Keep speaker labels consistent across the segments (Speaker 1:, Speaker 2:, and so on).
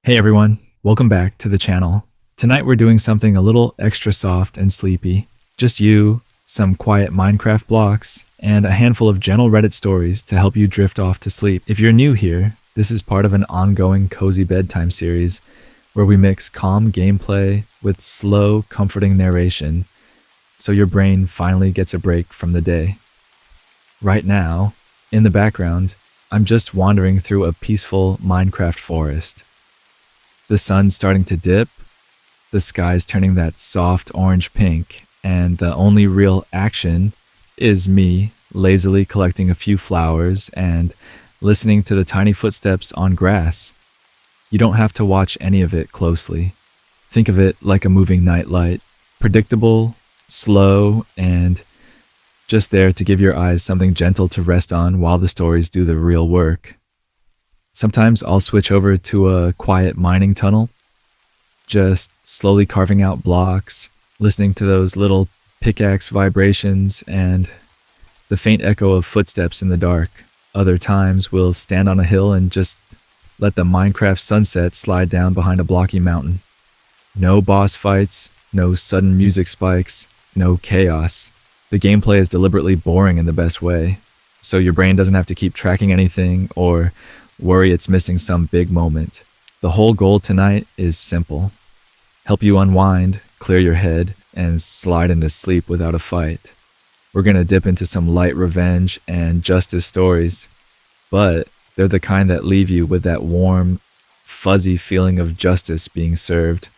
Speaker 1: Hey everyone, welcome back to the channel. Tonight we're doing something a little extra soft and sleepy. Just you, some quiet Minecraft blocks, and a handful of gentle Reddit stories to help you drift off to sleep. If you're new here, this is part of an ongoing cozy bedtime series where we mix calm gameplay with slow, comforting narration so your brain finally gets a break from the day. Right now, in the background, I'm just wandering through a peaceful Minecraft forest. The sun's starting to dip, the sky's turning that soft orange pink, and the only real action is me lazily collecting a few flowers and listening to the tiny footsteps on grass. You don't have to watch any of it closely. Think of it like a moving nightlight, predictable, slow, and just there to give your eyes something gentle to rest on while the stories do the real work. Sometimes I'll switch over to a quiet mining tunnel, just slowly carving out blocks, listening to those little pickaxe vibrations and the faint echo of footsteps in the dark. Other times we'll stand on a hill and just let the Minecraft sunset slide down behind a blocky mountain. No boss fights, no sudden music spikes, no chaos. The gameplay is deliberately boring in the best way, so your brain doesn't have to keep tracking anything or worry it's missing some big moment. The whole goal tonight is simple. Help you unwind, clear your head, and slide into sleep without a fight. We're going to dip into some light revenge and justice stories, but they're the kind that leave you with that warm, fuzzy feeling of justice being served,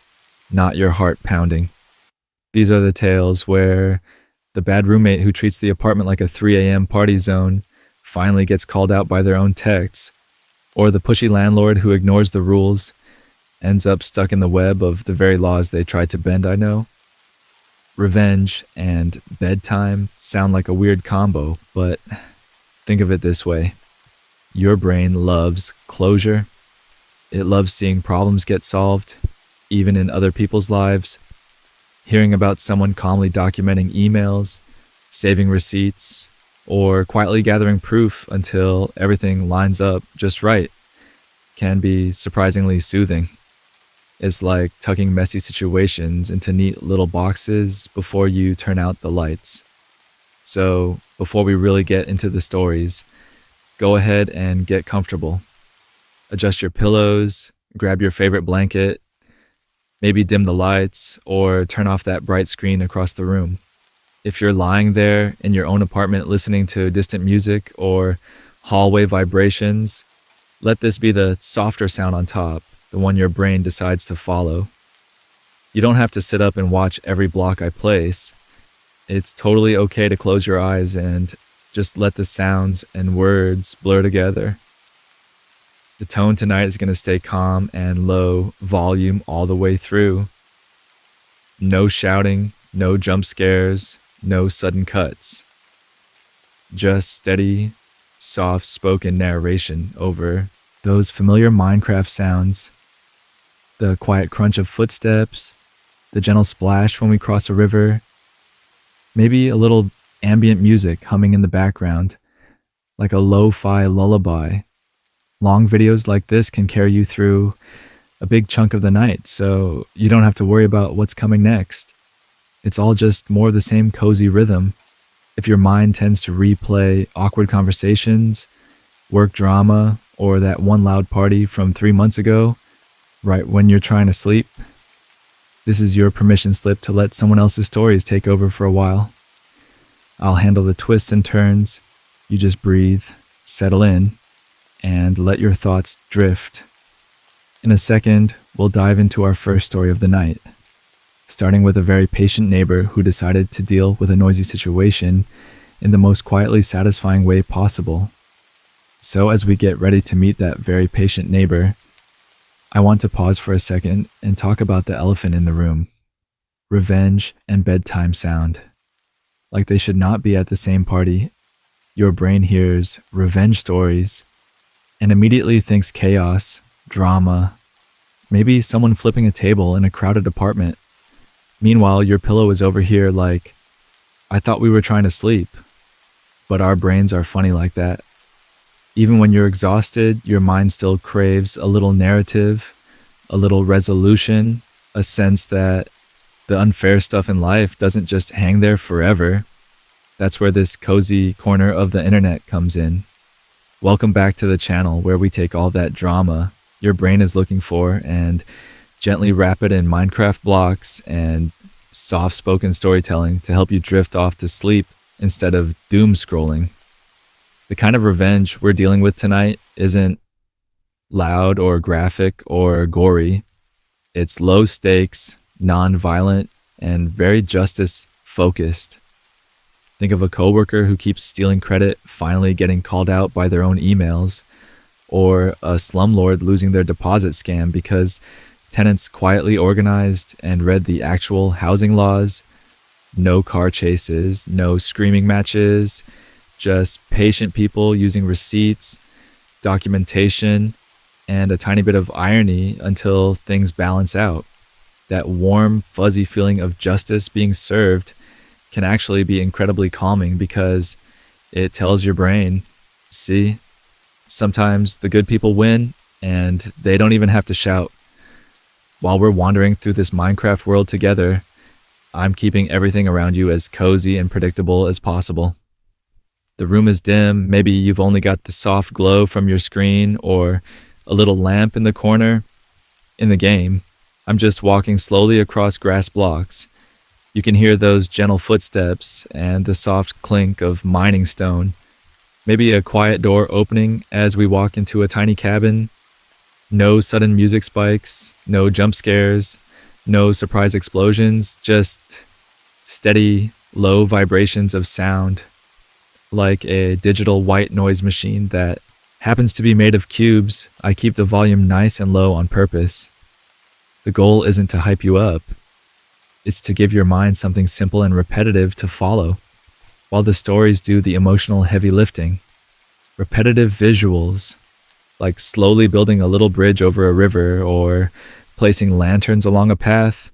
Speaker 1: not your heart pounding. These are the tales where the bad roommate who treats the apartment like a 3 a.m. party zone finally gets called out by their own texts, or the pushy landlord who ignores the rules ends up stuck in the web of the very laws they tried to bend, I know. Revenge and bedtime sound like a weird combo, but think of it this way. Your brain loves closure. It loves seeing problems get solved, even in other people's lives. Hearing about someone calmly documenting emails, saving receipts, or quietly gathering proof until everything lines up just right can be surprisingly soothing. It's like tucking messy situations into neat little boxes before you turn out the lights. So, before we really get into the stories, go ahead and get comfortable. Adjust your pillows, grab your favorite blanket, maybe dim the lights, or turn off that bright screen across the room. If you're lying there in your own apartment listening to distant music or hallway vibrations, let this be the softer sound on top, the one your brain decides to follow. You don't have to sit up and watch every block I place. It's totally okay to close your eyes and just let the sounds and words blur together. The tone tonight is going to stay calm and low volume all the way through. No shouting, no jump scares, no sudden cuts. Just steady, soft-spoken narration over those familiar Minecraft sounds. The quiet crunch of footsteps, the gentle splash when we cross a river, maybe a little ambient music humming in the background, like a lo-fi lullaby. Long videos like this can carry you through a big chunk of the night, so you don't have to worry about what's coming next. It's all just more of the same cozy rhythm. If your mind tends to replay awkward conversations, work drama, or that one loud party from 3 months ago, right when you're trying to sleep, this is your permission slip to let someone else's stories take over for a while. I'll handle the twists and turns. You just breathe, settle in, and let your thoughts drift. In a second, we'll dive into our first story of the night, starting with a very patient neighbor who decided to deal with a noisy situation in the most quietly satisfying way possible. So as we get ready to meet that very patient neighbor, I want to pause for a second and talk about the elephant in the room. Revenge and bedtime sound. Like they should not be at the same party. Your brain hears revenge stories and immediately thinks chaos, drama, maybe someone flipping a table in a crowded apartment. Meanwhile, your pillow is over here like, I thought we were trying to sleep. But our brains are funny like that. Even when you're exhausted, your mind still craves a little narrative, a little resolution, a sense that the unfair stuff in life doesn't just hang there forever. That's where this cozy corner of the internet comes in. Welcome back to the channel where we take all that drama your brain is looking for and gently wrap it in Minecraft blocks and soft-spoken storytelling to help you drift off to sleep instead of doom scrolling. The kind of revenge we're dealing with tonight isn't loud or graphic or gory. It's low stakes, non-violent, and very justice focused. Think of a coworker who keeps stealing credit finally getting called out by their own emails, or a slumlord losing their deposit scam because tenants quietly organized and read the actual housing laws. No car chases, no screaming matches, just patient people using receipts, documentation, and a tiny bit of irony until things balance out. That warm, fuzzy feeling of justice being served can actually be incredibly calming because it tells your brain, see, sometimes the good people win and they don't even have to shout. While we're wandering through this Minecraft world together, I'm keeping everything around you as cozy and predictable as possible. The room is dim, maybe you've only got the soft glow from your screen or a little lamp in the corner. In the game, I'm just walking slowly across grass blocks. You can hear those gentle footsteps and the soft clink of mining stone. Maybe a quiet door opening as we walk into a tiny cabin. No sudden music spikes, no jump scares, no surprise explosions, just steady, low vibrations of sound, like a digital white noise machine that happens to be made of cubes. I keep the volume nice and low on purpose. The goal isn't to hype you up. It's to give your mind something simple and repetitive to follow, while the stories do the emotional heavy lifting. Repetitive visuals, like slowly building a little bridge over a river or placing lanterns along a path,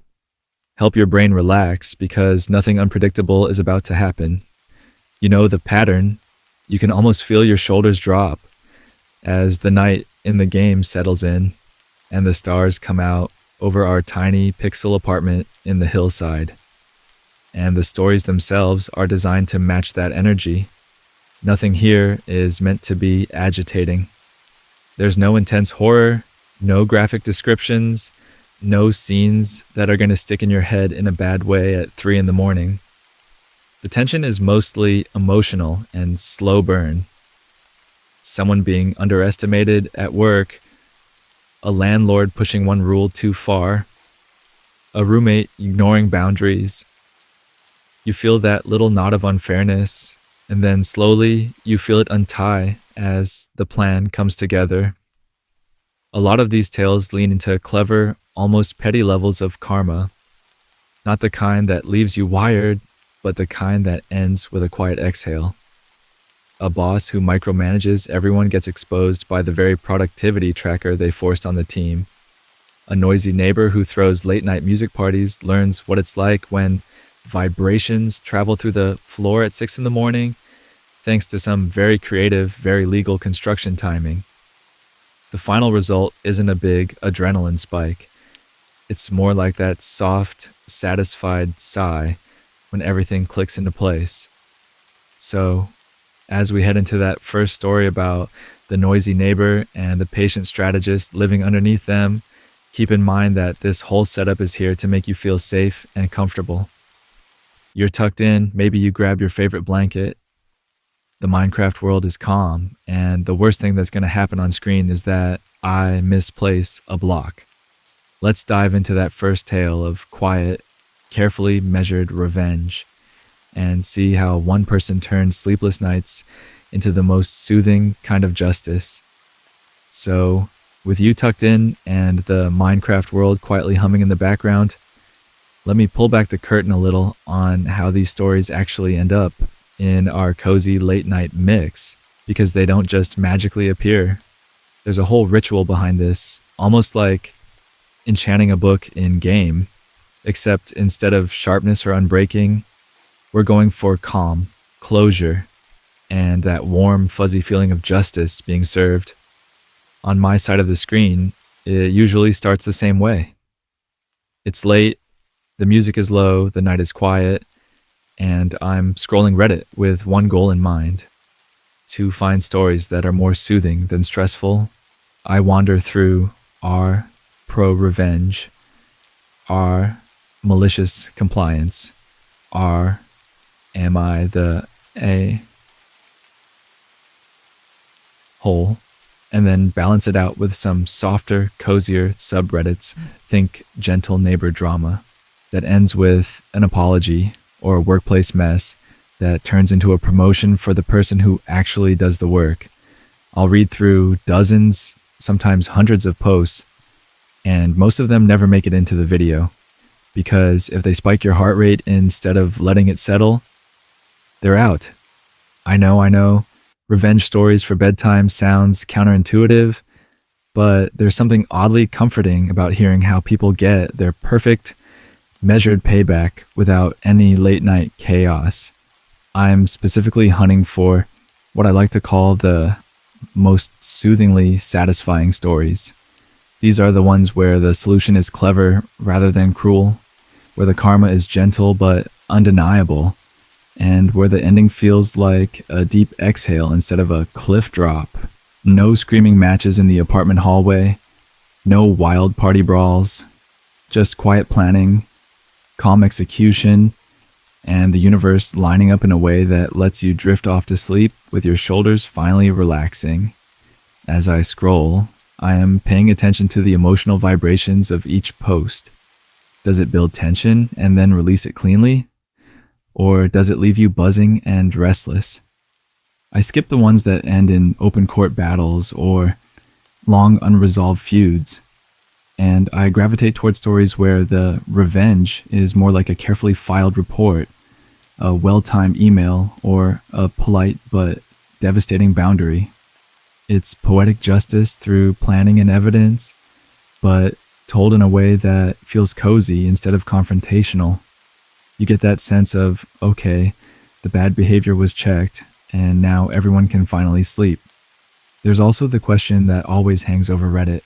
Speaker 1: help your brain relax because nothing unpredictable is about to happen. You know the pattern. You can almost feel your shoulders drop as the night in the game settles in and the stars come out over our tiny pixel apartment in the hillside. And the stories themselves are designed to match that energy. Nothing here is meant to be agitating. There's no intense horror, no graphic descriptions, no scenes that are going to stick in your head in a bad way at 3 a.m. The tension is mostly emotional and slow burn. Someone being underestimated at work, a landlord pushing one rule too far, a roommate ignoring boundaries. You feel that little knot of unfairness, and then slowly you feel it untie as the plan comes together. A lot of these tales lean into clever, almost petty levels of karma, not the kind that leaves you wired, but the kind that ends with a quiet exhale. A boss who micromanages everyone gets exposed by the very productivity tracker they forced on the team. A noisy neighbor who throws late-night music parties learns what it's like when vibrations travel through the floor at 6 a.m, thanks to some very creative, very legal construction timing. The final result isn't a big adrenaline spike. It's more like that soft, satisfied sigh when everything clicks into place. So, as we head into that first story about the noisy neighbor and the patient strategist living underneath them, keep in mind that this whole setup is here to make you feel safe and comfortable. You're tucked in, maybe you grab your favorite blanket. The Minecraft world is calm, and the worst thing that's going to happen on screen is that I misplace a block. Let's dive into that first tale of quiet, carefully measured revenge, and see how one person turned sleepless nights into the most soothing kind of justice. So, with you tucked in and the Minecraft world quietly humming in the background, let me pull back the curtain a little on how these stories actually end up in our cozy late night mix, because they don't just magically appear. There's a whole ritual behind this, almost like enchanting a book in game, except instead of sharpness or unbreaking, we're going for calm, closure, and that warm, fuzzy feeling of justice being served. On my side of the screen, It usually starts the same way. It's late, the music is low, the night is quiet, and I'm scrolling Reddit with one goal in mind: to find stories that are more soothing than stressful. I wander through R, pro revenge, R, malicious compliance, R, am I the A hole, and then balance it out with some softer, cozier subreddits. Think gentle neighbor drama that ends with an apology, or a workplace mess that turns into a promotion for the person who actually does the work. I'll read through dozens, sometimes hundreds of posts, and most of them never make it into the video, because if they spike your heart rate instead of letting it settle, they're out. I know, revenge stories for bedtime sounds counterintuitive, but there's something oddly comforting about hearing how people get their perfect, measured payback without any late night chaos. I'm specifically hunting for what I like to call the most soothingly satisfying stories. These are the ones where the solution is clever rather than cruel, where the karma is gentle but undeniable, and where the ending feels like a deep exhale instead of a cliff drop. No screaming matches in the apartment hallway, no wild party brawls, just quiet planning, calm execution, and the universe lining up in a way that lets you drift off to sleep with your shoulders finally relaxing. As I scroll, I am paying attention to the emotional vibrations of each post. Does it build tension and then release it cleanly? Or does it leave you buzzing and restless? I skip the ones that end in open court battles or long unresolved feuds, and I gravitate toward stories where the revenge is more like a carefully filed report, a well-timed email, or a polite but devastating boundary. It's poetic justice through planning and evidence, but told in a way that feels cozy instead of confrontational. You get that sense of, okay, the bad behavior was checked, and now everyone can finally sleep. There's also the question that always hangs over Reddit.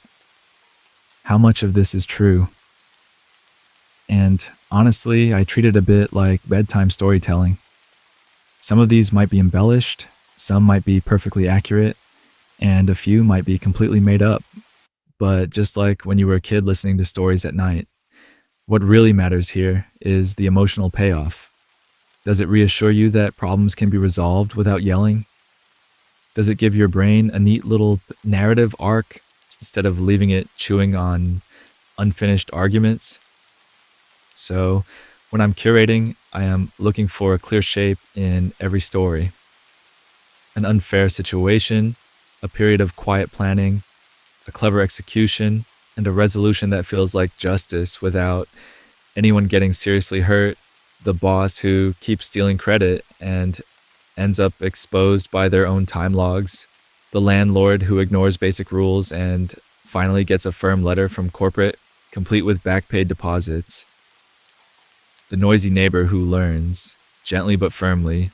Speaker 1: How much of this is true? And honestly, I treat it a bit like bedtime storytelling. Some of these might be embellished, some might be perfectly accurate, and a few might be completely made up. But just like when you were a kid listening to stories at night, what really matters here is the emotional payoff. Does it reassure you that problems can be resolved without yelling? Does it give your brain a neat little narrative arc instead of leaving it chewing on unfinished arguments? So, when I'm curating, I am looking for a clear shape in every story. An unfair situation, a period of quiet planning, a clever execution, and a resolution that feels like justice without anyone getting seriously hurt, the boss who keeps stealing credit and ends up exposed by their own time logs, the landlord who ignores basic rules and finally gets a firm letter from corporate, complete with back paid deposits, the noisy neighbor who learns, gently but firmly,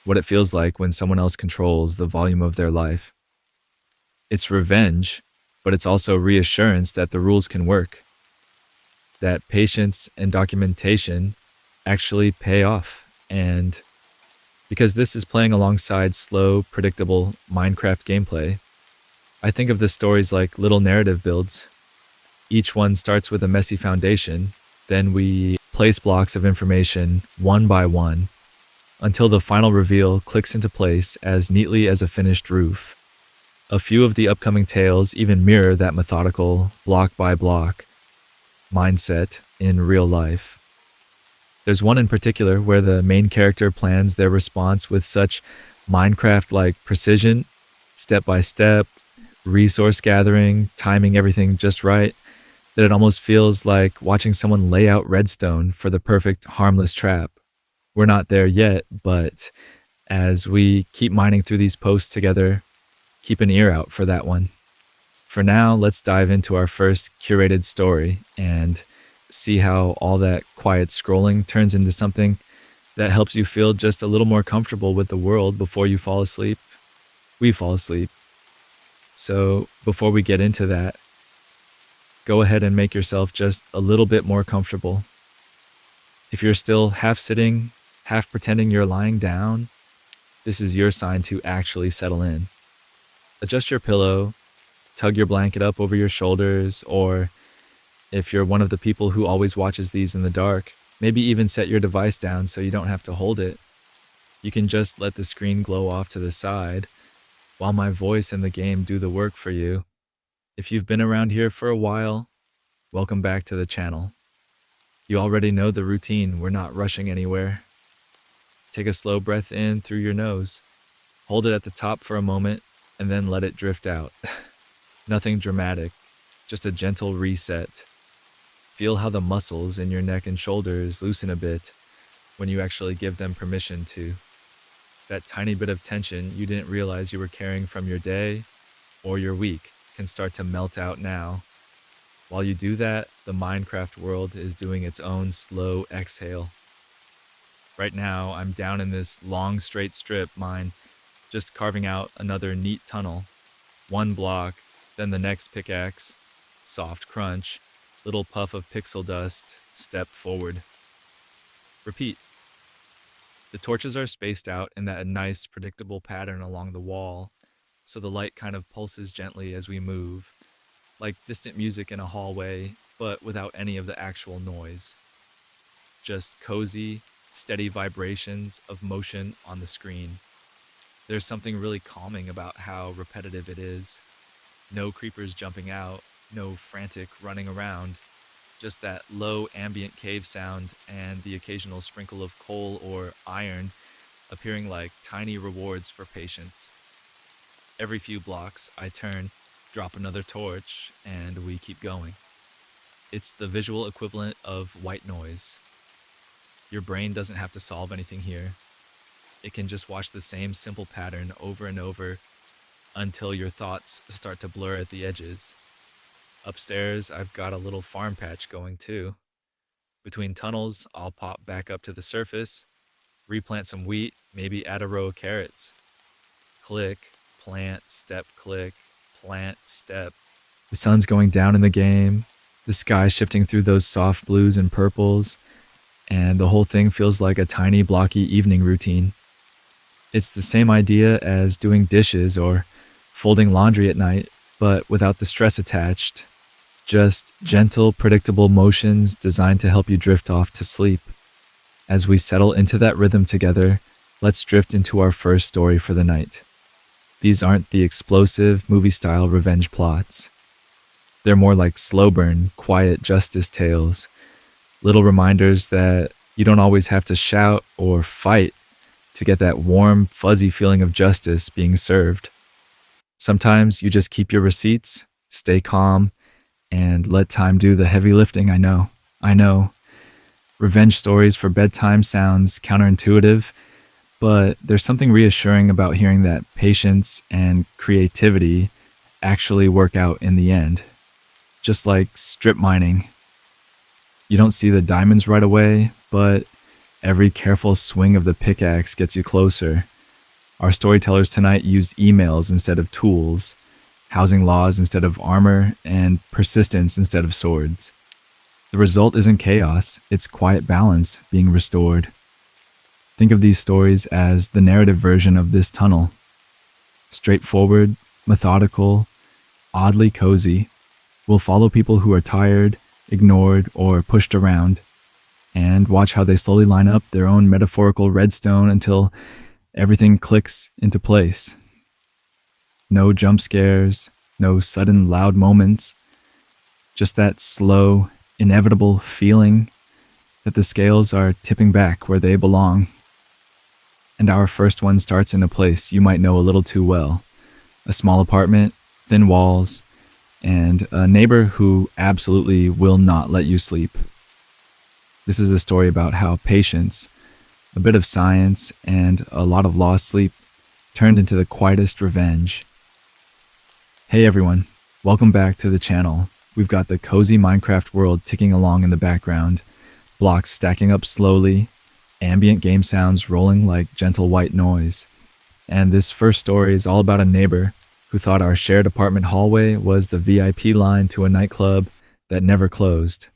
Speaker 1: what it feels like when someone else controls the volume of their life. It's revenge, but it's also reassurance that the rules can work, that patience and documentation actually pay off. And because this is playing alongside slow, predictable Minecraft gameplay, I think of the stories like little narrative builds. Each one starts with a messy foundation, then we place blocks of information one by one until the final reveal clicks into place as neatly as a finished roof. A few of the upcoming tales even mirror that methodical, block by block mindset in real life. There's one in particular where the main character plans their response with such Minecraft-like precision, step by step, resource gathering, timing everything just right, that it almost feels like watching someone lay out redstone for the perfect harmless trap. We're not there yet, but as we keep mining through these posts together, keep an ear out for that one. For now, let's dive into our first curated story and see how all that quiet scrolling turns into something that helps you feel just a little more comfortable with the world before you fall asleep. We fall asleep. So before we get into that, go ahead and make yourself just a little bit more comfortable. If you're still half sitting, half pretending you're lying down, this is your sign to actually settle in. Adjust your pillow, tug your blanket up over your shoulders, or if you're one of the people who always watches these in the dark, maybe even set your device down so you don't have to hold it. You can just let the screen glow off to the side while my voice and the game do the work for you. If you've been around here for a while, welcome back to the channel. You already know the routine. We're not rushing anywhere. Take a slow breath in through your nose. Hold it at the top for a moment and then let it drift out. Nothing dramatic, just a gentle reset. Feel how the muscles in your neck and shoulders loosen a bit when you actually give them permission to. That tiny bit of tension you didn't realize you were carrying from your day or your week can start to melt out now. While you do that, the Minecraft world is doing its own slow exhale. Right now, I'm down in this long straight strip mine, just carving out another neat tunnel. One block, then the next pickaxe, soft crunch, little puff of pixel dust, step forward. Repeat. The torches are spaced out in that nice, predictable pattern along the wall, so the light kind of pulses gently as we move, like distant music in a hallway, but without any of the actual noise. Just cozy, steady vibrations of motion on the screen. There's something really calming about how repetitive it is. No creepers jumping out, no frantic running around, just that low ambient cave sound and the occasional sprinkle of coal or iron appearing like tiny rewards for patience. Every few blocks I turn, drop another torch, and we keep going. It's the visual equivalent of white noise. Your brain doesn't have to solve anything here. It can just watch the same simple pattern over and over until your thoughts start to blur at the edges. Upstairs, I've got a little farm patch going too. Between tunnels, I'll pop back up to the surface, replant some wheat, maybe add a row of carrots. Click, plant, step, click, plant, step. The sun's going down in the game, the sky shifting through those soft blues and purples, and the whole thing feels like a tiny blocky evening routine. It's the same idea as doing dishes or folding laundry at night, but without the stress attached. Just gentle, predictable motions designed to help you drift off to sleep. As we settle into that rhythm together, let's drift into our first story for the night. These aren't the explosive, movie-style revenge plots. They're more like slow burn, quiet justice tales. Little reminders that you don't always have to shout or fight to get that warm, fuzzy feeling of justice being served. Sometimes you just keep your receipts, stay calm, and let time do the heavy lifting. I know. Revenge stories for bedtime sounds counterintuitive, but there's something reassuring about hearing that patience and creativity actually work out in the end. Just like strip mining. You don't see the diamonds right away, but every careful swing of the pickaxe gets you closer. Our storytellers tonight use emails instead of tools, housing laws instead of armor, and persistence instead of swords. The result isn't chaos, it's quiet balance being restored. Think of these stories as the narrative version of this tunnel. Straightforward, methodical, oddly cozy. We'll follow people who are tired, ignored, or pushed around, and watch how they slowly line up their own metaphorical redstone until everything clicks into place. No jump scares, no sudden loud moments, just that slow, inevitable feeling that the scales are tipping back where they belong. And our first one starts in a place you might know a little too well. A small apartment, thin walls, and a neighbor who absolutely will not let you sleep. This is a story about how patience, a bit of science, and a lot of lost sleep turned into the quietest revenge. Hey everyone, welcome back to the channel. We've got the cozy Minecraft world ticking along in the background, blocks stacking up slowly, ambient game sounds rolling like gentle white noise. And this first story is all about a neighbor who thought our shared apartment hallway was the VIP line to a nightclub that never closed.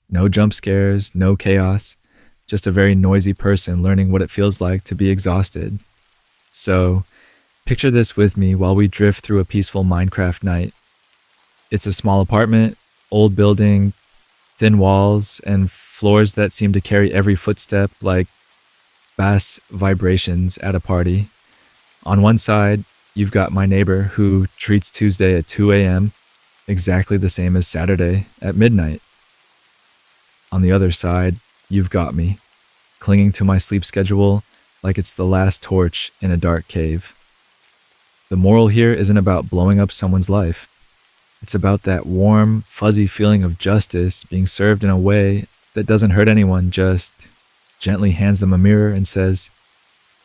Speaker 1: No jump scares, no chaos, just a very noisy person learning what it feels like to be exhausted. So, picture this with me while we drift through a peaceful Minecraft night. It's a small apartment, old building, thin walls, and floors that seem to carry every footstep like bass vibrations at a party. On one side, you've got my neighbor who treats Tuesday at 2 a.m. exactly the same as Saturday at midnight. On the other side, you've got me, clinging to my sleep schedule like it's the last torch in a dark cave. The moral here isn't about blowing up someone's life. It's about that warm, fuzzy feeling of justice being served in a way that doesn't hurt anyone, just gently hands them a mirror and says,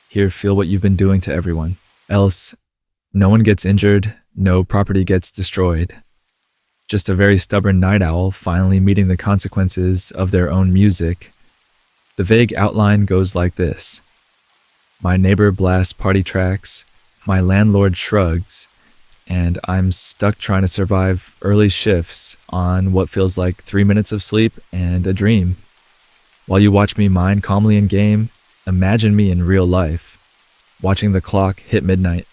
Speaker 1: "Here, feel what you've been doing to everyone." Else, no one gets injured, no property gets destroyed. Just a very stubborn night owl finally meeting the consequences of their own music. The vague outline goes like this. My neighbor blasts party tracks, my landlord shrugs, and I'm stuck trying to survive early shifts on what feels like 3 minutes of sleep and a dream. While you watch me mine calmly in game, imagine me in real life, watching the clock hit midnight.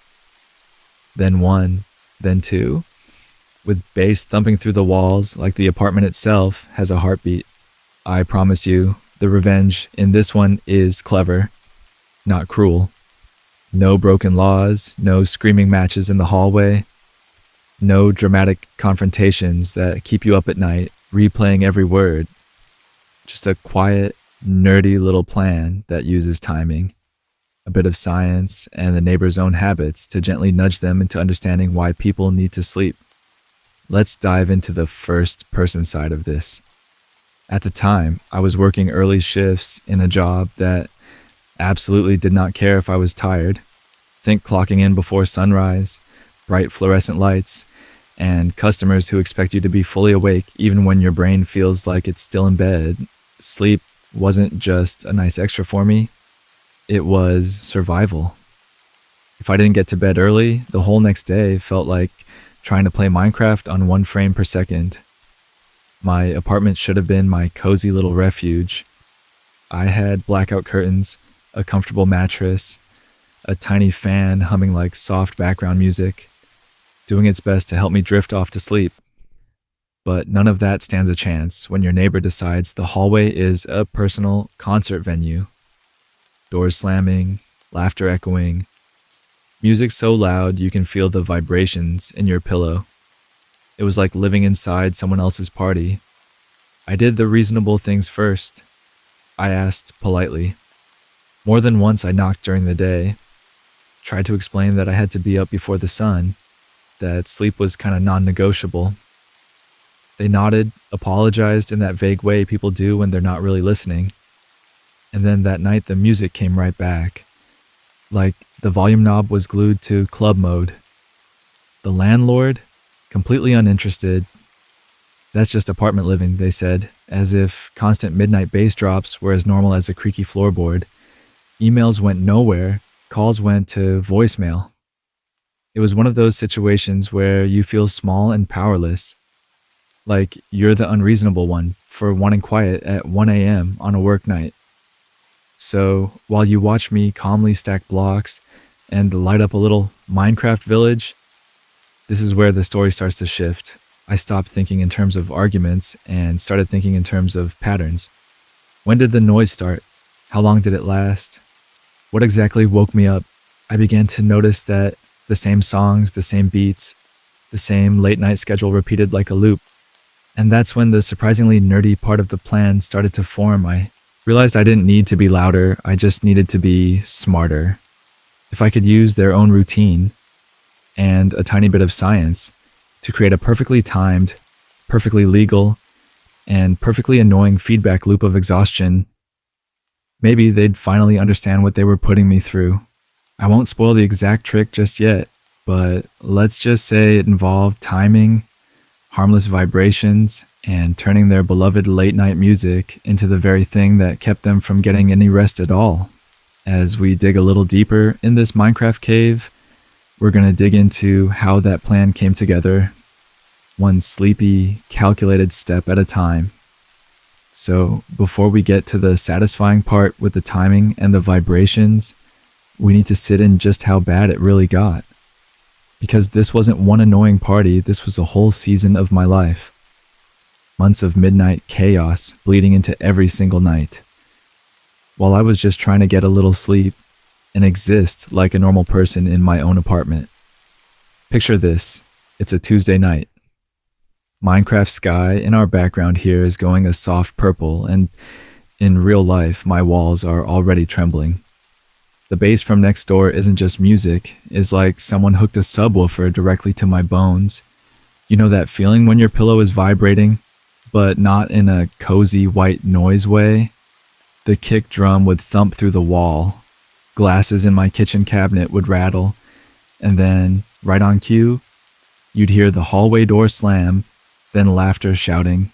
Speaker 1: Then 1, then 2, with bass thumping through the walls like the apartment itself has a heartbeat. I promise you, the revenge in this one is clever, not cruel. No broken laws, no screaming matches in the hallway, no dramatic confrontations that keep you up at night, replaying every word. Just a quiet, nerdy little plan that uses timing, a bit of science, and the neighbor's own habits to gently nudge them into understanding why people need to sleep. Let's dive into the first-person side of this. At the time, I was working early shifts in a job that absolutely did not care if I was tired. Think clocking in before sunrise, bright fluorescent lights, and customers who expect you to be fully awake even when your brain feels like it's still in bed. Sleep wasn't just a nice extra for me, it was survival. If I didn't get to bed early, the whole next day felt like trying to play Minecraft on 1 frame per second. My apartment should have been my cozy little refuge. I had blackout curtains, a comfortable mattress, a tiny fan humming like soft background music, doing its best to help me drift off to sleep. But none of that stands a chance when your neighbor decides the hallway is a personal concert venue. Doors slamming, laughter echoing, music so loud you can feel the vibrations in your pillow. It was like living inside someone else's party. I did the reasonable things first. I asked politely. More than once I knocked during the day, tried to explain that I had to be up before the sun, that sleep was kind of non-negotiable. They nodded, apologized in that vague way people do when they're not really listening. And then that night the music came right back. Like the volume knob was glued to club mode. The landlord, completely uninterested. That's just apartment living, they said, as if constant midnight bass drops were as normal as a creaky floorboard. Emails went nowhere, calls went to voicemail. It was one of those situations where you feel small and powerless, like you're the unreasonable one for wanting quiet at 1 a.m. on a work night. So while you watch me calmly stack blocks and light up a little Minecraft village, this is where the story starts to shift. I stopped thinking in terms of arguments and started thinking in terms of patterns. When did the noise start? How long did it last? What exactly woke me up? I began to notice that the same songs, the same beats, the same late night schedule repeated like a loop. And that's when the surprisingly nerdy part of the plan started to form. I realized I didn't need to be louder, I just needed to be smarter. If I could use their own routine and a tiny bit of science to create a perfectly timed, perfectly legal, and perfectly annoying feedback loop of exhaustion, maybe they'd finally understand what they were putting me through. I won't spoil the exact trick just yet, but let's just say it involved timing, harmless vibrations, and turning their beloved late-night music into the very thing that kept them from getting any rest at all. As we dig a little deeper in this Minecraft cave, we're going to dig into how that plan came together, one sleepy, calculated step at a time. So, before we get to the satisfying part with the timing and the vibrations, we need to sit in just how bad it really got. Because this wasn't one annoying party, this was a whole season of my life. Months of midnight chaos bleeding into every single night. While I was just trying to get a little sleep and exist like a normal person in my own apartment. Picture this, it's a Tuesday night. Minecraft sky in our background here is going a soft purple, and in real life, my walls are already trembling. The bass from next door isn't just music, it's like someone hooked a subwoofer directly to my bones. You know that feeling when your pillow is vibrating, but not in a cozy white noise way? The kick drum would thump through the wall, glasses in my kitchen cabinet would rattle, and then, right on cue, you'd hear the hallway door slam, then laughter shouting.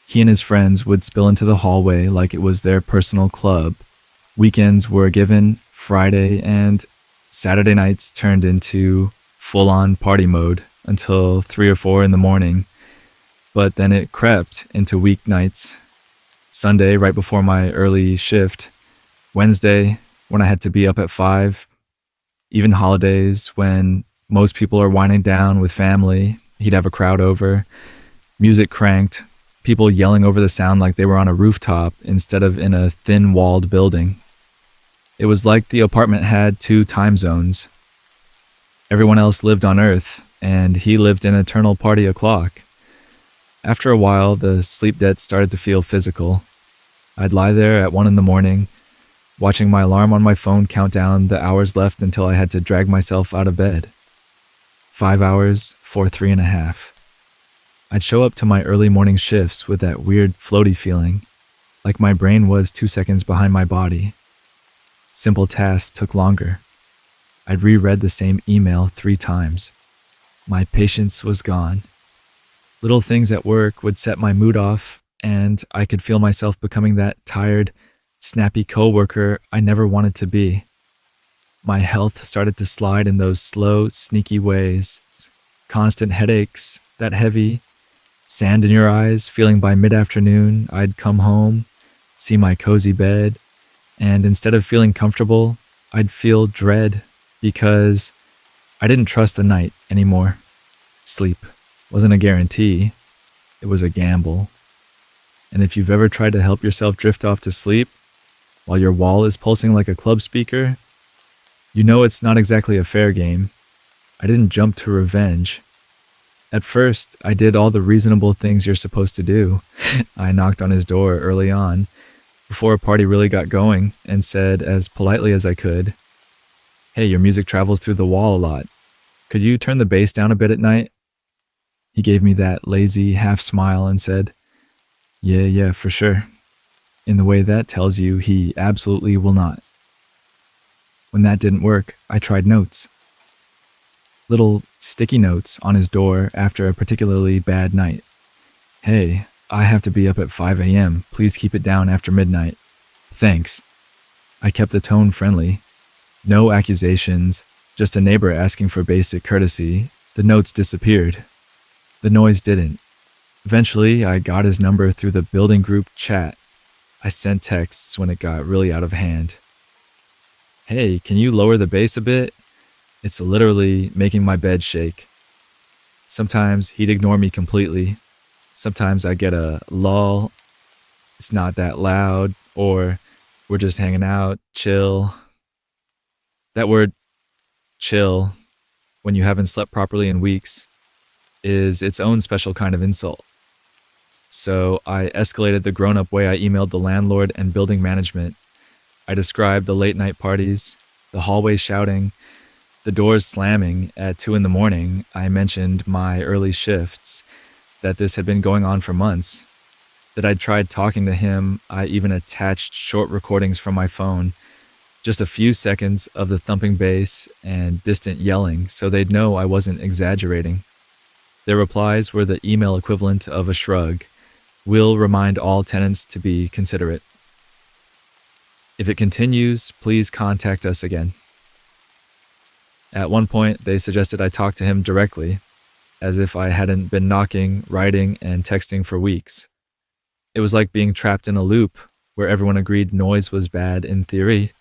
Speaker 1: He and his friends would spill into the hallway like it was their personal club. Weekends were given Friday, and Saturday nights turned into full-on party mode until 3 or 4 in the morning. But then it crept into weeknights. Sunday, right before my early shift. Wednesday, when I had to be up at 5. Even holidays, when most people are winding down with family, he'd have a crowd over. Music cranked, people yelling over the sound like they were on a rooftop instead of in a thin-walled building. It was like the apartment had 2 time zones. Everyone else lived on Earth, and he lived in eternal party o'clock. After a while, the sleep debt started to feel physical. I'd lie there at 1 in the morning, watching my alarm on my phone count down the hours left until I had to drag myself out of bed. 5 hours for 3.5. I'd show up to my early morning shifts with that weird floaty feeling, like my brain was 2 seconds behind my body. Simple tasks took longer. I'd reread the same email 3 times. My patience was gone. Little things at work would set my mood off, and I could feel myself becoming that tired, snappy coworker I never wanted to be. My health started to slide in those slow, sneaky ways. Constant headaches, that heavy, sand in your eyes, feeling by mid-afternoon I'd come home, see my cozy bed, and instead of feeling comfortable, I'd feel dread because I didn't trust the night anymore. Sleep wasn't a guarantee, it was a gamble. And if you've ever tried to help yourself drift off to sleep while your wall is pulsing like a club speaker, you know it's not exactly a fair game. I didn't jump to revenge. At first, I did all the reasonable things you're supposed to do. I knocked on his door early on, before a party really got going, and said as politely as I could, "Hey, your music travels through the wall a lot. Could you turn the bass down a bit at night?" He gave me that lazy half smile and said, Yeah, for sure," in the way that tells you he absolutely will not. When that didn't work, I tried notes. Little sticky notes on his door after a particularly bad night. "Hey, I have to be up at 5 a.m. Please keep it down after midnight. Thanks." I kept the tone friendly. No accusations, just a neighbor asking for basic courtesy. The notes disappeared. The noise didn't. Eventually, I got his number through the building group chat. I sent texts when it got really out of hand. "Hey, can you lower the bass a bit? It's literally making my bed shake." Sometimes he'd ignore me completely. Sometimes I get a lull, "It's not that loud," or "We're just hanging out, chill." That word, chill, when you haven't slept properly in weeks, is its own special kind of insult. So I escalated the grown-up way. I emailed the landlord and building management. I described the late night parties, the hallway shouting, the doors slamming at 2 in the morning. I mentioned my early shifts, that this had been going on for months, that I'd tried talking to him. I even attached short recordings from my phone, just a few seconds of the thumping bass and distant yelling, so they'd know I wasn't exaggerating. Their replies were the email equivalent of a shrug. "We'll remind all tenants to be considerate. If it continues, please contact us again." At one point, they suggested I talk to him directly. as if I hadn't been knocking, writing, and texting for weeks. It was like being trapped in a loop where everyone agreed noise was bad in theory,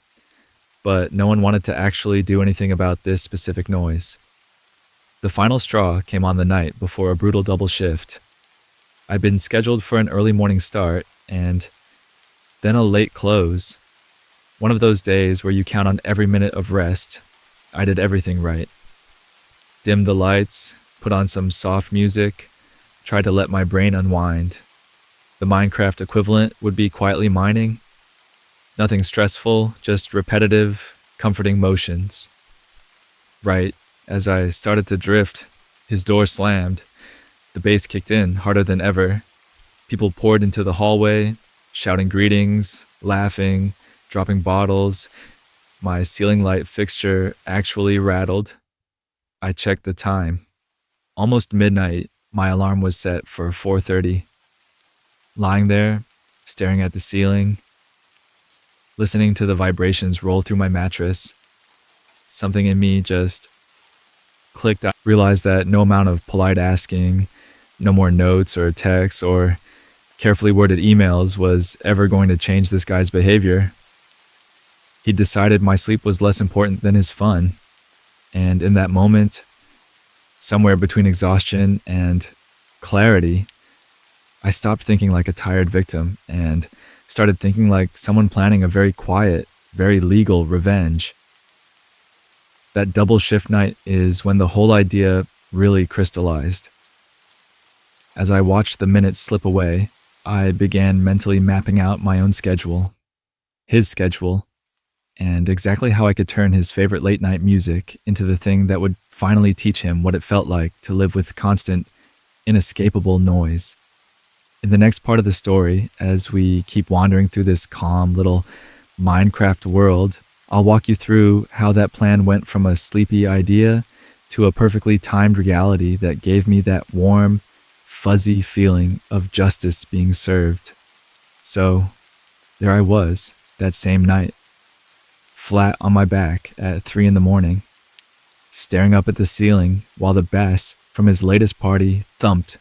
Speaker 1: but no one wanted to actually do anything about this specific noise. The final straw came on the night before a brutal double shift. I'd been scheduled for an early morning start and then a late close. One of those days where you count on every minute of rest. I did everything right. Dimmed the lights, put on some soft music, tried to let my brain unwind. The Minecraft equivalent would be quietly mining. Nothing stressful, just repetitive, comforting motions. Right as I started to drift, his door slammed. The bass kicked in harder than ever. People poured into the hallway, shouting greetings, laughing, dropping bottles. My ceiling light fixture actually rattled. I checked the time. Almost midnight, my alarm was set for 4:30. Lying there, staring at the ceiling, listening to the vibrations roll through my mattress, something in me just clicked. I realized that no amount of polite asking, no more notes or texts or carefully worded emails was ever going to change this guy's behavior. He decided my sleep was less important than his fun. And in that moment, somewhere between exhaustion and clarity, I stopped thinking like a tired victim and started thinking like someone planning a very quiet, very legal revenge. That double shift night is when the whole idea really crystallized. As I watched the minutes slip away, I began mentally mapping out my own schedule, his schedule, and exactly how I could turn his favorite late night music into the thing that would finally teach him what it felt like to live with constant, inescapable noise. In the next part of the story, as we keep wandering through this calm little Minecraft world, I'll walk you through how that plan went from a sleepy idea to a perfectly timed reality that gave me that warm, fuzzy feeling of justice being served. So, there I was, that same night, flat on my back at 3 a.m, staring up at the ceiling while the bass from his latest party thumped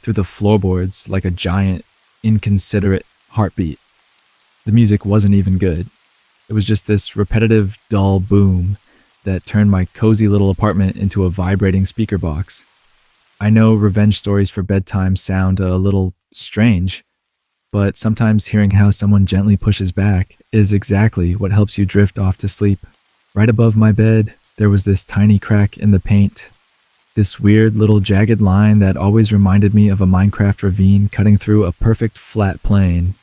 Speaker 1: through the floorboards like a giant, inconsiderate heartbeat. The music wasn't even good. It was just this repetitive, dull boom that turned my cozy little apartment into a vibrating speaker box. I know revenge stories for bedtime sound a little strange, but sometimes hearing how someone gently pushes back is exactly what helps you drift off to sleep. Right above my bed, there was this tiny crack in the paint, this weird little jagged line that always reminded me of a Minecraft ravine cutting through a perfect flat plane.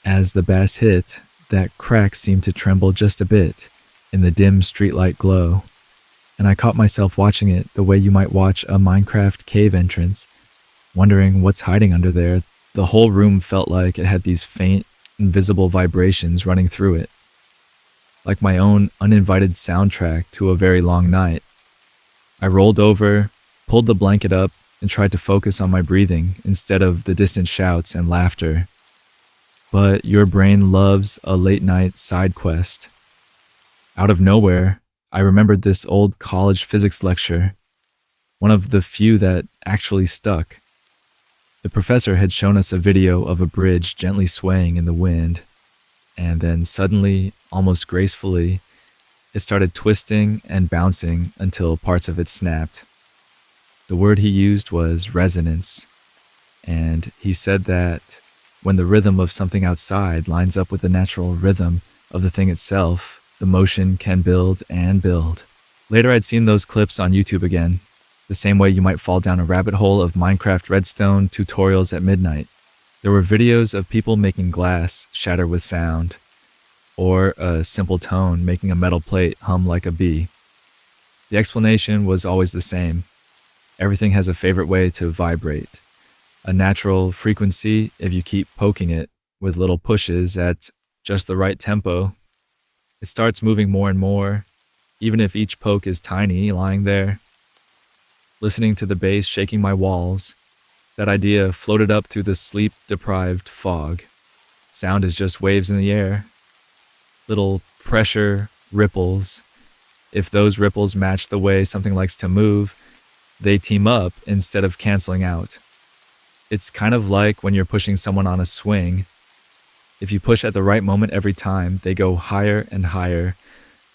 Speaker 1: As the bass hit, that crack seemed to tremble just a bit in the dim streetlight glow, and I caught myself watching it the way you might watch a Minecraft cave entrance, wondering what's hiding under there. The whole room felt like it had these faint, invisible vibrations running through it, like my own uninvited soundtrack to a very long night. I rolled over, pulled the blanket up, and tried to focus on my breathing instead of the distant shouts and laughter. But your brain loves a late-night side quest. Out of nowhere, I remembered this old college physics lecture, one of the few that actually stuck. The professor had shown us a video of a bridge gently swaying in the wind, and then suddenly, almost gracefully, it started twisting and bouncing until parts of it snapped. The word he used was resonance, and he said that when the rhythm of something outside lines up with the natural rhythm of the thing itself, the motion can build and build. Later I'd seen those clips on YouTube again, the same way you might fall down a rabbit hole of Minecraft Redstone tutorials at midnight. There were videos of people making glass shatter with sound, or a simple tone making a metal plate hum like a bee. The explanation was always the same. Everything has a favorite way to vibrate. A natural frequency if you keep poking it with little pushes at just the right tempo. It starts moving more and more, even if each poke is tiny, lying there. Listening to the bass shaking my walls, that idea floated up through the sleep-deprived fog. Sound is just waves in the air. Little pressure ripples. If those ripples match the way something likes to move, they team up instead of canceling out. It's kind of like when you're pushing someone on a swing. If you push at the right moment every time, they go higher and higher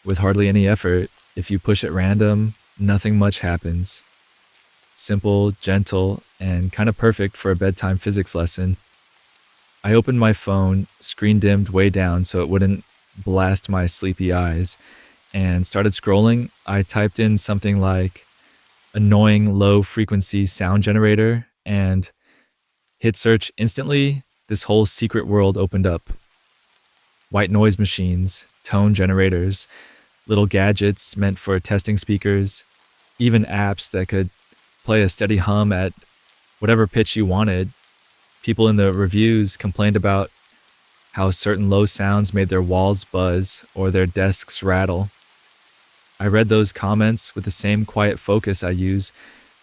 Speaker 1: with hardly any effort. If you push at random, nothing much happens. Simple, gentle, and kind of perfect for a bedtime physics lesson. I opened my phone, screen dimmed way down so it wouldn't blast my sleepy eyes, and started scrolling. I typed in something like annoying low frequency sound generator and hit search. Instantly, this whole secret world opened up. White noise machines, tone generators, little gadgets meant for testing speakers, even apps that could play a steady hum at whatever pitch you wanted. People in the reviews complained about how certain low sounds made their walls buzz or their desks rattle. I read those comments with the same quiet focus I use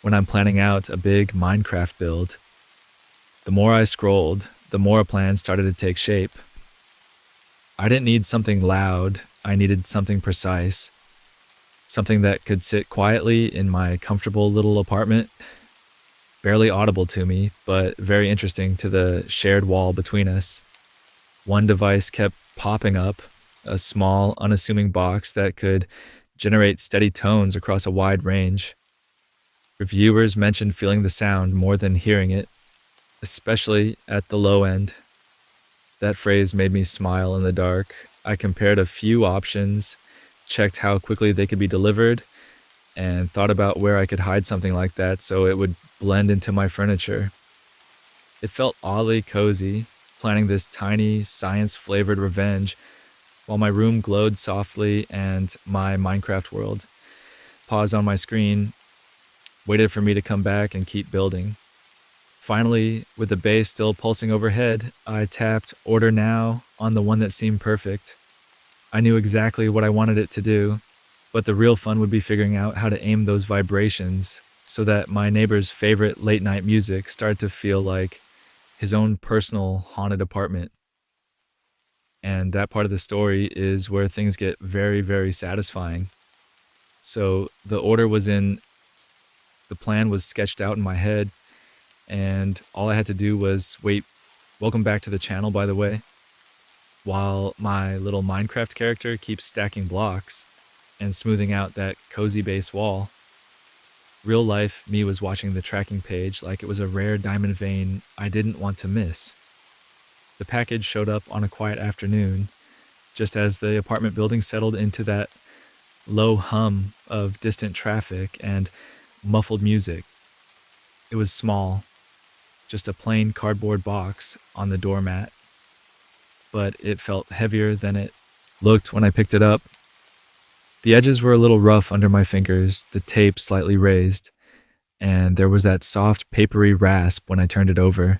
Speaker 1: when I'm planning out a big Minecraft build. The more I scrolled, the more a plan started to take shape. I didn't need something loud, I needed something precise. Something that could sit quietly in my comfortable little apartment, barely audible to me, but very interesting to the shared wall between us. One device kept popping up, a small, unassuming box that could generate steady tones across a wide range. Reviewers mentioned feeling the sound more than hearing it, especially at the low end. That phrase made me smile in the dark. I compared a few options, checked how quickly they could be delivered, and thought about where I could hide something like that so it would blend into my furniture. It felt oddly cozy, planning this tiny, science-flavored revenge while my room glowed softly and my Minecraft world paused on my screen, waited for me to come back and keep building. Finally, with the bass still pulsing overhead, I tapped Order Now on the one that seemed perfect. I knew exactly what I wanted it to do, but the real fun would be figuring out how to aim those vibrations so that my neighbor's favorite late-night music started to feel like his own personal haunted apartment. And that part of the story is where things get very, very satisfying. So the order was in, the plan was sketched out in my head, and all I had to do was wait. Welcome back to the channel, by the way. While my little Minecraft character keeps stacking blocks and smoothing out that cozy base wall, real life me was watching the tracking page like it was a rare diamond vein I didn't want to miss. The package showed up on a quiet afternoon, just as the apartment building settled into that low hum of distant traffic and muffled music. It was small, just a plain cardboard box on the doormat, but it felt heavier than it looked when I picked it up. The edges were a little rough under my fingers, the tape slightly raised, and there was that soft, papery rasp when I turned it over.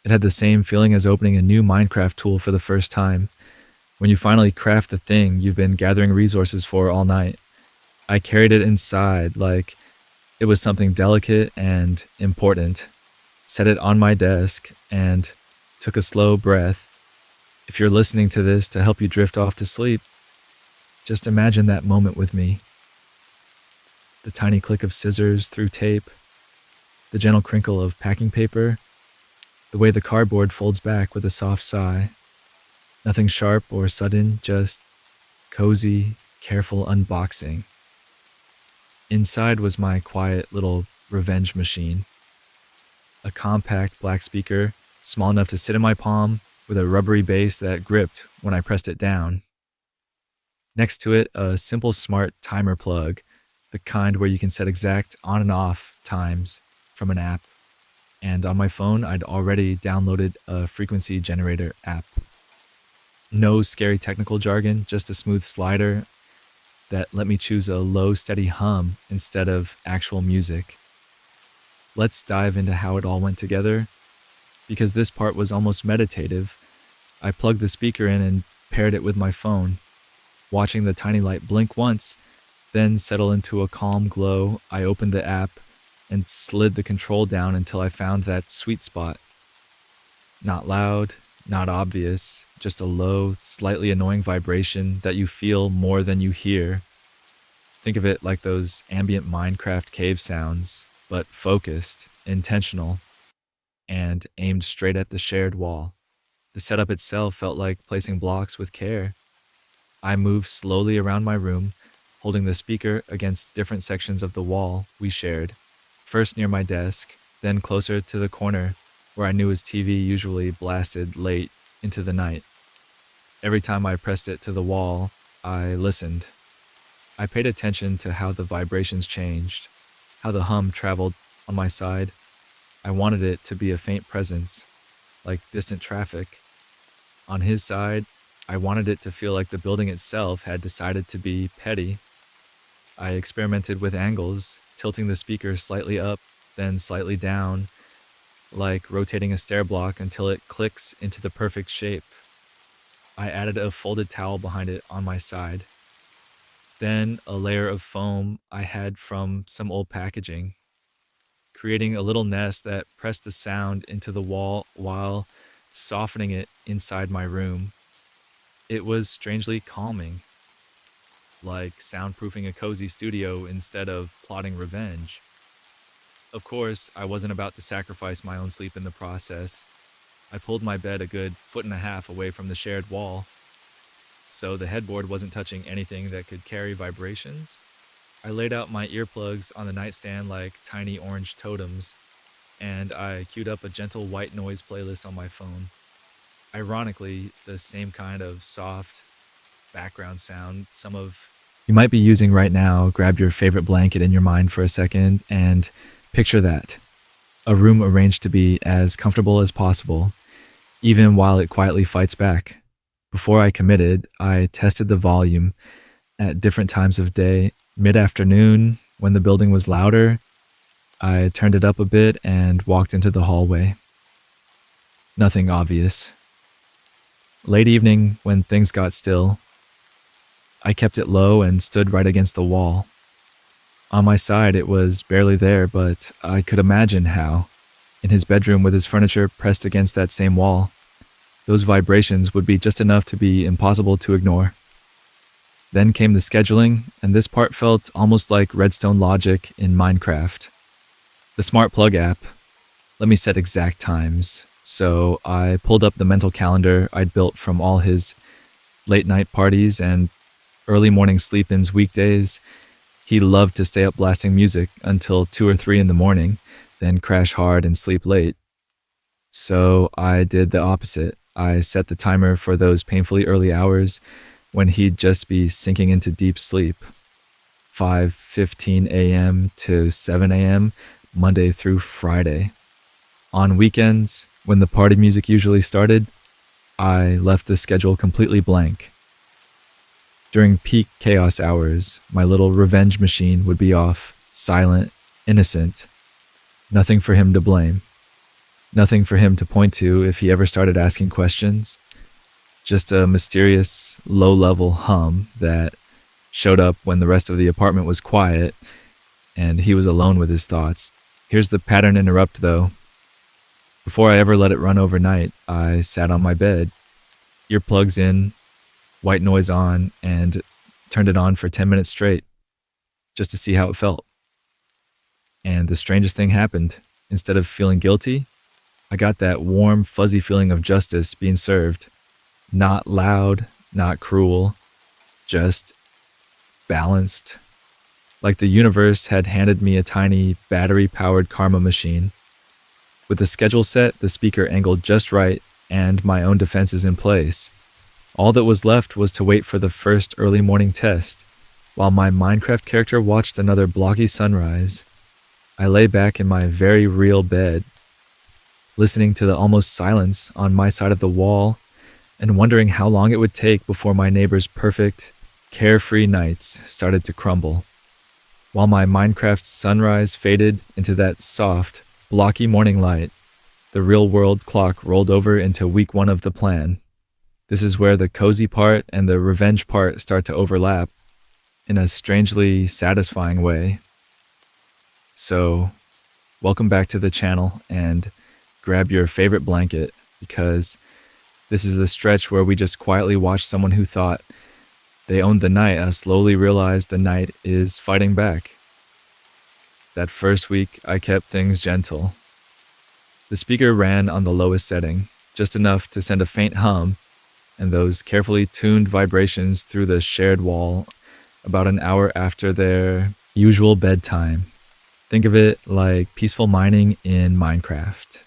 Speaker 1: It had the same feeling as opening a new Minecraft tool for the first time, when you finally craft the thing you've been gathering resources for all night. I carried it inside like it was something delicate and important, set it on my desk, and took a slow breath. If you're listening to this to help you drift off to sleep, just imagine that moment with me. The tiny click of scissors through tape, the gentle crinkle of packing paper, the way the cardboard folds back with a soft sigh. Nothing sharp or sudden, just cozy, careful unboxing. Inside was my quiet little revenge machine. A compact black speaker, small enough to sit in my palm, with a rubbery base that gripped when I pressed it down. Next to it, a simple smart timer plug, the kind where you can set exact on and off times from an app. And on my phone, I'd already downloaded a frequency generator app. No scary technical jargon, just a smooth slider that let me choose a low, steady hum instead of actual music. Let's dive into how it all went together, because this part was almost meditative. I plugged the speaker in and paired it with my phone, watching the tiny light blink once, then settle into a calm glow. I opened the app and slid the control down until I found that sweet spot. Not loud, not obvious, just a low, slightly annoying vibration that you feel more than you hear. Think of it like those ambient Minecraft cave sounds, but focused, intentional, and aimed straight at the shared wall. The setup itself felt like placing blocks with care. I moved slowly around my room, holding the speaker against different sections of the wall we shared, first near my desk, then closer to the corner where I knew his TV usually blasted late into the night. Every time I pressed it to the wall, I listened. I paid attention to how the vibrations changed, how the hum traveled on my side. I wanted it to be a faint presence, like distant traffic. On his side, I wanted it to feel like the building itself had decided to be petty. I experimented with angles, tilting the speaker slightly up, then slightly down, like rotating a stair block until it clicks into the perfect shape. I added a folded towel behind it on my side. Then a layer of foam I had from some old packaging, creating a little nest that pressed the sound into the wall while softening it inside my room. It was strangely calming, like soundproofing a cozy studio instead of plotting revenge. Of course, I wasn't about to sacrifice my own sleep in the process. I pulled my bed a good 1.5 feet away from the shared wall, so the headboard wasn't touching anything that could carry vibrations. I laid out my earplugs on the nightstand like tiny orange totems, and I queued up a gentle white noise playlist on my phone. Ironically, the same kind of soft background sound some of you might be using right now. Grab your favorite blanket in your mind for a second and picture that. A room arranged to be as comfortable as possible, even while it quietly fights back. Before I committed, I tested the volume at different times of day. Mid-afternoon, when the building was louder, I turned it up a bit and walked into the hallway. Nothing obvious. Late evening, when things got still, I kept it low and stood right against the wall. On my side, it was barely there, but I could imagine how, in his bedroom with his furniture pressed against that same wall, those vibrations would be just enough to be impossible to ignore. Then came the scheduling, and this part felt almost like redstone logic in Minecraft. The smart plug app let me set exact times, so I pulled up the mental calendar I'd built from all his late night parties and early morning sleep-ins weekdays. He loved to stay up blasting music until 2 or 3 in the morning, then crash hard and sleep late. So I did the opposite. I set the timer for those painfully early hours when he'd just be sinking into deep sleep. 5:15 a.m. to 7 a.m., Monday through Friday. On weekends, when the party music usually started, I left the schedule completely blank. During peak chaos hours, my little revenge machine would be off, silent, innocent. Nothing for him to blame. Nothing for him to point to if he ever started asking questions. Just a mysterious, low-level hum that showed up when the rest of the apartment was quiet and he was alone with his thoughts. Here's the pattern interrupt, though. Before I ever let it run overnight, I sat on my bed, earplugs in, white noise on, and turned it on for 10 minutes straight, just to see how it felt. And the strangest thing happened. Instead of feeling guilty, I got that warm, fuzzy feeling of justice being served. Not loud, not cruel, just balanced. Like the universe had handed me a tiny, battery-powered karma machine. With the schedule set, the speaker angled just right, and my own defenses in place. All that was left was to wait for the first early morning test, while my Minecraft character watched another blocky sunrise. I lay back in my very real bed, listening to the almost silence on my side of the wall, and wondering how long it would take before my neighbor's perfect, carefree nights started to crumble. While my Minecraft sunrise faded into that soft, blocky morning light, the real-world clock rolled over into week 1 of the plan. This is where the cozy part and the revenge part start to overlap in a strangely satisfying way. So, welcome back to the channel and grab your favorite blanket, because this is the stretch where we just quietly watch someone who thought They owned the night. I slowly realized the night is fighting back. That first week, I kept things gentle. The speaker ran on the lowest setting, just enough to send a faint hum and those carefully tuned vibrations through the shared wall about an hour after their usual bedtime. Think of it like peaceful mining in Minecraft.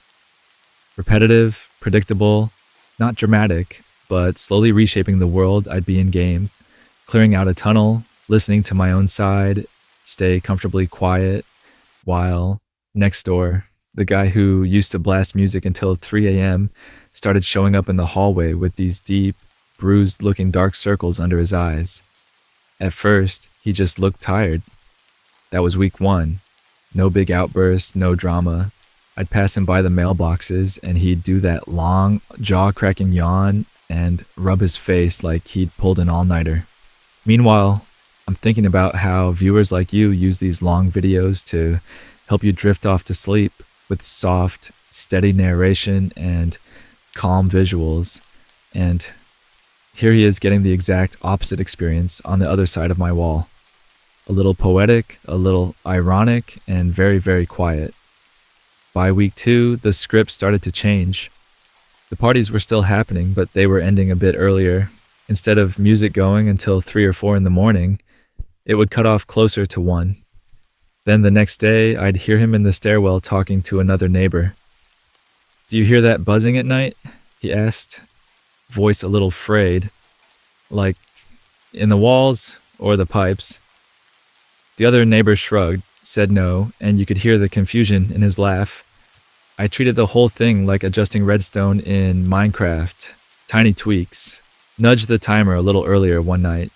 Speaker 1: Repetitive, predictable, not dramatic, but slowly reshaping the world I'd be in game, clearing out a tunnel, listening to my own side, stay comfortably quiet, while next door, the guy who used to blast music until 3 a.m. started showing up in the hallway with these deep, bruised-looking dark circles under his eyes. At first, he just looked tired. That was week 1. No big outbursts, no drama. I'd pass him by the mailboxes and he'd do that long, jaw-cracking yawn and rub his face like he'd pulled an all-nighter. Meanwhile, I'm thinking about how viewers like you use these long videos to help you drift off to sleep with soft, steady narration and calm visuals. And here he is getting the exact opposite experience on the other side of my wall. A little poetic, a little ironic, and very, very quiet. By week 2, the script started to change. The parties were still happening, but they were ending a bit earlier. Instead of music going until 3 or 4 in the morning, it would cut off closer to 1. Then the next day, I'd hear him in the stairwell talking to another neighbor. "Do you hear that buzzing at night?" he asked, voice a little frayed, like in the walls or the pipes. The other neighbor shrugged, said no, and you could hear the confusion in his laugh. I treated the whole thing like adjusting redstone in Minecraft. Tiny tweaks. Nudge the timer a little earlier one night.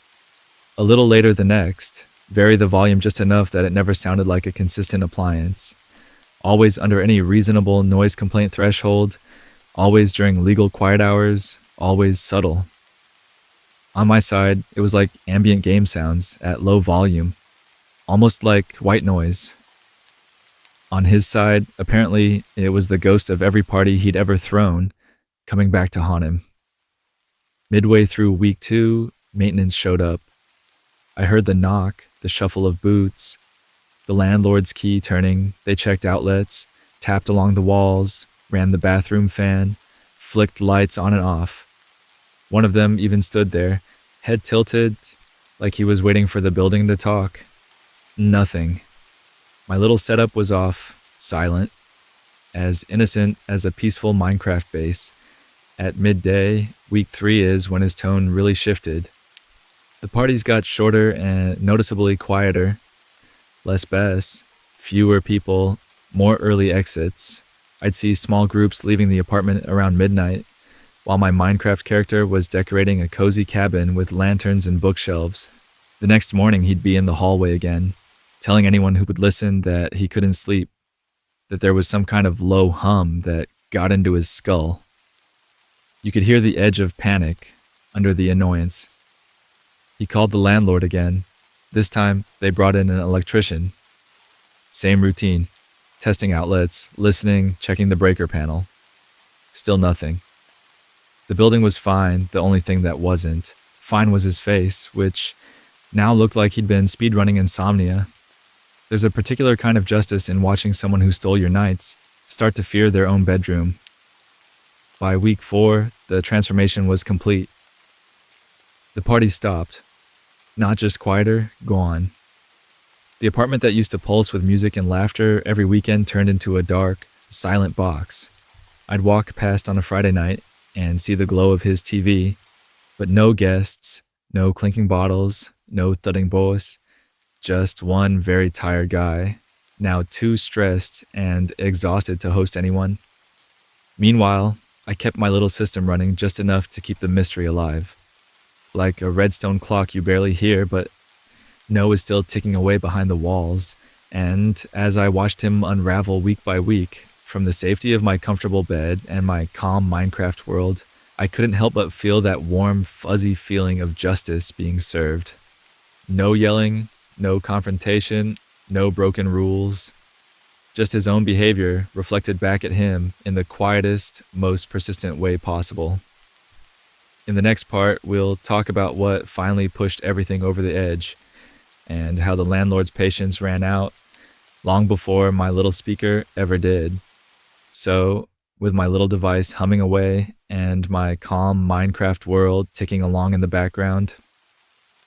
Speaker 1: A little later the next. Vary the volume just enough that it never sounded like a consistent appliance. Always under any reasonable noise complaint threshold. Always during legal quiet hours. Always subtle. On my side, it was like ambient game sounds at low volume. Almost like white noise. On his side, apparently, it was the ghost of every party he'd ever thrown, coming back to haunt him. Midway through week 2, maintenance showed up. I heard the knock, the shuffle of boots, the landlord's key turning. They checked outlets, tapped along the walls, ran the bathroom fan, flicked lights on and off. One of them even stood there, head tilted, like he was waiting for the building to talk. Nothing. My little setup was off, silent, as innocent as a peaceful Minecraft base. At midday, week 3 is when his tone really shifted. The parties got shorter and noticeably quieter. Less Bess, fewer people, more early exits. I'd see small groups leaving the apartment around midnight, while my Minecraft character was decorating a cozy cabin with lanterns and bookshelves. The next morning he'd be in the hallway again, telling anyone who would listen that he couldn't sleep, that there was some kind of low hum that got into his skull. You could hear the edge of panic under the annoyance. He called the landlord again. This time, they brought in an electrician. Same routine. Testing outlets, listening, checking the breaker panel. Still nothing. The building was fine, the only thing that wasn't. Fine was his face, which now looked like he'd been speedrunning insomnia. There's a particular kind of justice in watching someone who stole your nights start to fear their own bedroom. By week 4, the transformation was complete. The party stopped. Not just quieter, gone. The apartment that used to pulse with music and laughter every weekend turned into a dark, silent box. I'd walk past on a Friday night and see the glow of his TV, but no guests, no clinking bottles, no thudding boss, just one very tired guy, now too stressed and exhausted to host anyone. Meanwhile, I kept my little system running just enough to keep the mystery alive. Like a redstone clock you barely hear, but know is still ticking away behind the walls, and as I watched him unravel week by week, from the safety of my comfortable bed and my calm Minecraft world, I couldn't help but feel that warm, fuzzy feeling of justice being served. No yelling, no confrontation, no broken rules. Just his own behavior reflected back at him in the quietest, most persistent way possible. In the next part, we'll talk about what finally pushed everything over the edge and how the landlord's patience ran out long before my little speaker ever did. So, with my little device humming away and my calm Minecraft world ticking along in the background,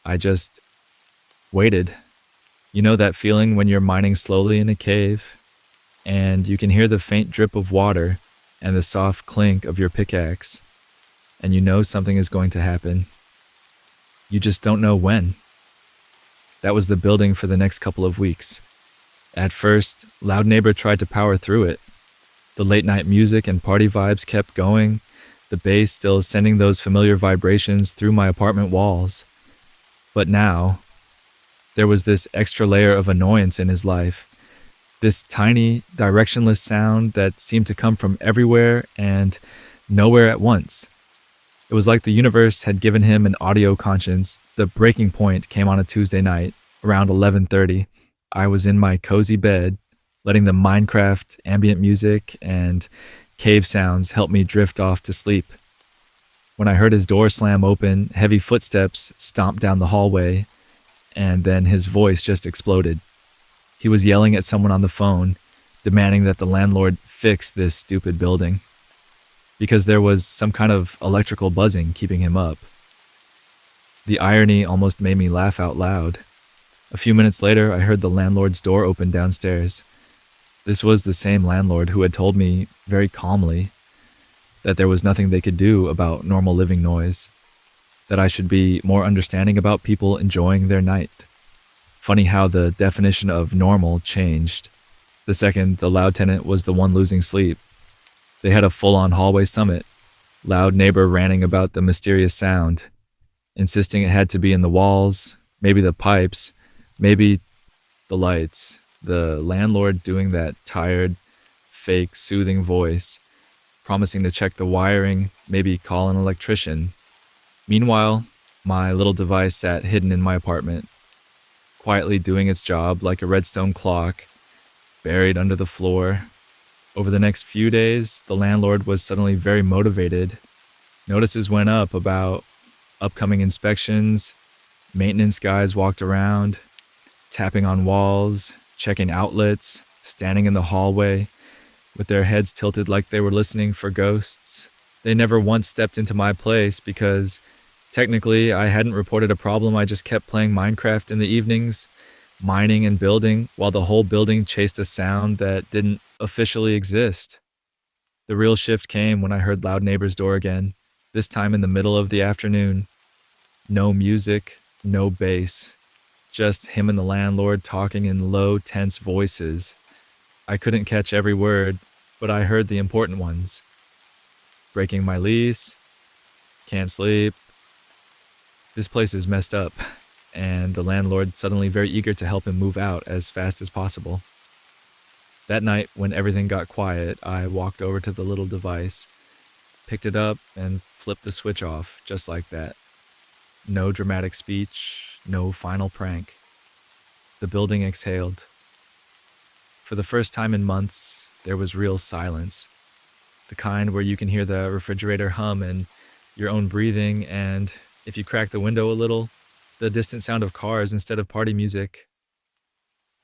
Speaker 1: I just waited. You know that feeling when you're mining slowly in a cave and you can hear the faint drip of water and the soft clink of your pickaxe, and you know something is going to happen. You just don't know when. That was the building for the next couple of weeks. At first, Loud Neighbor tried to power through it. The late night music and party vibes kept going, the bass still sending those familiar vibrations through my apartment walls. But now, there was this extra layer of annoyance in his life. This tiny, directionless sound that seemed to come from everywhere and nowhere at once. It was like the universe had given him an audio conscience. The breaking point came on a Tuesday night, around 11:30. I was in my cozy bed, letting the Minecraft ambient music and cave sounds help me drift off to sleep. When I heard his door slam open, heavy footsteps stomped down the hallway, and then his voice just exploded. He was yelling at someone on the phone, demanding that the landlord fix this stupid building, because there was some kind of electrical buzzing keeping him up. The irony almost made me laugh out loud. A few minutes later, I heard the landlord's door open downstairs. This was the same landlord who had told me, very calmly, that there was nothing they could do about normal living noise, that I should be more understanding about people enjoying their night. Funny how the definition of normal changed the second the loud tenant was the one losing sleep. They had a full-on hallway summit, Loud Neighbor ranting about the mysterious sound, insisting it had to be in the walls, maybe the pipes, maybe the lights. The landlord doing that tired, fake, soothing voice, promising to check the wiring, maybe call an electrician. Meanwhile, my little device sat hidden in my apartment, quietly doing its job like a redstone clock, buried under the floor. Over the next few days, the landlord was suddenly very motivated. Notices went up about upcoming inspections, maintenance guys walked around, tapping on walls, checking outlets, standing in the hallway, with their heads tilted like they were listening for ghosts. They never once stepped into my place because technically I hadn't reported a problem. I just kept playing Minecraft in the evenings, mining and building, while the whole building chased a sound that didn't officially exist. The real shift came when I heard Loud Neighbor's door again, this time in the middle of the afternoon. No music, no bass, just him and the landlord talking in low, tense voices. I couldn't catch every word, but I heard the important ones. Breaking my lease, can't sleep, this place is messed up, and the landlord suddenly very eager to help him move out as fast as possible. That night, when everything got quiet, I walked over to the little device, picked it up, and flipped the switch off, just like that. No dramatic speech, no final prank. The building exhaled. For the first time in months, there was real silence. The kind where you can hear the refrigerator hum and your own breathing, and if you crack the window a little, the distant sound of cars instead of party music.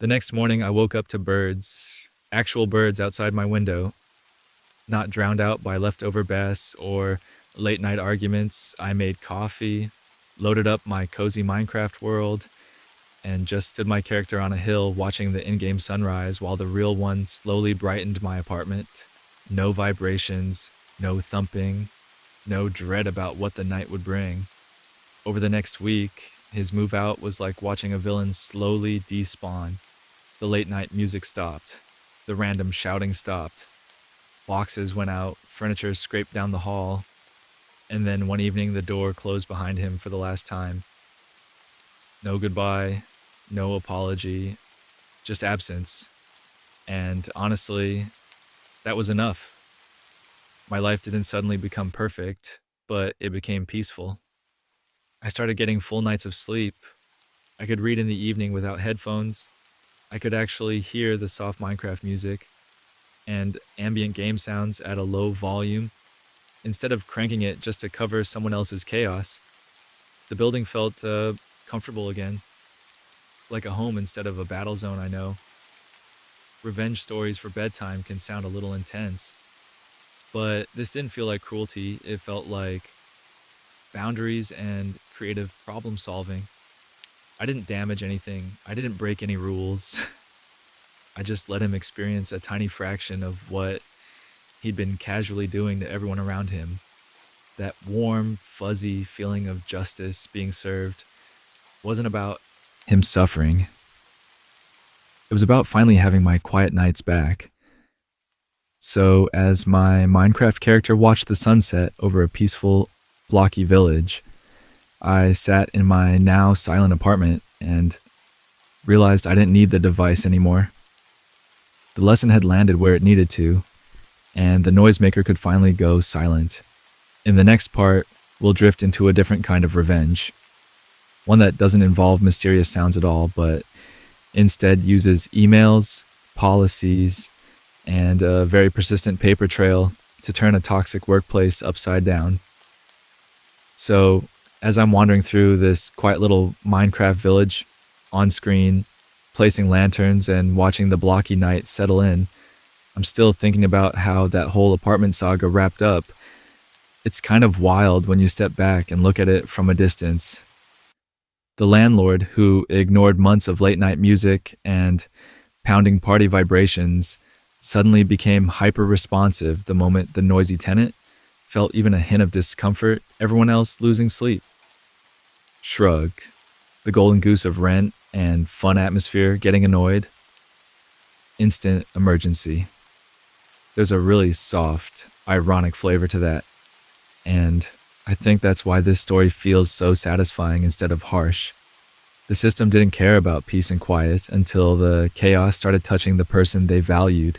Speaker 1: The next morning, I woke up to birds, actual birds outside my window, not drowned out by leftover bass or late night arguments. I made coffee, loaded up my cozy Minecraft world, and just stood my character on a hill watching the in-game sunrise while the real one slowly brightened my apartment. No vibrations, no thumping, no dread about what the night would bring. Over the next week, his move out was like watching a villain slowly despawn. The late night music stopped. The random shouting stopped. Boxes went out, furniture scraped down the hall, and then one evening the door closed behind him for the last time. No goodbye, no apology, just absence. And honestly, that was enough. My life didn't suddenly become perfect, but it became peaceful. I started getting full nights of sleep. I could read in the evening without headphones. I could actually hear the soft Minecraft music and ambient game sounds at a low volume. Instead of cranking it just to cover someone else's chaos, the building felt comfortable again, like a home instead of a battle zone. I know revenge stories for bedtime can sound a little intense, but this didn't feel like cruelty. It felt like boundaries and creative problem solving. I didn't damage anything, I didn't break any rules. I just let him experience a tiny fraction of what he'd been casually doing to everyone around him. That warm, fuzzy feeling of justice being served wasn't about him suffering. It was about finally having my quiet nights back. So, as my Minecraft character watched the sunset over a peaceful, blocky village, I sat in my now silent apartment and realized I didn't need the device anymore. The lesson had landed where it needed to, and the noisemaker could finally go silent. In the next part, we'll drift into a different kind of revenge. One that doesn't involve mysterious sounds at all, but instead uses emails, policies, and a very persistent paper trail to turn a toxic workplace upside down. So, as I'm wandering through this quiet little Minecraft village on screen, placing lanterns and watching the blocky night settle in, I'm still thinking about how that whole apartment saga wrapped up. It's kind of wild when you step back and look at it from a distance. The landlord, who ignored months of late night music and pounding party vibrations, suddenly became hyper-responsive the moment the noisy tenant felt even a hint of discomfort, everyone else losing sleep. Shrug, the golden goose of rent and fun atmosphere getting annoyed. Instant emergency. There's a really soft, ironic flavor to that. And I think that's why this story feels so satisfying instead of harsh. The system didn't care about peace and quiet until the chaos started touching the person they valued.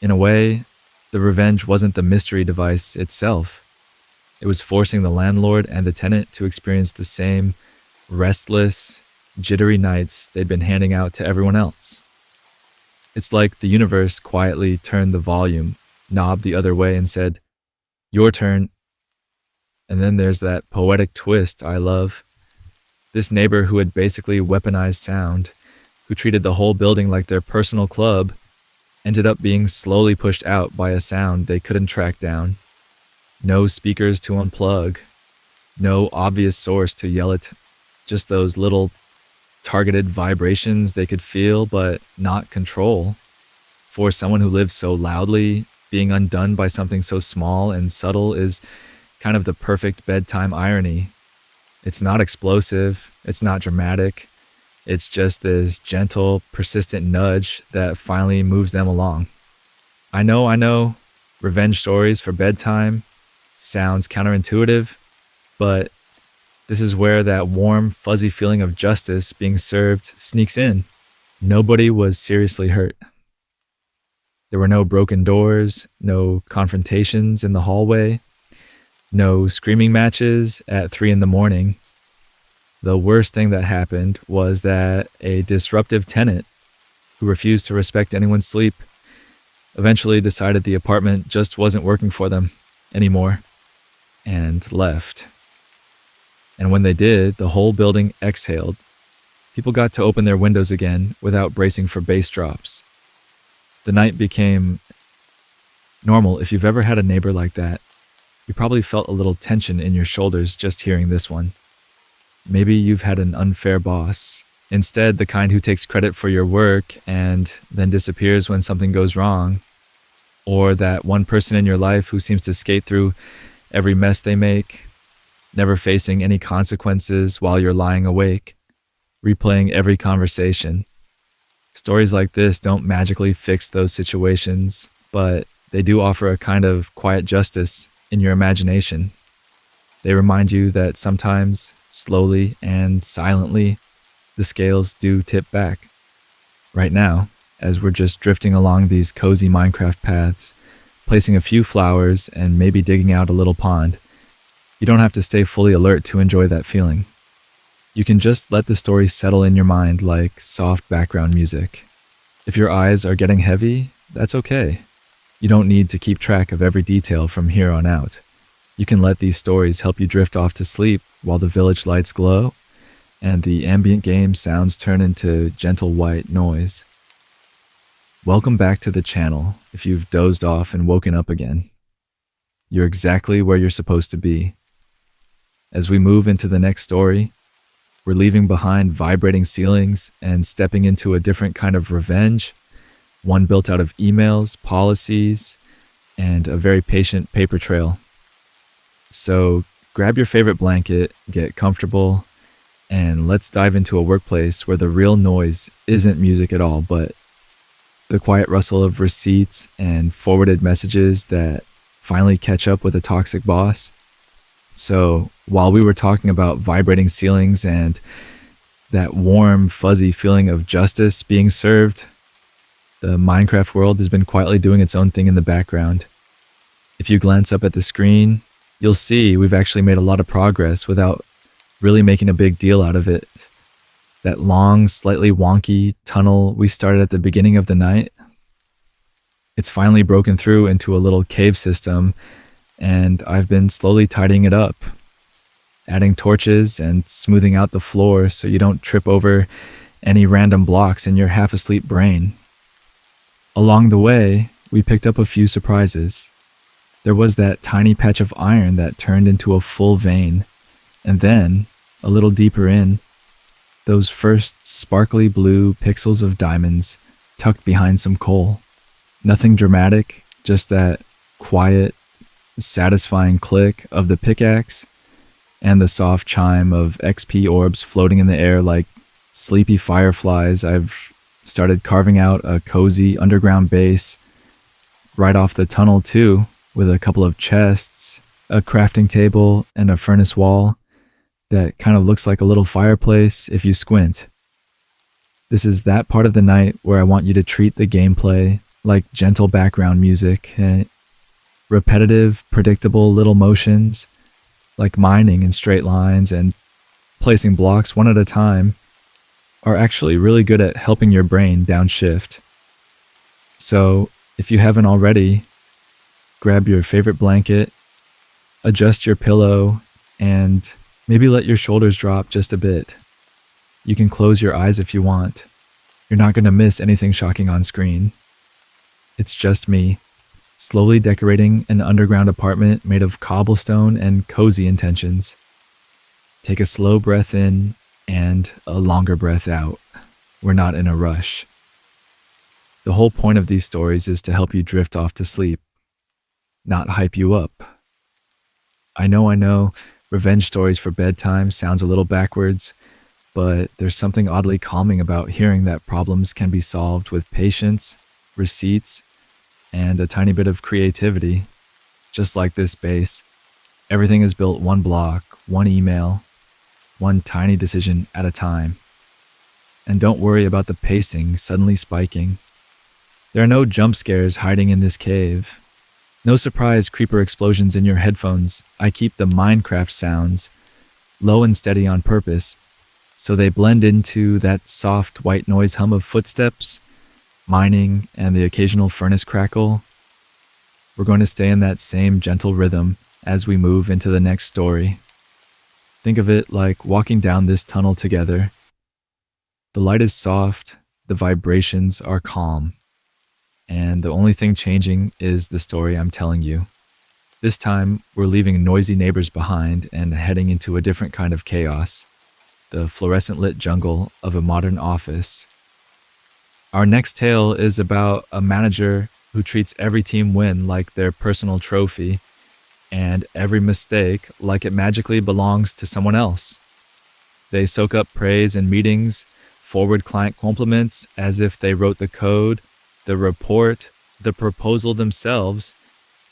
Speaker 1: In a way, the revenge wasn't the mystery device itself. It was forcing the landlord and the tenant to experience the same restless, jittery nights they'd been handing out to everyone else. It's like the universe quietly turned the volume knob the other way and said, "Your turn." And then there's that poetic twist I love. This neighbor who had basically weaponized sound, who treated the whole building like their personal club, ended up being slowly pushed out by a sound they couldn't track down. No speakers to unplug, no obvious source to yell at, just those little targeted vibrations they could feel but not control. For someone who lives so loudly, being undone by something so small and subtle is kind of the perfect bedtime irony. It's not explosive, it's not dramatic, it's just this gentle, persistent nudge that finally moves them along. I know, revenge stories for bedtime sounds counterintuitive, but this is where that warm, fuzzy feeling of justice being served sneaks in. Nobody was seriously hurt. There were no broken doors, no confrontations in the hallway, no screaming matches at 3 a.m. The worst thing that happened was that a disruptive tenant who refused to respect anyone's sleep eventually decided the apartment just wasn't working for them anymore and left. And when they did, the whole building exhaled. People got to open their windows again without bracing for bass drops. The night became normal. If you've ever had a neighbor like that, you probably felt a little tension in your shoulders just hearing this one. Maybe you've had an unfair boss. Instead, the kind who takes credit for your work and then disappears when something goes wrong. Or that one person in your life who seems to skate through every mess they make, never facing any consequences while you're lying awake, replaying every conversation. Stories like this don't magically fix those situations, but they do offer a kind of quiet justice in your imagination. They remind you that sometimes, slowly and silently, the scales do tip back. Right now, as we're just drifting along these cozy Minecraft paths, placing a few flowers and maybe digging out a little pond, you don't have to stay fully alert to enjoy that feeling. You can just let the story settle in your mind like soft background music. If your eyes are getting heavy, that's okay. You don't need to keep track of every detail from here on out. You can let these stories help you drift off to sleep while the village lights glow and the ambient game sounds turn into gentle white noise. Welcome back to the channel if you've dozed off and woken up again. You're exactly where you're supposed to be. As we move into the next story, we're leaving behind vibrating ceilings and stepping into a different kind of revenge, one built out of emails, policies, and a very patient paper trail. So grab your favorite blanket, get comfortable, and let's dive into a workplace where the real noise isn't music at all, but the quiet rustle of receipts and forwarded messages that finally catch up with a toxic boss. So while we were talking about vibrating ceilings and that warm, fuzzy feeling of justice being served, the Minecraft world has been quietly doing its own thing in the background. If you glance up at the screen, you'll see we've actually made a lot of progress without really making a big deal out of it. That long, slightly wonky tunnel we started at the beginning of the night, it's finally broken through into a little cave system, and I've been slowly tidying it up, adding torches and smoothing out the floor so you don't trip over any random blocks in your half-asleep brain. Along the way, we picked up a few surprises. There was that tiny patch of iron that turned into a full vein, and then, a little deeper in, those first sparkly blue pixels of diamonds tucked behind some coal. Nothing dramatic, just that quiet, satisfying click of the pickaxe and the soft chime of XP orbs floating in the air like sleepy fireflies. I've started carving out a cozy underground base right off the tunnel too, with a couple of chests, a crafting table, and a furnace wall that kind of looks like a little fireplace if you squint. This is that part of the night where I want you to treat the gameplay like gentle background music, repetitive, predictable little motions like mining in straight lines and placing blocks one at a time are actually really good at helping your brain downshift. So if you haven't already, grab your favorite blanket, adjust your pillow, and maybe let your shoulders drop just a bit. You can close your eyes if you want. You're not going to miss anything shocking on screen. It's just me, slowly decorating an underground apartment made of cobblestone and cozy intentions. Take a slow breath in and a longer breath out. We're not in a rush. The whole point of these stories is to help you drift off to sleep, not hype you up. I know, revenge stories for bedtime sounds a little backwards, but there's something oddly calming about hearing that problems can be solved with patience, receipts, and a tiny bit of creativity. Just like this base, everything is built one block, one email, one tiny decision at a time. And don't worry about the pacing suddenly spiking. There are no jump scares hiding in this cave. No surprise creeper explosions in your headphones. I keep the Minecraft sounds low and steady on purpose, so they blend into that soft white noise hum of footsteps, mining, and the occasional furnace crackle. We're going to stay in that same gentle rhythm as we move into the next story. Think of it like walking down this tunnel together. The light is soft, the vibrations are calm, and the only thing changing is the story I'm telling you. This time, we're leaving noisy neighbors behind and heading into a different kind of chaos, the fluorescent lit jungle of a modern office. Our next tale is about a manager who treats every team win like their personal trophy, and every mistake like it magically belongs to someone else. They soak up praise in meetings, forward client compliments as if they wrote the code, the report, the proposal themselves,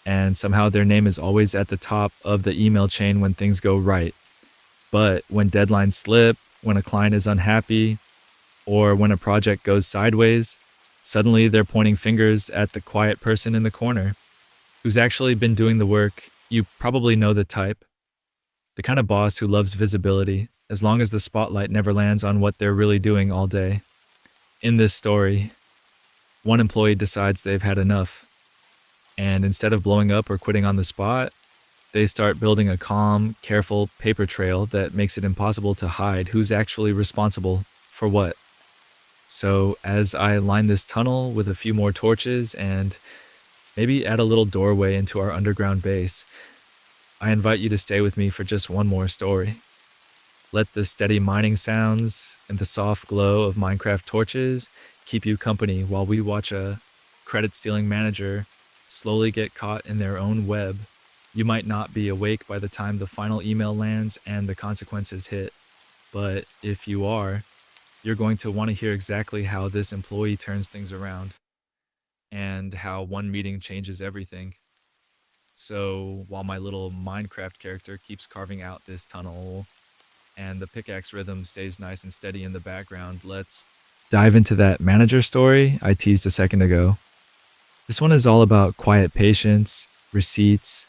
Speaker 1: and somehow their name is always at the top of the email chain when things go right. But when deadlines slip, when a client is unhappy, or when a project goes sideways, suddenly they're pointing fingers at the quiet person in the corner, who's actually been doing the work. You probably know the type. The kind of boss who loves visibility, as long as the spotlight never lands on what they're really doing all day. In this story, one employee decides they've had enough, and instead of blowing up or quitting on the spot, They start building a calm, careful paper trail that makes it impossible to hide who's actually responsible for what. So, as I line this tunnel with a few more torches and maybe add a little doorway into our underground base, I invite you to stay with me for just one more story. Let the steady mining sounds and the soft glow of Minecraft torches keep you company while we watch a credit stealing manager slowly get caught in their own web. You might not be awake by the time the final email lands and the consequences hit, but if you are, you're going to want to hear exactly how this employee turns things around and how one meeting changes everything. So while my little Minecraft character keeps carving out this tunnel and the pickaxe rhythm stays nice and steady in the background, let's dive into that manager story I teased a second ago. This one is all about quiet patience, receipts,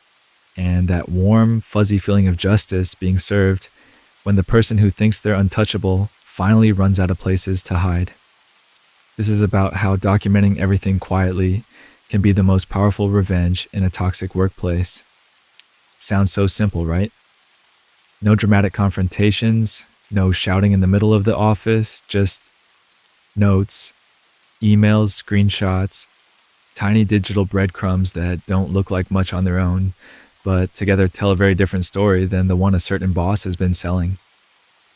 Speaker 1: and that warm, fuzzy feeling of justice being served when the person who thinks they're untouchable finally runs out of places to hide. This is about how documenting everything quietly can be the most powerful revenge in a toxic workplace. Sounds so simple, right? No dramatic confrontations, no shouting in the middle of the office, just notes, emails, screenshots, tiny digital breadcrumbs that don't look like much on their own, but together tell a very different story than the one a certain boss has been selling.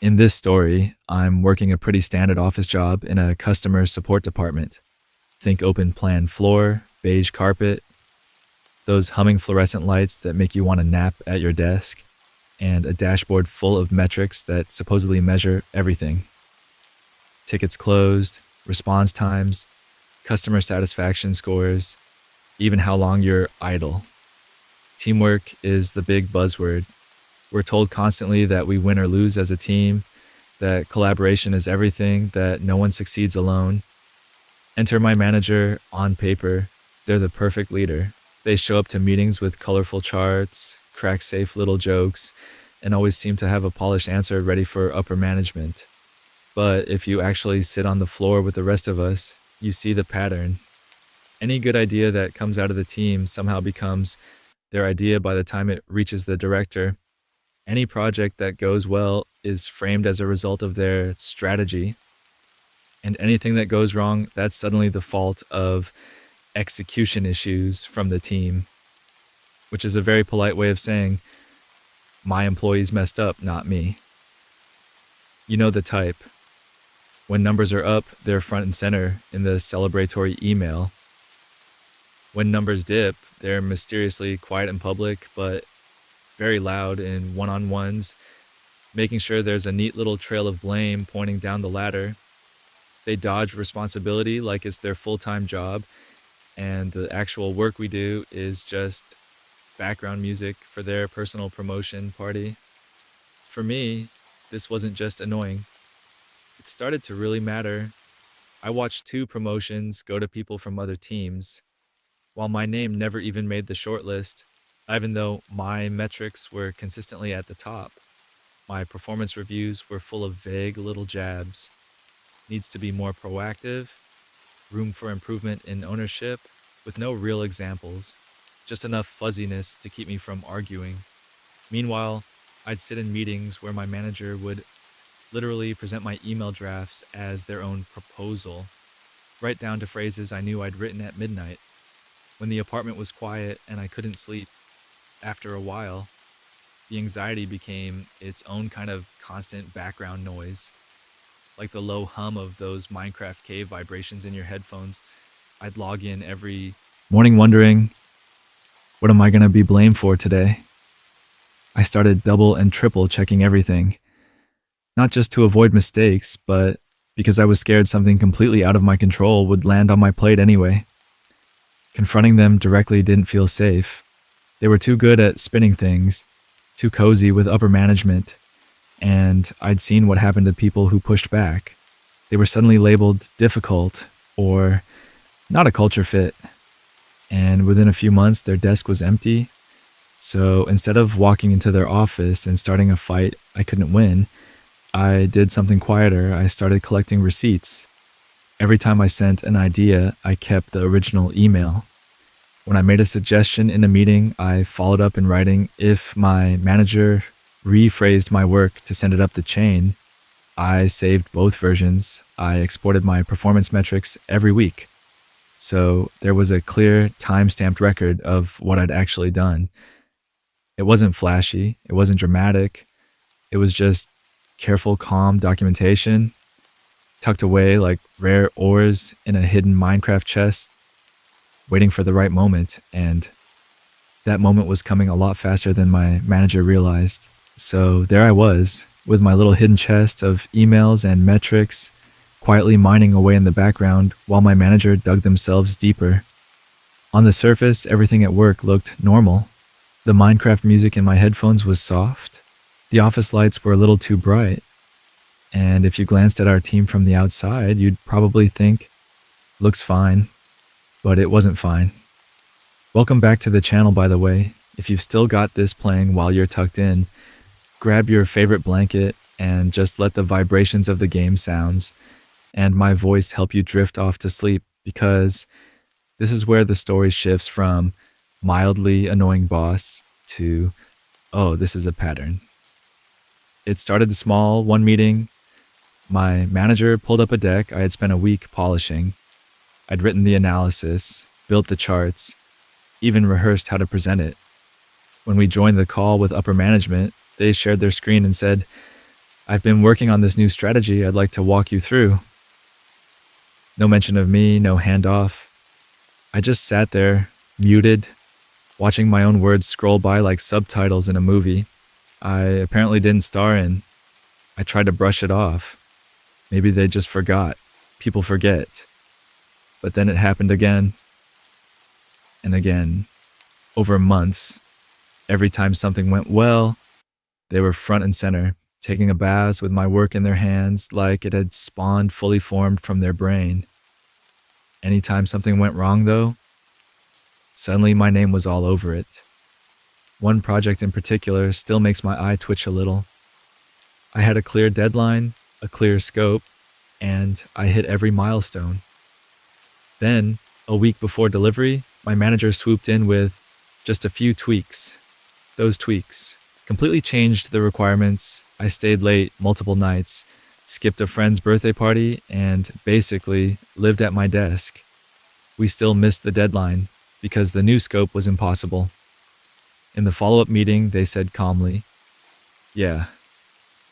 Speaker 1: In this story, I'm working a pretty standard office job in a customer support department. Think open plan floor, beige carpet, those humming fluorescent lights that make you want to nap at your desk, and a dashboard full of metrics that supposedly measure everything. Tickets closed, response times, customer satisfaction scores, even how long you're idle. Teamwork is the big buzzword. We're told constantly that we win or lose as a team, that collaboration is everything, that no one succeeds alone. Enter my manager. On paper, they're the perfect leader. They show up to meetings with colorful charts, crack safe little jokes, and always seem to have a polished answer ready for upper management. But if you actually sit on the floor with the rest of us, you see the pattern. Any good idea that comes out of the team somehow becomes their idea by the time it reaches the director. Any project that goes well is framed as a result of their strategy. And anything that goes wrong, that's suddenly the fault of execution issues from the team, which is a very polite way of saying, my employees messed up, not me. You know the type. When numbers are up, they're front and center in the celebratory email. When numbers dip, they're mysteriously quiet in public, but very loud in one-on-ones, making sure there's a neat little trail of blame pointing down the ladder. They dodge responsibility like it's their full-time job, and the actual work we do is just background music for their personal promotion party. For me, this wasn't just annoying. It started to really matter. I watched 2 promotions go to people from other teams, while my name never even made the shortlist, even though my metrics were consistently at the top. My performance reviews were full of vague little jabs. Needs to be more proactive, room for improvement in ownership, with no real examples, just enough fuzziness to keep me from arguing. Meanwhile, I'd sit in meetings where my manager would literally present my email drafts as their own proposal, right down to phrases I knew I'd written at midnight, when the apartment was quiet and I couldn't sleep. After a while, the anxiety became its own kind of constant background noise, like the low hum of those Minecraft cave vibrations in your headphones. I'd log in every morning wondering, what am I going to be blamed for today? I started double and triple checking everything, not just to avoid mistakes, but because I was scared something completely out of my control would land on my plate anyway. Confronting them directly didn't feel safe. They were too good at spinning things, too cozy with upper management, and I'd seen what happened to people who pushed back. They were suddenly labeled difficult or not a culture fit, and within a few months their desk was empty. So instead of walking into their office and starting a fight I couldn't win, I did something quieter. I started collecting receipts. Every time I sent an idea, I kept the original email. When I made a suggestion in a meeting, I followed up in writing. If my manager rephrased my work to send it up the chain, I saved both versions. I exported my performance metrics every week. So there was a clear time-stamped record of what I'd actually done. It wasn't flashy, it wasn't dramatic, it was just careful, calm documentation, tucked away like rare ores in a hidden Minecraft chest, waiting for the right moment. And that moment was coming a lot faster than my manager realized. So there I was, with my little hidden chest of emails and metrics, quietly mining away in the background while my manager dug themselves deeper. On the surface, everything at work looked normal. The Minecraft music in my headphones was soft. The office lights were a little too bright. And if you glanced at our team from the outside, you'd probably think, looks fine. But it wasn't fine. Welcome back to the channel, by the way. If you've still got this playing while you're tucked in, grab your favorite blanket and just let the vibrations of the game sounds and my voice help you drift off to sleep, because this is where the story shifts from mildly annoying boss to, oh, this is a pattern. It started small, one meeting. My manager pulled up a deck I had spent a week polishing. I'd written the analysis, built the charts, even rehearsed how to present it. When we joined the call with upper management, they shared their screen and said, "I've been working on this new strategy I'd like to walk you through." No mention of me, no handoff. I just sat there, muted, watching my own words scroll by like subtitles in a movie I apparently didn't star in. I tried to brush it off. Maybe they just forgot. People forget. But then it happened again and again, over months. Every time something went well, they were front and center, taking a bath with my work in their hands like it had spawned fully formed from their brain. Anytime something went wrong, though, suddenly my name was all over it. One project in particular still makes my eye twitch a little. I had a clear deadline, a clear scope, and I hit every milestone. Then, a week before delivery, my manager swooped in with just a few tweaks. Those tweaks completely changed the requirements. I stayed late multiple nights, skipped a friend's birthday party, and basically lived at my desk. We still missed the deadline because the new scope was impossible. In the follow-up meeting, they said calmly, "Yeah,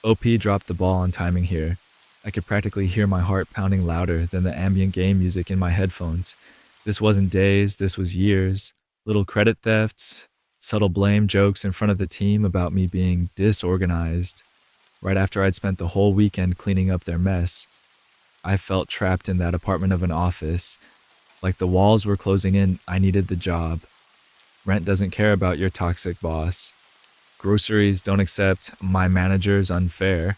Speaker 1: OP dropped the ball on timing here." I could practically hear my heart pounding louder than the ambient game music in my headphones. This wasn't days, this was years. Little credit thefts, subtle blame jokes in front of the team about me being disorganized. Right after I'd spent the whole weekend cleaning up their mess, I felt trapped in that apartment of an office. Like the walls were closing in, I needed the job. Rent doesn't care about your toxic boss. Groceries don't accept my manager's unfair.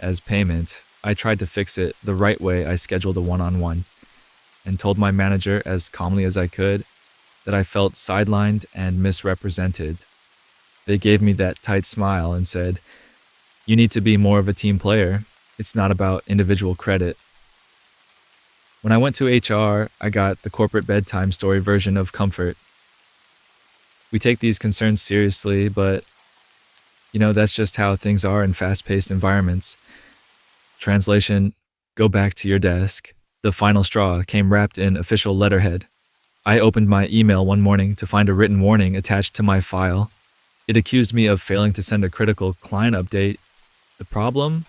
Speaker 1: As payment, I tried to fix it the right way. I scheduled a one-on-one and told my manager as calmly as I could that I felt sidelined and misrepresented. They gave me that tight smile and said, "You need to be more of a team player. It's not about individual credit." When I went to HR, I got the corporate bedtime story version of comfort. We take these concerns seriously, but that's just how things are in fast-paced environments. Translation, go back to your desk. The final straw came wrapped in official letterhead. I opened my email one morning to find a written warning attached to my file. It accused me of failing to send a critical client update. The problem?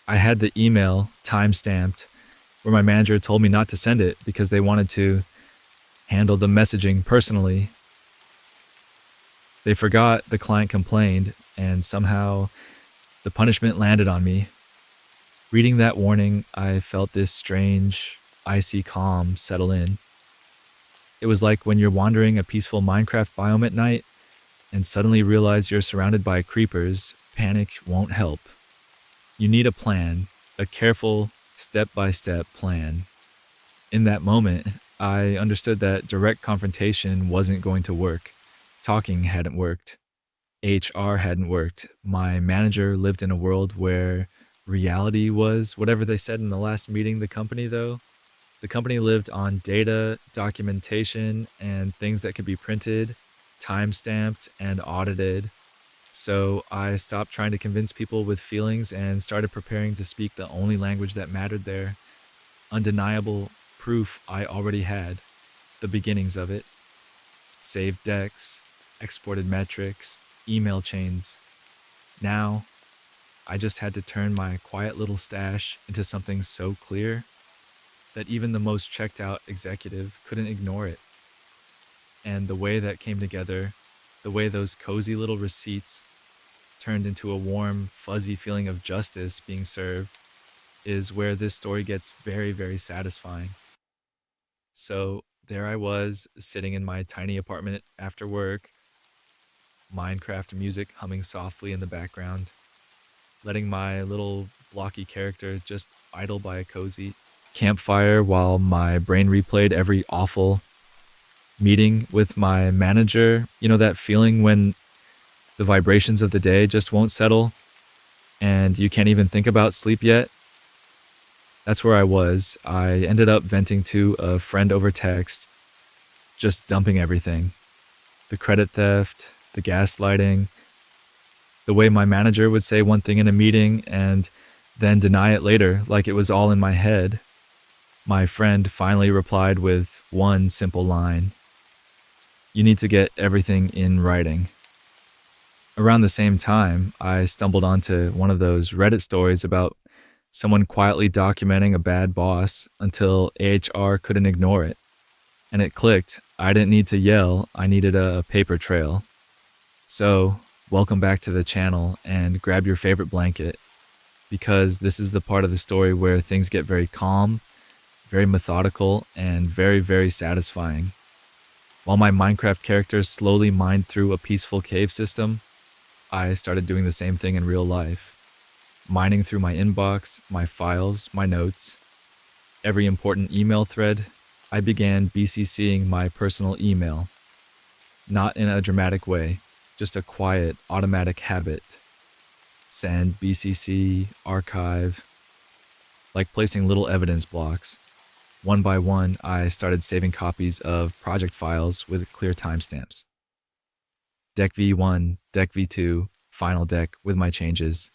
Speaker 1: I had the email time-stamped where my manager told me not to send it because they wanted to handle the messaging personally. They forgot the client complained, and somehow the punishment landed on me. Reading that warning, I felt this strange, icy calm settle in. It was like when you're wandering a peaceful Minecraft biome at night and suddenly realize you're surrounded by creepers. Panic won't help. You need a plan, a careful, step-by-step plan. In that moment, I understood that direct confrontation wasn't going to work. Talking hadn't worked. HR hadn't worked. My manager lived in a world where reality was whatever they said in the last meeting. The The company lived on data, documentation, and things that could be printed, time-stamped, and audited. So I stopped trying to convince people with feelings and started preparing to speak the only language that mattered there. Undeniable proof I already had, the beginnings of it. Saved decks, exported metrics, email chains. Now, I just had to turn my quiet little stash into something so clear that even the most checked out executive couldn't ignore it. And the way that came together, the way those cozy little receipts turned into a warm, fuzzy feeling of justice being served, is where this story gets very, very satisfying. So there I was, sitting in my tiny apartment after work, Minecraft music humming softly in the background, letting my little blocky character just idle by a cozy campfire while my brain replayed every awful meeting with my manager. You know, that feeling when the vibrations of the day just won't settle and you can't even think about sleep yet? That's where I was. I ended up venting to a friend over text, just dumping everything. The credit theft, the gaslighting, the way my manager would say one thing in a meeting and then deny it later like it was all in my head. My friend finally replied with one simple line: "You need to get everything in writing." Around the same time, I stumbled onto one of those Reddit stories about someone quietly documenting a bad boss until AHR couldn't ignore it. And it clicked. I didn't need to yell, I needed a paper trail. So, welcome back to the channel and grab your favorite blanket, because this is the part of the story where things get very calm, very methodical, and very, very satisfying. While my Minecraft characters slowly mined through a peaceful cave system, I started doing the same thing in real life. Mining through my inbox, my files, my notes. Every important email thread, I began BCCing my personal email. Not in a dramatic way, just a quiet, automatic habit. Send, BCC, archive. Like placing little evidence blocks. One by one, I started saving copies of project files with clear timestamps. Deck V1, Deck V2, final deck with my changes.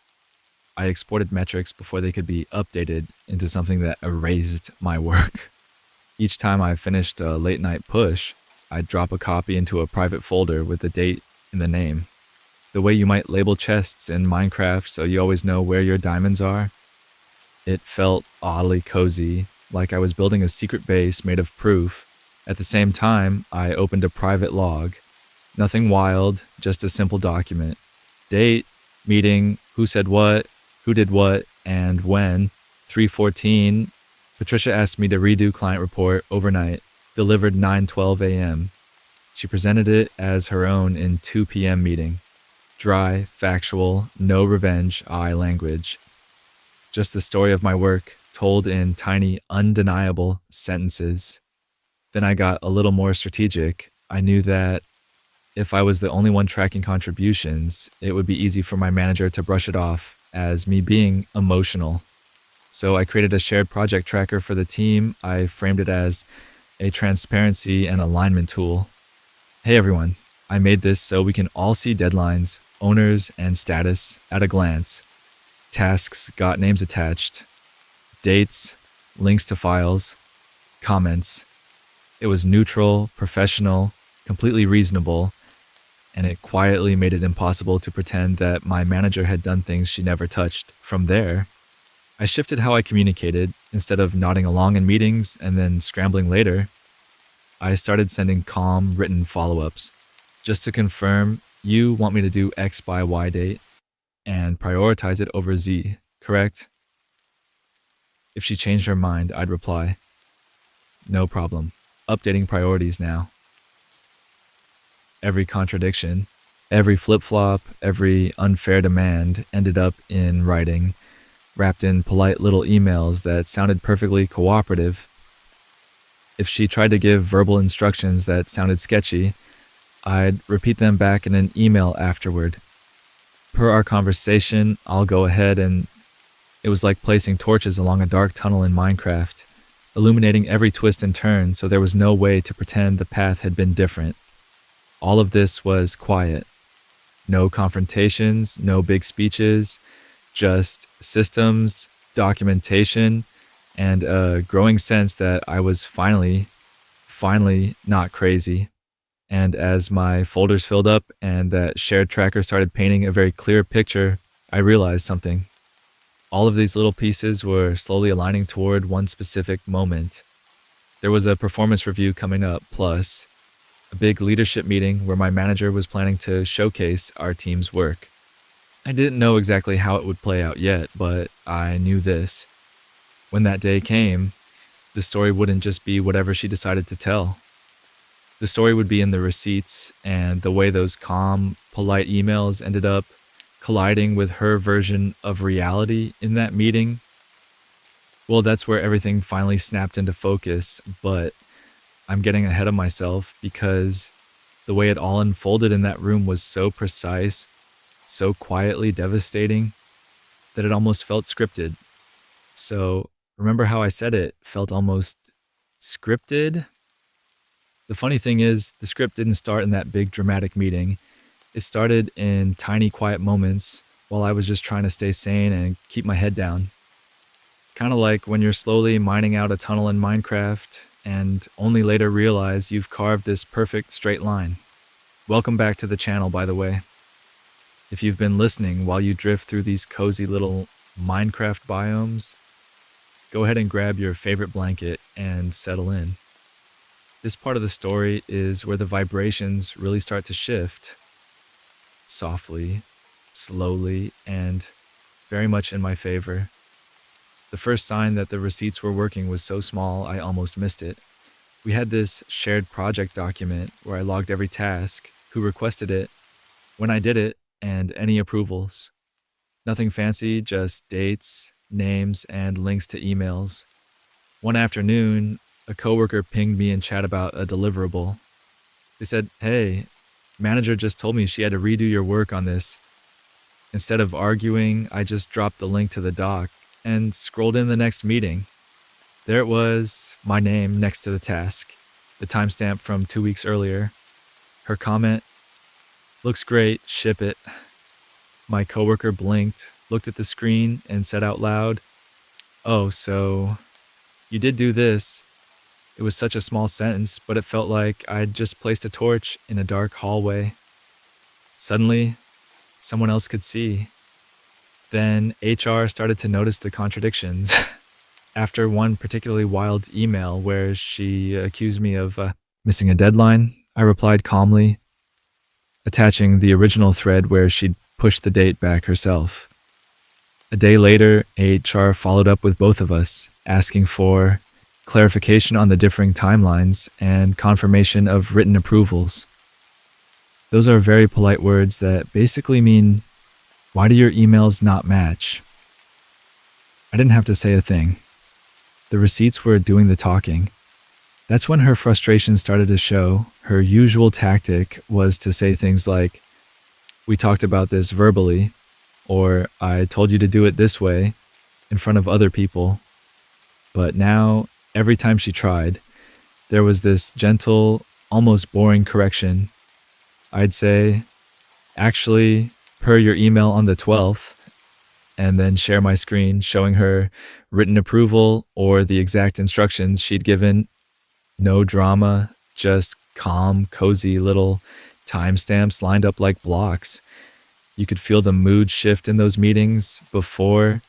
Speaker 1: I exported metrics before they could be updated into something that erased my work. Each time I finished a late night push, I'd drop a copy into a private folder with the date in the name. The way you might label chests in Minecraft so you always know where your diamonds are. It felt oddly cozy, like I was building a secret base made of proof. At the same time, I opened a private log. Nothing wild, just a simple document. Date, meeting, who said what, who did what, and when. 3:14, Patricia asked me to redo client report overnight, delivered 9:12 a.m. She presented it as her own in 2 p.m. meeting. Dry, factual, no revenge, I language. Just the story of my work, told in tiny, undeniable sentences. Then I got a little more strategic. I knew that if I was the only one tracking contributions, it would be easy for my manager to brush it off as me being emotional. So I created a shared project tracker for the team. I framed it as a transparency and alignment tool. Hey everyone, I made this so we can all see deadlines, owners, and status at a glance. Tasks got names attached, dates, links to files, comments. It was neutral, professional, completely reasonable, and it quietly made it impossible to pretend that my manager had done things she never touched. From there, I shifted how I communicated. Instead of nodding along in meetings and then scrambling later, I started sending calm, written follow-ups, just to confirm you want me to do X by Y date and prioritize it over Z, correct? If she changed her mind, I'd reply, no problem, updating priorities now. Every contradiction, every flip-flop, every unfair demand ended up in writing, wrapped in polite little emails that sounded perfectly cooperative. If she tried to give verbal instructions that sounded sketchy, I'd repeat them back in an email afterward. Per our conversation, I'll go ahead and it was like placing torches along a dark tunnel in Minecraft. illuminating every twist and turn so there was no way to pretend the path had been different. All of this was quiet. No confrontations, no big speeches, just systems, documentation, and a growing sense that I was finally not crazy. And as my folders filled up and that shared tracker started painting a very clear picture, I realized something. All of these little pieces were slowly aligning toward one specific moment. There was a performance review coming up, plus a big leadership meeting where my manager was planning to showcase our team's work. I didn't know exactly how it would play out yet, but I knew this. When that day came, the story wouldn't just be whatever she decided to tell. The story would be in the receipts and the way those calm, polite emails ended up colliding with her version of reality in that meeting. Well, that's where everything finally snapped into focus, but I'm getting ahead of myself because the way it all unfolded in that room was so precise, so quietly devastating, that it almost felt scripted. So, remember how I said it felt almost scripted? The funny thing is, the script didn't start in that big dramatic meeting. It started in tiny quiet moments while I was just trying to stay sane and keep my head down. Kind of like when you're slowly mining out a tunnel in Minecraft and only later realize you've carved this perfect straight line. Welcome back to the channel, by the way. If you've been listening while you drift through these cozy little Minecraft biomes, go ahead and grab your favorite blanket and settle in. This part of the story is where the vibrations really start to shift. Softly, slowly, and very much in my favor. The first sign that the receipts were working was so small I almost missed it. We had this shared project document where I logged every task, who requested it, when I did it, and any approvals. Nothing fancy, just dates, names, and links to emails. One afternoon, a coworker pinged me in chat about a deliverable. They said, "Hey, manager just told me she had to redo your work on this." Instead of arguing, I just dropped the link to the doc and scrolled in the next meeting. There it was, my name next to the task, the timestamp from 2 weeks earlier. Her comment, "Looks great, ship it." My coworker blinked, looked at the screen, and said out loud, "Oh, so you did do this." It was such a small sentence, but it felt like I'd just placed a torch in a dark hallway. Suddenly, someone else could see. Then HR started to notice the contradictions. After one particularly wild email where she accused me of missing a deadline, I replied calmly, attaching the original thread where she'd pushed the date back herself. A day later, HR followed up with both of us, asking for clarification on the differing timelines and confirmation of written approvals. Those are very polite words that basically mean, why do your emails not match? I didn't have to say a thing. The receipts were doing the talking. That's when her frustration started to show. Her usual tactic was to say things like, "We talked about this verbally," or "I told you to do it this way," in front of other people. But now, every time she tried, there was this gentle, almost boring correction. I'd say, "Actually, per your email on the 12th, and then share my screen showing her written approval or the exact instructions she'd given. No drama, just calm, cozy little timestamps lined up like blocks. You could feel the mood shift in those meetings. Before,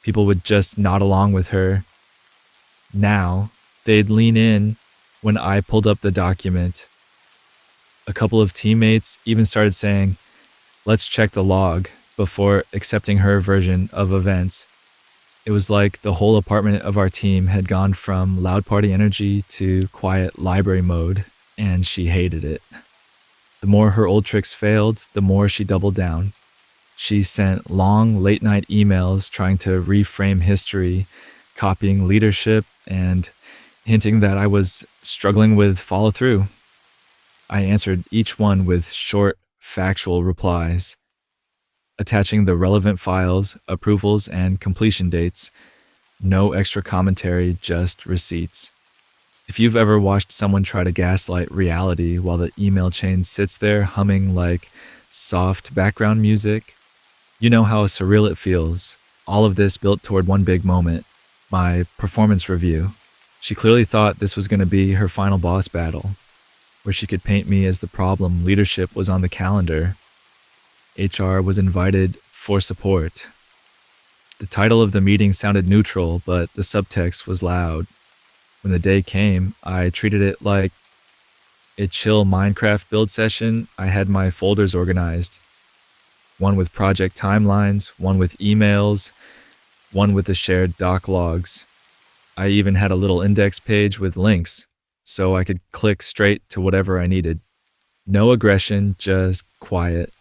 Speaker 1: people would just nod along with her. Now, they'd lean in when I pulled up the document. A couple of teammates even started saying, "Let's check the log," before accepting her version of events. It was like the whole apartment of our team had gone from loud party energy to quiet library mode, and she hated it. The more her old tricks failed, the more she doubled down. She sent long late-night emails trying to reframe history, copying leadership, and hinting that I was struggling with follow-through. I answered each one with short, factual replies, attaching the relevant files, approvals, and completion dates. No extra commentary, just receipts. If you've ever watched someone try to gaslight reality while the email chain sits there humming like soft background music, you know how surreal it feels. All of this built toward one big moment, my performance review. She clearly thought this was going to be her final boss battle, where she could paint me as the problem. Leadership was on the calendar. HR was invited for support. The title of the meeting sounded neutral, but the subtext was loud. When the day came, I treated it like a chill Minecraft build session. I had my folders organized. One with project timelines, one with emails, one with the shared doc logs. I even had a little index page with links, so I could click straight to whatever I needed. No aggression, just quiet.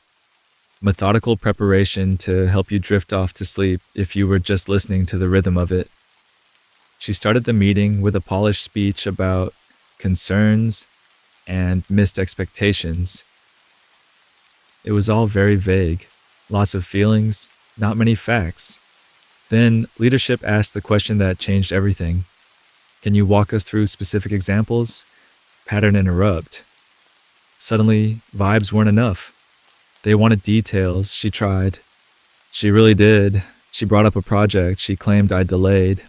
Speaker 1: Methodical preparation to help you drift off to sleep if you were just listening to the rhythm of it. She started the meeting with a polished speech about concerns and missed expectations. It was all very vague, lots of feelings, not many facts. Then leadership asked the question that changed everything. Can you walk us through specific examples? Pattern interrupt. Suddenly, vibes weren't enough. They wanted details. She tried. She really did. She brought up a project she claimed I delayed.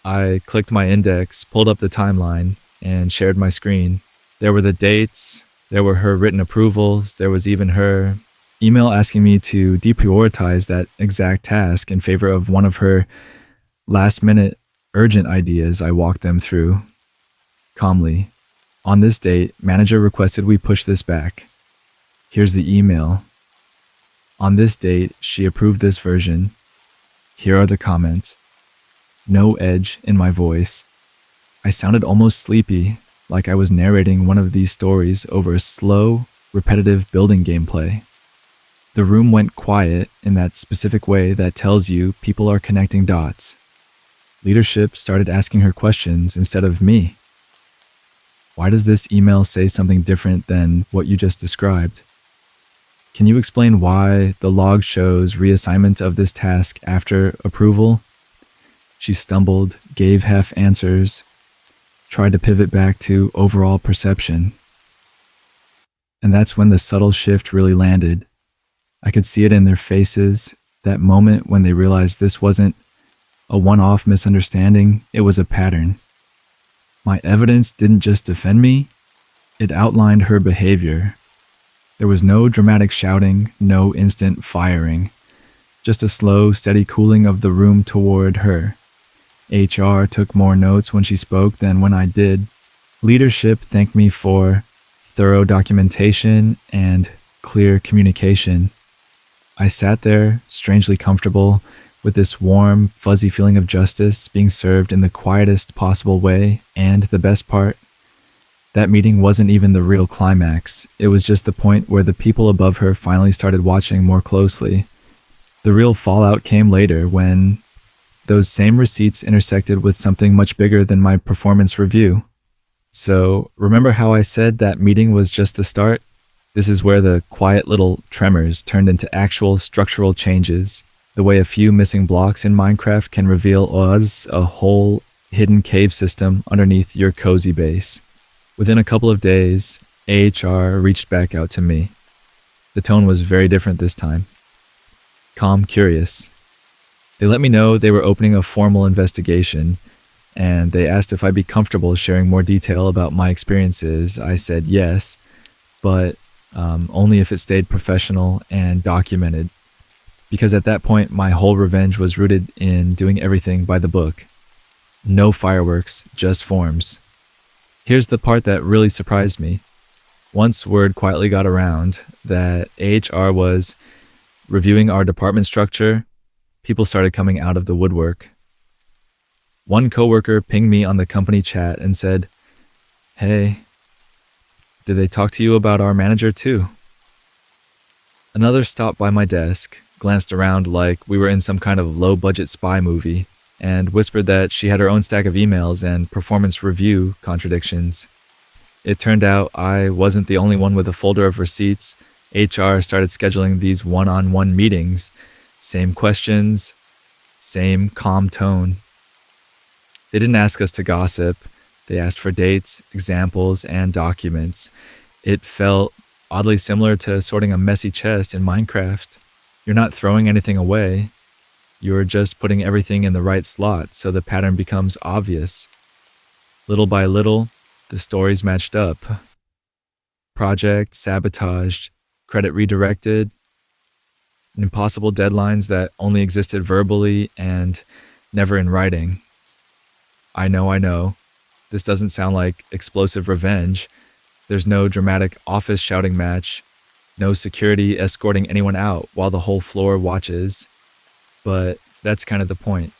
Speaker 1: I clicked my index, pulled up the timeline, and shared my screen. There were the dates, there were her written approvals, there was even her email asking me to deprioritize that exact task in favor of one of her last-minute urgent ideas. I walked them through calmly. On this date, manager requested we push this back. Here's the email. On this date, she approved this version. Here are the comments. No edge in my voice. I sounded almost sleepy, like I was narrating one of these stories over a slow, repetitive building gameplay. The room went quiet in that specific way that tells you people are connecting dots. Leadership started asking her questions instead of me. Why does this email say something different than what you just described? Can you explain why the log shows reassignment of this task after approval? She stumbled, gave half answers, tried to pivot back to overall perception. And that's when the subtle shift really landed. I could see it in their faces, that moment when they realized this wasn't a one-off misunderstanding, it was a pattern. My evidence didn't just defend me, it outlined her behavior. There was no dramatic shouting, no instant firing, just a slow, steady cooling of the room toward her. HR took more notes when she spoke than when I did. Leadership thanked me for thorough documentation and clear communication. I sat there, strangely comfortable, with this warm, fuzzy feeling of justice being served in the quietest possible way, and the best part, that meeting wasn't even the real climax. It was just the point where the people above her finally started watching more closely. The real fallout came later when those same receipts intersected with something much bigger than my performance review. So, remember how I said that meeting was just the start? This is where the quiet little tremors turned into actual structural changes. The way a few missing blocks in Minecraft can reveal a whole hidden cave system underneath your cozy base. Within a couple of days, AHR reached back out to me. The tone was very different this time. Calm, curious. They let me know they were opening a formal investigation, and they asked if I'd be comfortable sharing more detail about my experiences. I said yes, but only if it stayed professional and documented. Because at that point, my whole revenge was rooted in doing everything by the book. No fireworks, just forms. Here's the part that really surprised me. Once word quietly got around that AHR was reviewing our department structure, people started coming out of the woodwork. One coworker pinged me on the company chat and said, "Hey, did they talk to you about our manager too?" Another stopped by my desk, glanced around like we were in some kind of low-budget spy movie, and whispered that she had her own stack of emails and performance review contradictions. It turned out I wasn't the only one with a folder of receipts. HR started scheduling these one-on-one meetings. Same questions, same calm tone. They didn't ask us to gossip. They asked for dates, examples, and documents. It felt oddly similar to sorting a messy chest in Minecraft. You're not throwing anything away. You're just putting everything in the right slot so the pattern becomes obvious. Little by little, the stories matched up. Project sabotaged, credit redirected, impossible deadlines that only existed verbally and never in writing. I know. This doesn't sound like explosive revenge. There's no dramatic office shouting match, no security escorting anyone out while the whole floor watches. But that's kind of the point.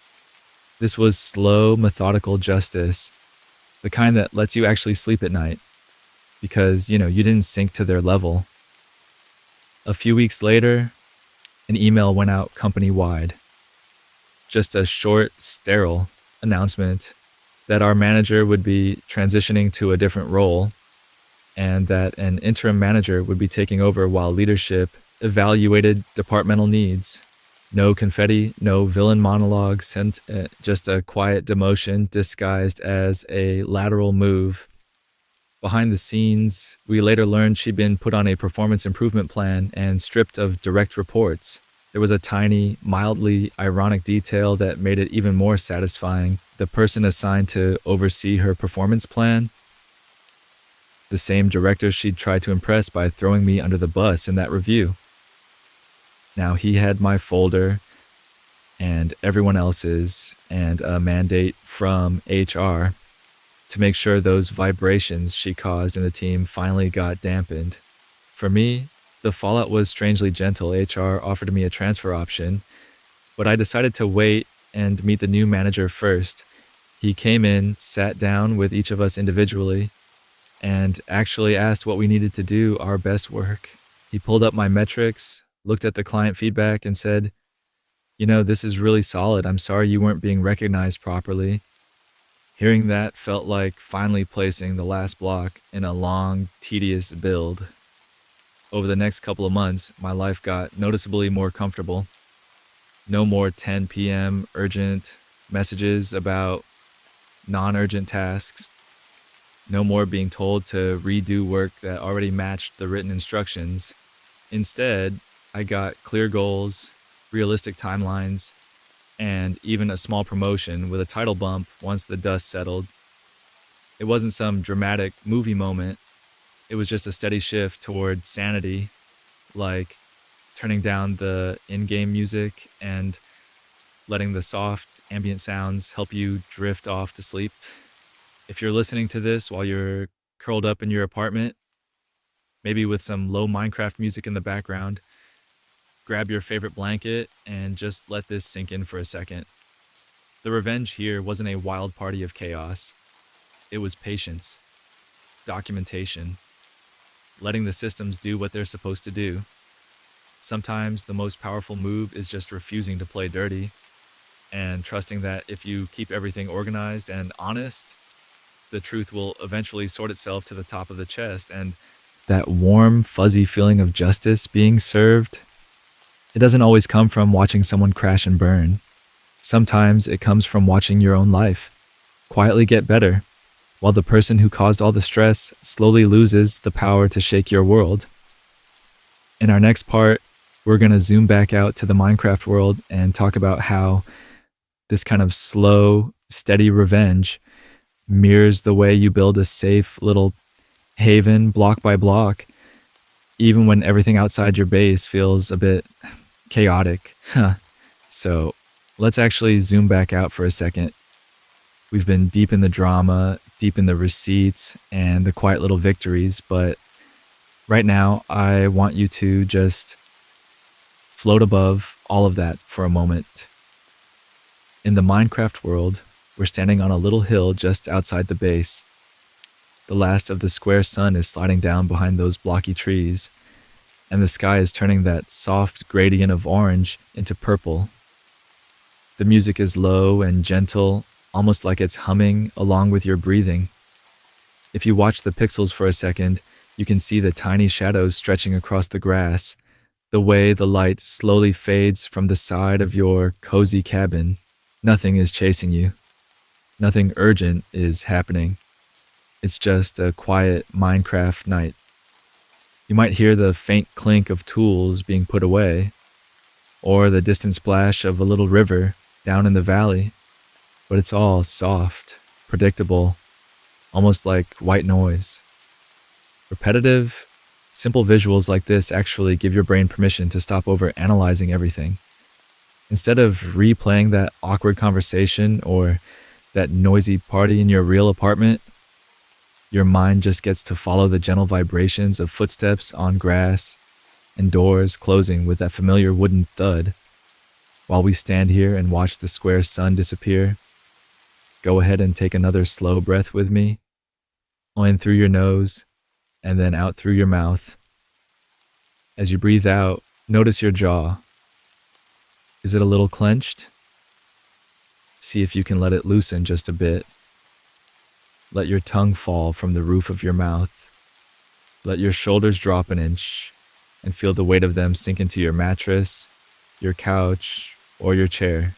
Speaker 1: This was slow, methodical justice, the kind that lets you actually sleep at night because, you didn't sink to their level. A few weeks later, an email went out company-wide. Just a short, sterile announcement that our manager would be transitioning to a different role and that an interim manager would be taking over while leadership evaluated departmental needs. No confetti, no villain monologue, just a quiet demotion disguised as a lateral move. Behind the scenes, we later learned she'd been put on a performance improvement plan and stripped of direct reports. There was a tiny, mildly ironic detail that made it even more satisfying. The person assigned to oversee her performance plan, the same director she'd tried to impress by throwing me under the bus in that review. Now he had my folder and everyone else's and a mandate from HR to make sure those vibrations she caused in the team finally got dampened. For me, the fallout was strangely gentle. HR offered me a transfer option, but I decided to wait and meet the new manager first. He came in, sat down with each of us individually, and actually asked what we needed to do our best work. He pulled up my metrics, looked at the client feedback, and said, this is really solid. I'm sorry you weren't being recognized properly. Hearing that felt like finally placing the last block in a long, tedious build. Over the next couple of months, my life got noticeably more comfortable. No more 10 p.m. urgent messages about non-urgent tasks. No more being told to redo work that already matched the written instructions. Instead, I got clear goals, realistic timelines, and even a small promotion with a title bump once the dust settled. It wasn't some dramatic movie moment. It was just a steady shift toward sanity, like turning down the in-game music and letting the soft ambient sounds help you drift off to sleep. If you're listening to this while you're curled up in your apartment, maybe with some low Minecraft music in the background, grab your favorite blanket and just let this sink in for a second. The revenge here wasn't a wild party of chaos. It was patience, documentation, letting the systems do what they're supposed to do. Sometimes the most powerful move is just refusing to play dirty and trusting that if you keep everything organized and honest, the truth will eventually sort itself to the top of the chest, and that warm, fuzzy feeling of justice being served, it doesn't always come from watching someone crash and burn. Sometimes it comes from watching your own life quietly get better, while the person who caused all the stress slowly loses the power to shake your world. In our next part, we're going to zoom back out to the Minecraft world and talk about how this kind of slow, steady revenge mirrors the way you build a safe little haven block by block, even when everything outside your base feels a bit chaotic. So let's actually zoom back out for a second. We've been deep in the drama, deep in the receipts, and the quiet little victories, but right now I want you to just float above all of that for a moment. In the Minecraft world, we're standing on a little hill just outside the base. The last of the square sun is sliding down behind those blocky trees, and the sky is turning that soft gradient of orange into purple. The music is low and gentle, almost like it's humming along with your breathing. If you watch the pixels for a second, you can see the tiny shadows stretching across the grass, the way the light slowly fades from the side of your cozy cabin. Nothing is chasing you. Nothing urgent is happening. It's just a quiet Minecraft night. You might hear the faint clink of tools being put away, or the distant splash of a little river down in the valley, but it's all soft, predictable, almost like white noise. Repetitive, simple visuals like this actually give your brain permission to stop over analyzing everything. Instead of replaying that awkward conversation or that noisy party in your real apartment, your mind just gets to follow the gentle vibrations of footsteps on grass and doors closing with that familiar wooden thud. While we stand here and watch the square sun disappear, go ahead and take another slow breath with me, in through your nose and then out through your mouth. As you breathe out, notice your jaw. Is it a little clenched? See if you can let it loosen just a bit. Let your tongue fall from the roof of your mouth. Let your shoulders drop an inch and feel the weight of them sink into your mattress, your couch, or your chair.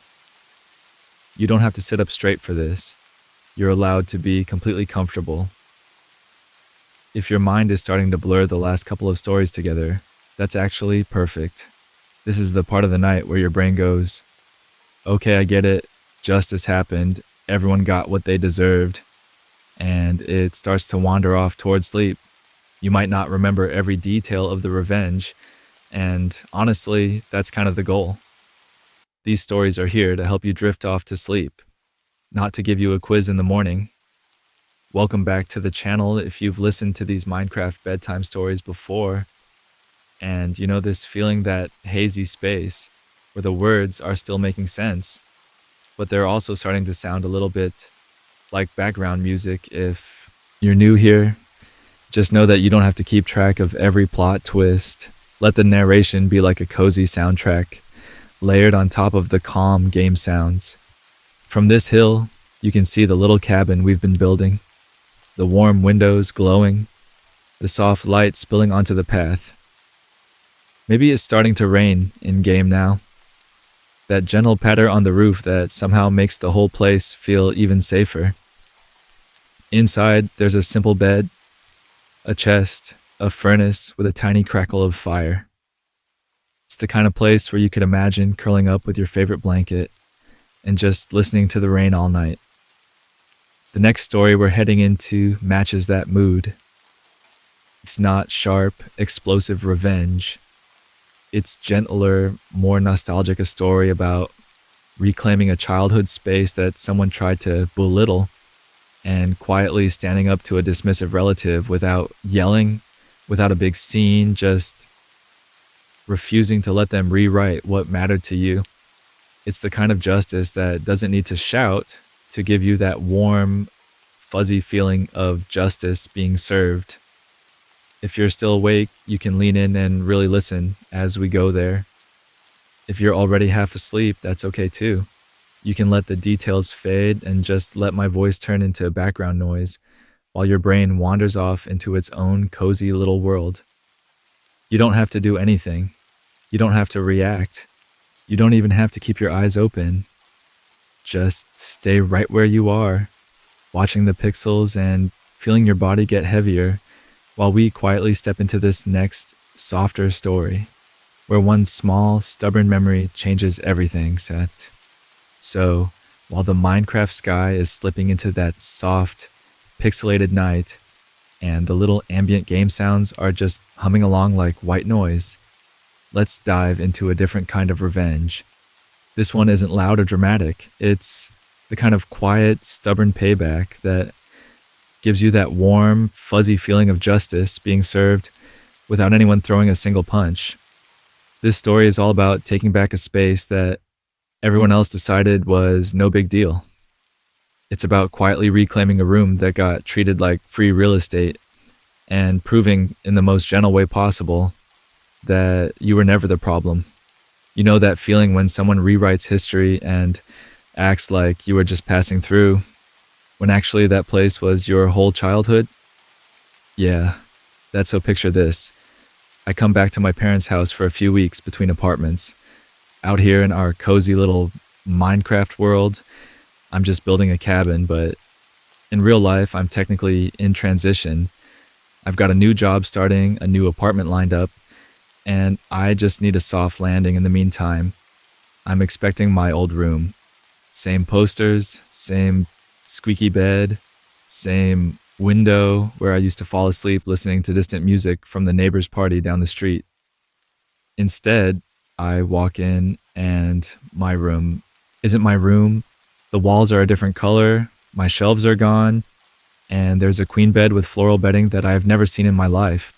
Speaker 1: You don't have to sit up straight for this. You're allowed to be completely comfortable. If your mind is starting to blur the last couple of stories together, that's actually perfect. This is the part of the night where your brain goes, okay, I get it. Justice happened. Everyone got what they deserved. And it starts to wander off towards sleep. You might not remember every detail of the revenge, and honestly, that's kind of the goal. These stories are here to help you drift off to sleep, not to give you a quiz in the morning. Welcome back to the channel if you've listened to these Minecraft bedtime stories before, and you know this feeling, that hazy space where the words are still making sense, but they're also starting to sound a little bit like background music. If you're new here, just know that you don't have to keep track of every plot twist. Let the narration be like a cozy soundtrack, layered on top of the calm game sounds. From this hill, you can see the little cabin we've been building, the warm windows glowing, the soft light spilling onto the path. Maybe it's starting to rain in-game now. That gentle patter on the roof that somehow makes the whole place feel even safer. Inside, there's a simple bed, a chest, a furnace with a tiny crackle of fire. It's the kind of place where you could imagine curling up with your favorite blanket and just listening to the rain all night. The next story we're heading into matches that mood. It's not sharp, explosive revenge. It's gentler, more nostalgic, a story about reclaiming a childhood space that someone tried to belittle, and quietly standing up to a dismissive relative without yelling, without a big scene, just refusing to let them rewrite what mattered to you. It's the kind of justice that doesn't need to shout to give you that warm, fuzzy feeling of justice being served. If you're still awake, you can lean in and really listen as we go there. If you're already half asleep, that's okay too. You can let the details fade and just let my voice turn into background noise while your brain wanders off into its own cozy little world. You don't have to do anything. You don't have to react. You don't even have to keep your eyes open. Just stay right where you are, watching the pixels and feeling your body get heavier while we quietly step into this next, softer story, where one small, stubborn memory changes everything, Set. So, while the Minecraft sky is slipping into that soft, pixelated night, and the little ambient game sounds are just humming along like white noise, let's dive into a different kind of revenge. This one isn't loud or dramatic. It's the kind of quiet, stubborn payback that gives you that warm, fuzzy feeling of justice being served without anyone throwing a single punch. This story is all about taking back a space that everyone else decided was no big deal. It's about quietly reclaiming a room that got treated like free real estate and proving in the most gentle way possible that you were never the problem. You know that feeling when someone rewrites history and acts like you were just passing through, when actually that place was your whole childhood? Yeah, that's so picture this. I come back to my parents' house for a few weeks between apartments, out here in our cozy little Minecraft world, I'm just building a cabin, but in real life, I'm technically in transition. I've got a new job starting, a new apartment lined up, and I just need a soft landing in the meantime. I'm expecting my old room. Same posters, same squeaky bed, same window where I used to fall asleep listening to distant music from the neighbor's party down the street. Instead, I walk in and my room isn't my room. The walls are a different color, my shelves are gone, and there's a queen bed with floral bedding that I've never seen in my life.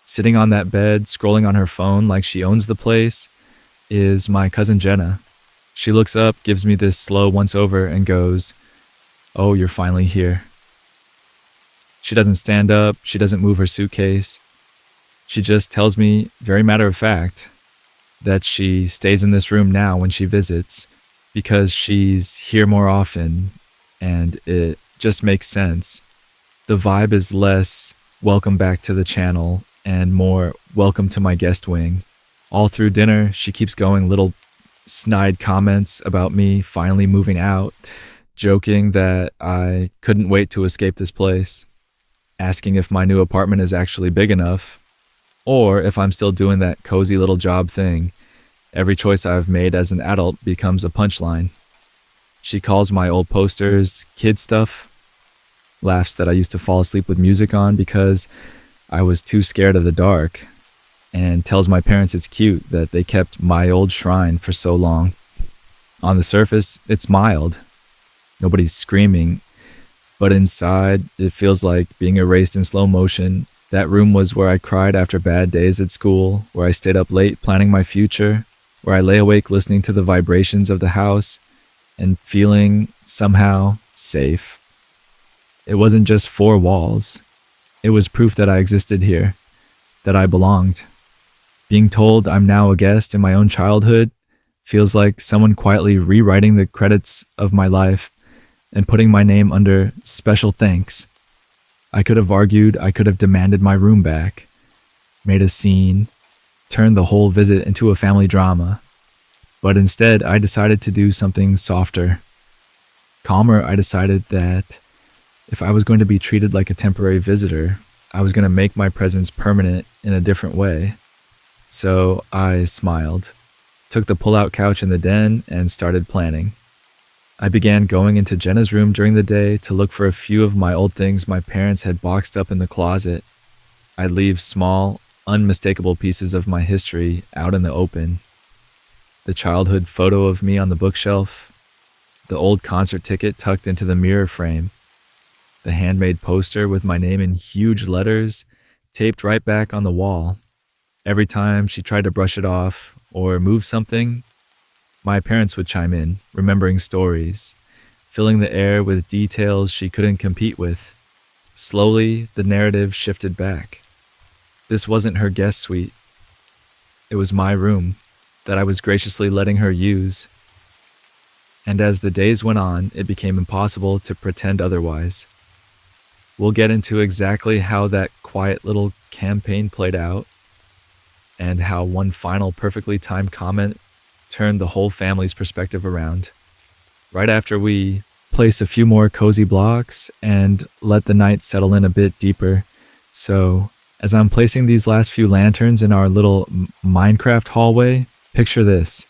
Speaker 1: Sitting on that bed, scrolling on her phone like she owns the place, is my cousin Jenna. She looks up, gives me this slow once over, and goes, "Oh, you're finally here." She doesn't stand up, she doesn't move her suitcase. She just tells me, very matter of fact, that she stays in this room now when she visits because she's here more often, and it just makes sense. The vibe is less welcome back to the channel and more welcome to my guest wing. All through dinner, she keeps going little snide comments about me finally moving out, joking that I couldn't wait to escape this place, asking if my new apartment is actually big enough, or if I'm still doing that cozy little job thing. Every choice I've made as an adult becomes a punchline. She calls my old posters kid stuff, laughs that I used to fall asleep with music on because I was too scared of the dark, and tells my parents it's cute that they kept my old shrine for so long. On the surface, it's mild. Nobody's screaming, but inside, it feels like being erased in slow motion. That room was where I cried after bad days at school, where I stayed up late planning my future, where I lay awake listening to the vibrations of the house and feeling somehow safe. It wasn't just four walls. It was proof that I existed here, that I belonged. Being told I'm now a guest in my own childhood feels like someone quietly rewriting the credits of my life and putting my name under special thanks. I could have argued, I could have demanded my room back, made a scene, turned the whole visit into a family drama. But instead, I decided to do something softer. Calmer, I decided that if I was going to be treated like a temporary visitor, I was going to make my presence permanent in a different way. So I smiled, took the pull-out couch in the den, and started planning. I began going into Jenna's room during the day to look for a few of my old things my parents had boxed up in the closet. I'd leave small, unmistakable pieces of my history out in the open. The childhood photo of me on the bookshelf, the old concert ticket tucked into the mirror frame, the handmade poster with my name in huge letters taped right back on the wall. Every time she tried to brush it off or move something, my parents would chime in, remembering stories, filling the air with details she couldn't compete with. Slowly, the narrative shifted back. This wasn't her guest suite. It was my room that I was graciously letting her use. And as the days went on, it became impossible to pretend otherwise. We'll get into exactly how that quiet little campaign played out, and how one final perfectly timed comment turned the whole family's perspective around. Right after we place a few more cozy blocks and let the night settle in a bit deeper. So, as I'm placing these last few lanterns in our little Minecraft hallway, picture this.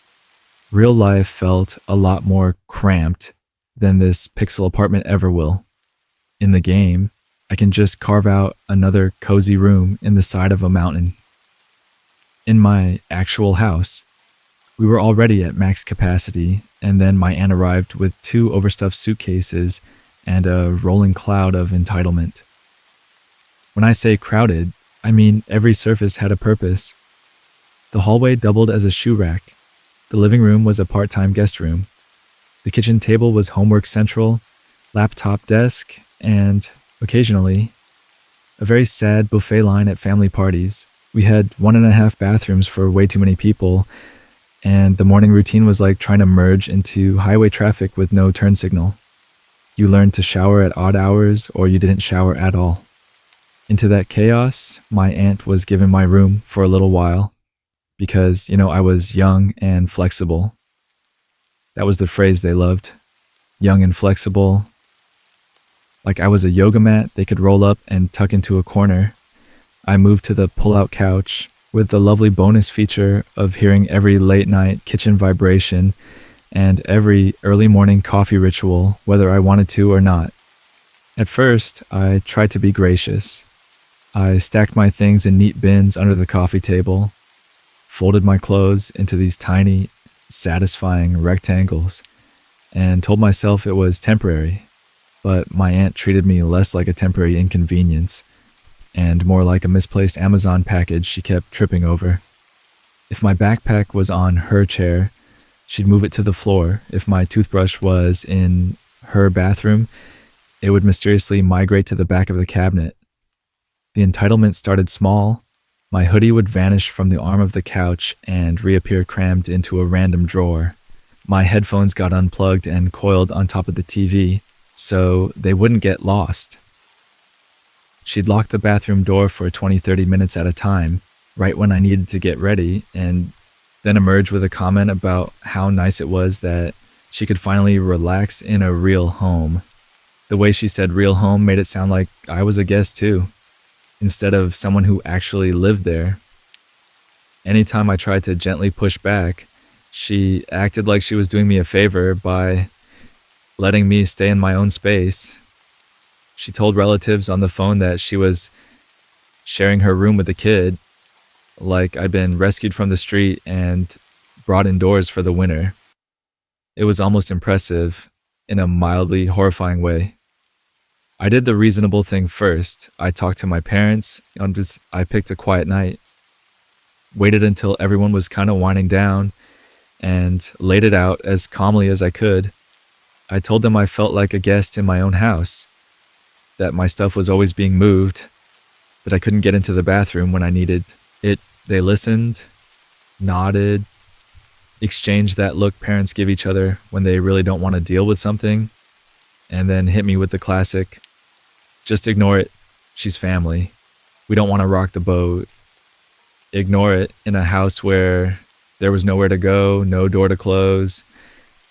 Speaker 1: Real life felt a lot more cramped than this pixel apartment ever will. In the game, I can just carve out another cozy room in the side of a mountain. In my actual house, we were already at max capacity, and then my aunt arrived with 2 overstuffed suitcases and a rolling cloud of entitlement. When I say crowded, I mean every surface had a purpose. The hallway doubled as a shoe rack. The living room was a part-time guest room. The kitchen table was homework central, laptop desk, and, occasionally, a very sad buffet line at family parties. We had 1.5 bathrooms for way too many people, and the morning routine was like trying to merge into highway traffic with no turn signal. You learned to shower at odd hours, or you didn't shower at all. Into that chaos, my aunt was given my room for a little while, because, I was young and flexible. That was the phrase they loved. young and flexible, like I was a yoga mat they could roll up and tuck into a corner. I moved to the pull-out couch with the lovely bonus feature of hearing every late night kitchen vibration and every early morning coffee ritual, whether I wanted to or not. At first, I tried to be gracious. I stacked my things in neat bins under the coffee table, folded my clothes into these tiny, satisfying rectangles, and told myself it was temporary. But my aunt treated me less like a temporary inconvenience and more like a misplaced Amazon package she kept tripping over. If my backpack was on her chair, she'd move it to the floor. If my toothbrush was in her bathroom, it would mysteriously migrate to the back of the cabinet. The entitlement started small. My hoodie would vanish from the arm of the couch and reappear crammed into a random drawer. My headphones got unplugged and coiled on top of the TV, so they wouldn't get lost. She'd lock the bathroom door for 20-30 minutes at a time, right when I needed to get ready, and then emerge with a comment about how nice it was that she could finally relax in a real home. The way she said real home made it sound like I was a guest too, instead of someone who actually lived there. Anytime I tried to gently push back, she acted like she was doing me a favor by letting me stay in my own space. She told relatives on the phone that she was sharing her room with a kid, like I'd been rescued from the street and brought indoors for the winter. It was almost impressive in a mildly horrifying way. I did the reasonable thing first. I talked to my parents. I picked a quiet night, waited until everyone was kind of winding down, and laid it out as calmly as I could. I told them I felt like a guest in my own house, that my stuff was always being moved, that I couldn't get into the bathroom when I needed it. They listened, nodded, exchanged that look parents give each other when they really don't want to deal with something, and then hit me with the classic, just ignore it, she's family. We don't want to rock the boat. Ignore it in a house where there was nowhere to go, no door to close,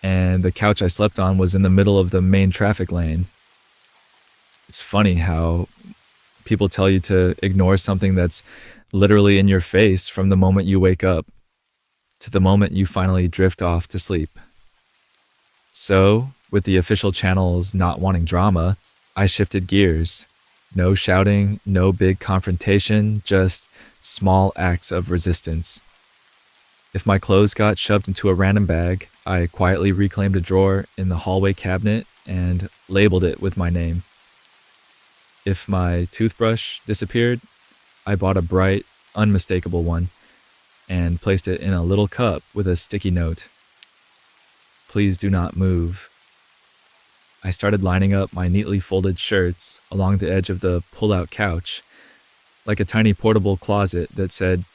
Speaker 1: and the couch I slept on was in the middle of the main traffic lane. It's funny how people tell you to ignore something that's literally in your face from the moment you wake up to the moment you finally drift off to sleep. So, with the official channels not wanting drama, I shifted gears. No shouting, no big confrontation, just small acts of resistance. If my clothes got shoved into a random bag, I quietly reclaimed a drawer in the hallway cabinet and labeled it with my name. If my toothbrush disappeared, I bought a bright, unmistakable one and placed it in a little cup with a sticky note. Please do not move. I started lining up my neatly folded shirts along the edge of the pull-out couch, like a tiny portable closet that said,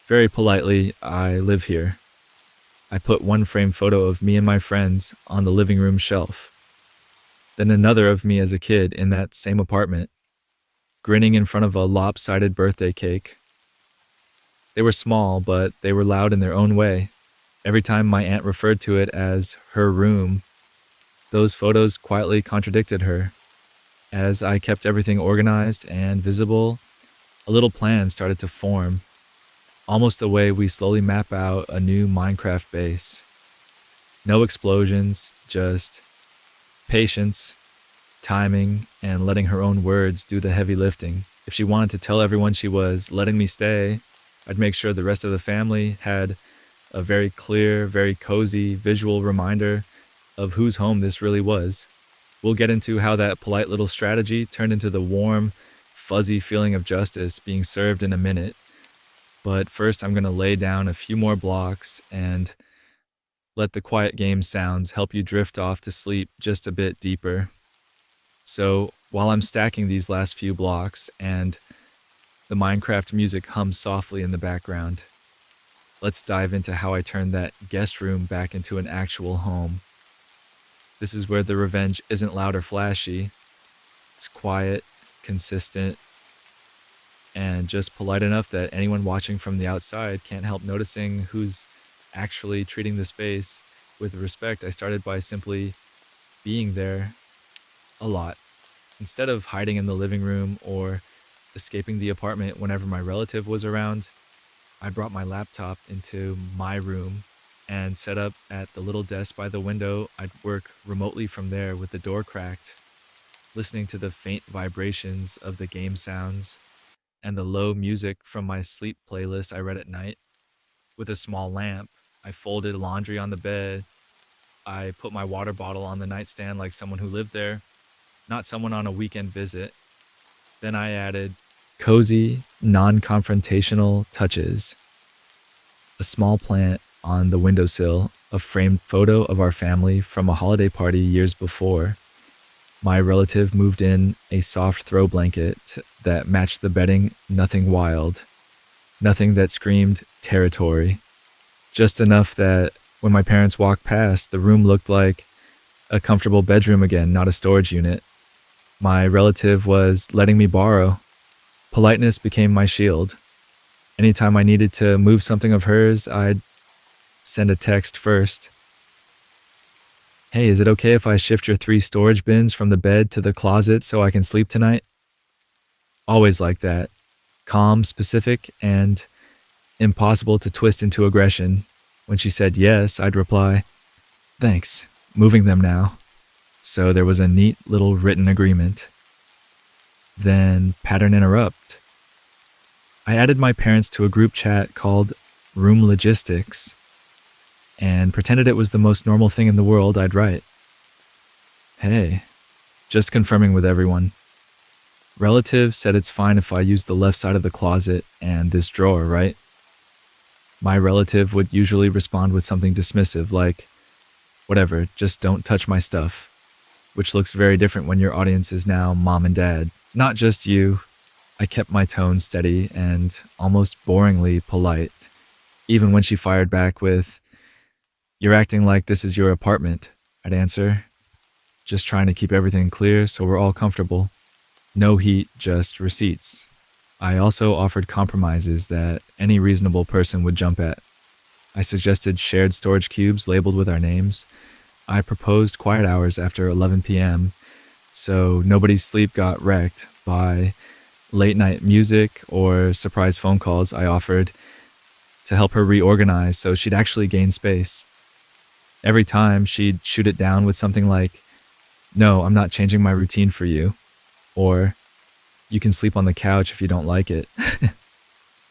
Speaker 1: very politely, I live here. I put one frame photo of me and my friends on the living room shelf. Then another of me as a kid in that same apartment, grinning in front of a lopsided birthday cake. They were small, but they were loud in their own way. Every time my aunt referred to it as her room, those photos quietly contradicted her. As I kept everything organized and visible, a little plan started to form, almost the way we slowly map out a new Minecraft base. No explosions, just patience, timing, and letting her own words do the heavy lifting. If she wanted to tell everyone she was letting me stay, I'd make sure the rest of the family had a very clear, very cozy visual reminder of whose home this really was. We'll get into how that polite little strategy turned into the warm, fuzzy feeling of justice being served in a minute. But first, I'm going to lay down a few more blocks and let the quiet game sounds help you drift off to sleep just a bit deeper. So while I'm stacking these last few blocks and the Minecraft music hums softly in the background, let's dive into how I turned that guest room back into an actual home. This is where the revenge isn't loud or flashy. It's quiet, consistent, and just polite enough that anyone watching from the outside can't help noticing who's actually treating the space with respect. I started by simply being there a lot. Instead of hiding in the living room or escaping the apartment whenever my relative was around, I brought my laptop into my room and set up at the little desk by the window. I'd work remotely from there with the door cracked, listening to the faint vibrations of the game sounds and the low music from my sleep playlist I read at night. With a small lamp, I folded laundry on the bed. I put my water bottle on the nightstand like someone who lived there, not someone on a weekend visit. Then I added cozy, non confrontational touches. A small plant on the windowsill, a framed photo of our family from a holiday party years before. My relative moved in a soft throw blanket that matched the bedding, nothing wild, nothing that screamed territory. Just enough that when my parents walked past, the room looked like a comfortable bedroom again, not a storage unit. My relative was letting me borrow. Politeness became my shield. Anytime I needed to move something of hers, I'd send a text first. Hey, is it okay if I shift your 3 storage bins from the bed to the closet so I can sleep tonight? Always like that. Calm, specific, and impossible to twist into aggression. When she said yes, I'd reply, thanks, moving them now. So there was a neat little written agreement. Then pattern interrupt. I added my parents to a group chat called Room Logistics and pretended it was the most normal thing in the world. I'd write, hey, just confirming with everyone. Relative said it's fine if I use the left side of the closet and this drawer, right? My relative would usually respond with something dismissive like, whatever, just don't touch my stuff, which looks very different when your audience is now mom and dad, not just you. I kept my tone steady and almost boringly polite, even when she fired back with, you're acting like this is your apartment. I'd answer, just trying to keep everything clear so we're all comfortable. No heat, just receipts. I also offered compromises that any reasonable person would jump at. I suggested shared storage cubes labeled with our names. I proposed quiet hours after 11 p.m., so nobody's sleep got wrecked by late night music or surprise phone calls I offered to help her reorganize so she'd actually gain space. Every time she'd shoot it down with something like, no, I'm not changing my routine for you, or you can sleep on the couch if you don't like it.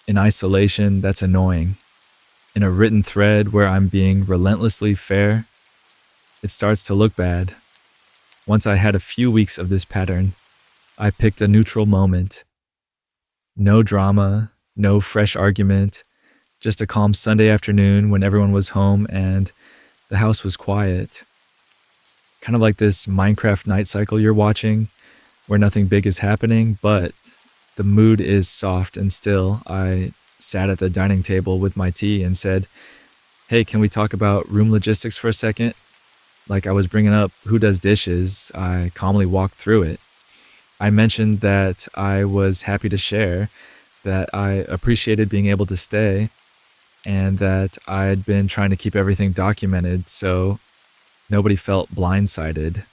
Speaker 1: In isolation, that's annoying. In a written thread where I'm being relentlessly fair, it starts to look bad. Once I had a few weeks of this pattern, I picked a neutral moment. No drama, no fresh argument, just a calm Sunday afternoon when everyone was home and the house was quiet. Kind of like this Minecraft night cycle you're watching, where nothing big is happening, but the mood is soft and still. I sat at the dining table with my tea and said, hey, can we talk about room logistics for a second? Like I was bringing up who does dishes, I calmly walked through it. I mentioned that I was happy to share, that I appreciated being able to stay, and that I'd been trying to keep everything documented so nobody felt blindsided.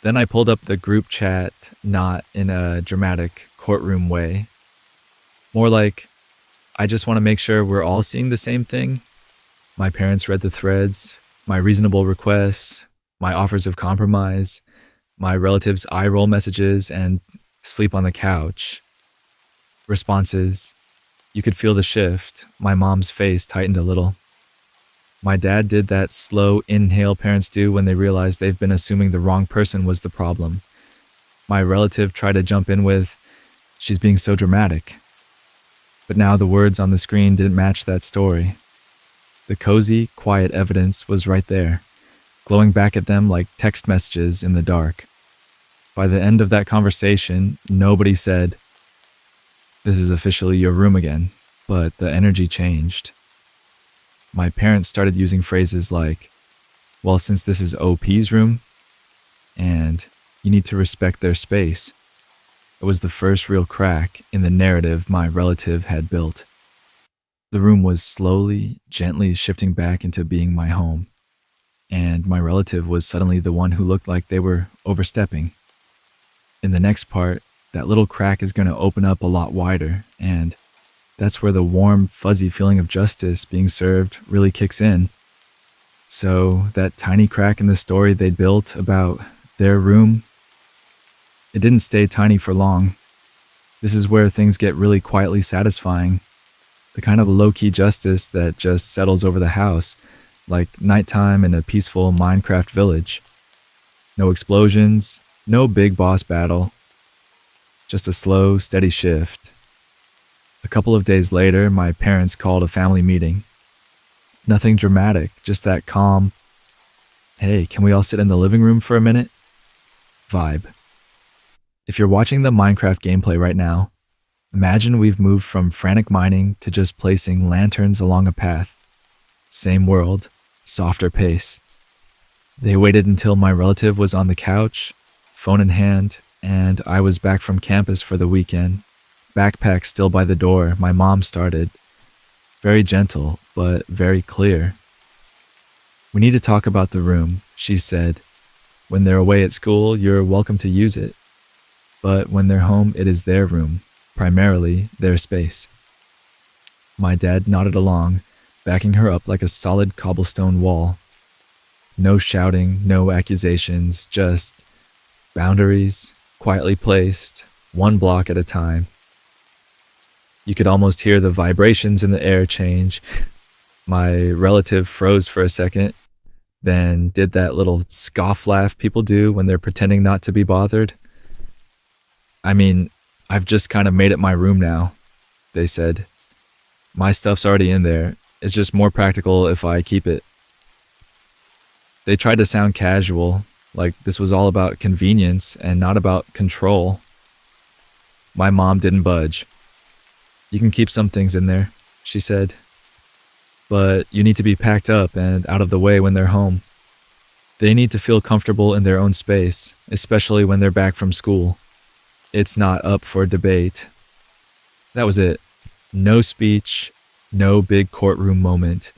Speaker 1: Then I pulled up the group chat, not in a dramatic courtroom way. More like, I just want to make sure we're all seeing the same thing. My parents read the threads, my reasonable requests, my offers of compromise, my relatives' eye roll messages, and sleep on the couch. Responses. You could feel the shift. My mom's face tightened a little. My dad did that slow inhale parents do when they realize they've been assuming the wrong person was the problem. My relative tried to jump in with, she's being so dramatic. But now the words on the screen didn't match that story. The cozy, quiet evidence was right there, glowing back at them like text messages in the dark. By the end of that conversation, nobody said, this is officially your room again, but the energy changed. My parents started using phrases like, well, since this is OP's room, and you need to respect their space. It was the first real crack in the narrative my relative had built. The room was slowly, gently shifting back into being my home. and my relative was suddenly the one who looked like they were overstepping. In the next part, that little crack is going to open up a lot wider, and that's where the warm, fuzzy feeling of justice being served really kicks in. So, that tiny crack in the story they built about their room, it didn't stay tiny for long. This is where things get really quietly satisfying. The kind of low-key justice that just settles over the house, like nighttime in a peaceful Minecraft village. No explosions, no big boss battle, just a slow, steady shift. A couple of days later, my parents called a family meeting. Nothing dramatic, just that calm, "Hey, can we all sit in the living room for a minute?" vibe. If you're watching the Minecraft gameplay right now, imagine we've moved from frantic mining to just placing lanterns along a path. Same world, softer pace. They waited until my relative was on the couch, phone in hand, and I was back from campus for the weekend. Backpack still by the door, my mom started. Very gentle, but very clear. "We need to talk about the room," she said. "When they're away at school, you're welcome to use it. But when they're home, it is their room, primarily their space." My dad nodded along, backing her up like a solid cobblestone wall. No shouting, no accusations, just boundaries, quietly placed, one block at a time. You could almost hear the vibrations in the air change. My relative froze for a second, then did that little scoff laugh people do when they're pretending not to be bothered. "I mean, I've just kind of made it my room now," they said. "My stuff's already in there. It's just more practical if I keep it." They tried to sound casual, like this was all about convenience and not about control. My mom didn't budge. "You can keep some things in there," she said, "but you need to be packed up and out of the way when they're home. They need to feel comfortable in their own space, especially when they're back from school. It's not up for debate." That was it. No speech, no big courtroom moment,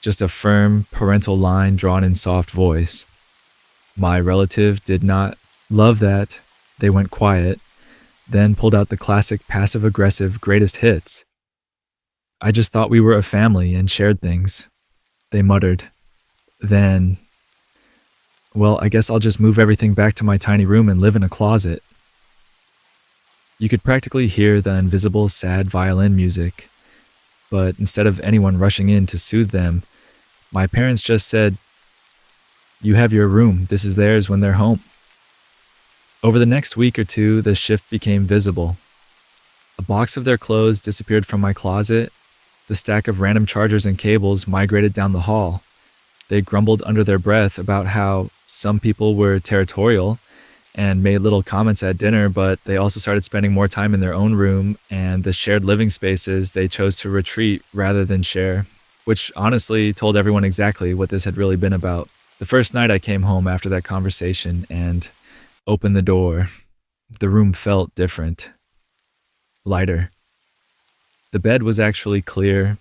Speaker 1: just a firm parental line drawn in soft voice. My relative did not love that. They went quiet, then pulled out the classic passive-aggressive greatest hits. "I just thought we were a family and shared things," they muttered. Then, "Well, I guess I'll just move everything back to my tiny room and live in a closet." You could practically hear the invisible, sad violin music, but instead of anyone rushing in to soothe them, my parents just said, "You have your room, this is theirs when they're home." Over the next week or two, the shift became visible. A box of their clothes disappeared from my closet. The stack of random chargers and cables migrated down the hall. They grumbled under their breath about how some people were territorial and made little comments at dinner, but they also started spending more time in their own room and the shared living spaces they chose to retreat rather than share, which honestly told everyone exactly what this had really been about. The first night I came home after that conversation and opened the door, the room felt different, lighter. The bed was actually clear.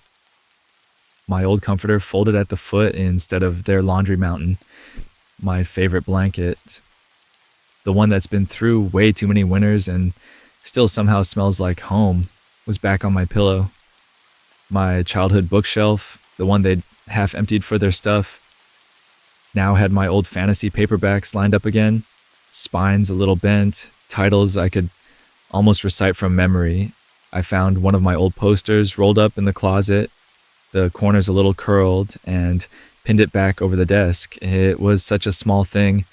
Speaker 1: My old comforter folded at the foot instead of their laundry mountain. My favorite blanket, the one that's been through way too many winters and still somehow smells like home, was back on my pillow. My childhood bookshelf, the one they'd half emptied for their stuff, now had my old fantasy paperbacks lined up again, spines a little bent, titles I could almost recite from memory. I found one of my old posters rolled up in the closet, the corners a little curled, and pinned it back over the desk. It was such a small thing,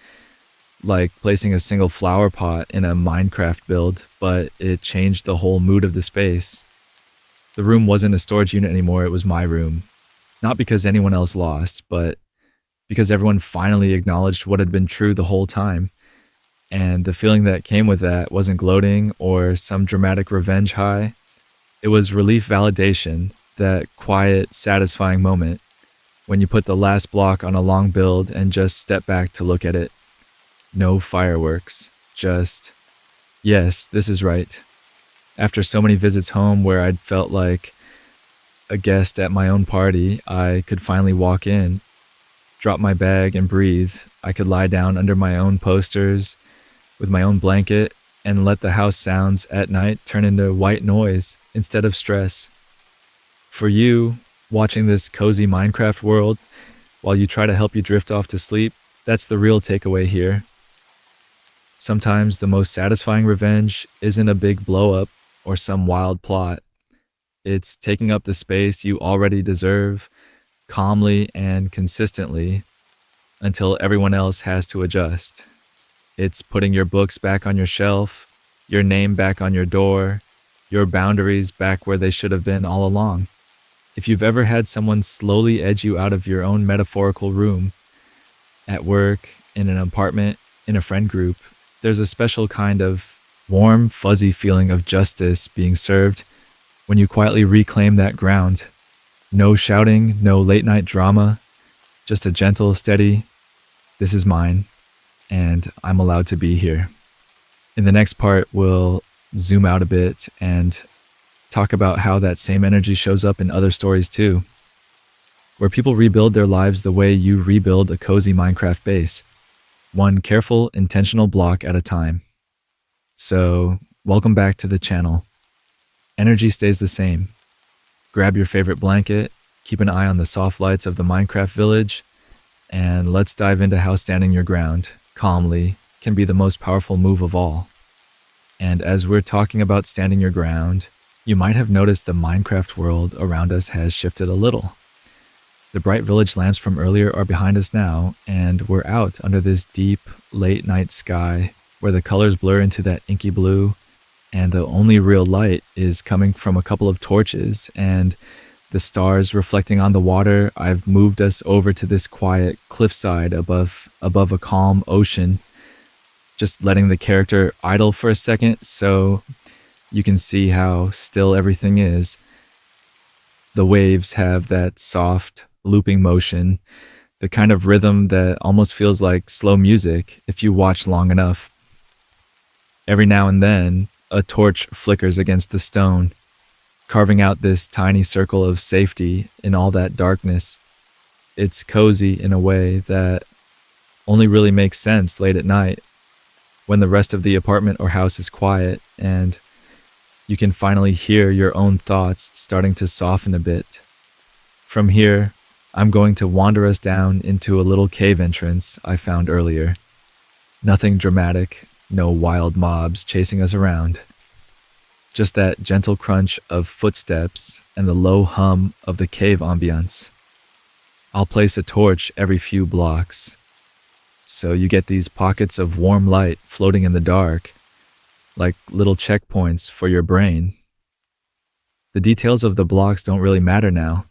Speaker 1: like placing a single flower pot in a Minecraft build, but it changed the whole mood of the space. The room wasn't a storage unit anymore, it was my room. Not because anyone else lost, but because everyone finally acknowledged what had been true the whole time. And the feeling that came with that wasn't gloating or some dramatic revenge high. It was relief validation, that quiet, satisfying moment when you put the last block on a long build and just step back to look at it. No fireworks, just, yes, this is right. After so many visits home where I'd felt like a guest at my own party, I could finally walk in. drop my bag and breathe. I could lie down under my own posters with my own blanket and let the house sounds at night turn into white noise instead of stress. For you, watching this cozy Minecraft world while you try to help you drift off to sleep, that's the real takeaway here. Sometimes the most satisfying revenge isn't a big blow up or some wild plot. It's taking up the space you already deserve calmly and consistently until everyone else has to adjust. It's putting your books back on your shelf, your name back on your door, your boundaries back where they should have been all along. If you've ever had someone slowly edge you out of your own metaphorical room, at work, in an apartment, in a friend group, there's a special kind of warm, fuzzy feeling of justice being served when you quietly reclaim that ground. No shouting, no late night drama, just a gentle, steady, this is mine, and I'm allowed to be here. In the next part, we'll zoom out a bit and talk about how that same energy shows up in other stories too, where people rebuild their lives the way you rebuild a cozy Minecraft base, one careful, intentional block at a time. So, welcome back to the channel. Energy stays the same. Grab your favorite blanket, keep an eye on the soft lights of the Minecraft village, and let's dive into how standing your ground, calmly, can be the most powerful move of all. And as we're talking about standing your ground, you might have noticed the Minecraft world around us has shifted a little. The bright village lamps from earlier are behind us now, and we're out under this deep, late night sky where the colors blur into that inky blue, and the only real light is coming from a couple of torches and the stars reflecting on the water. I've moved us over to this quiet cliffside above a calm ocean, just letting the character idle for a second so you can see how still everything is. The waves have that soft, looping motion, the kind of rhythm that almost feels like slow music if you watch long enough. Every now and then, a torch flickers against the stone, carving out this tiny circle of safety in all that darkness. It's cozy in a way that only really makes sense late at night, when the rest of the apartment or house is quiet and you can finally hear your own thoughts starting to soften a bit. From here, I'm going to wander us down into a little cave entrance I found earlier. Nothing dramatic, no wild mobs chasing us around. Just that gentle crunch of footsteps and the low hum of the cave ambience. I'll place a torch every few blocks, so you get these pockets of warm light floating in the dark, like little checkpoints for your brain. The details of the blocks don't really matter now.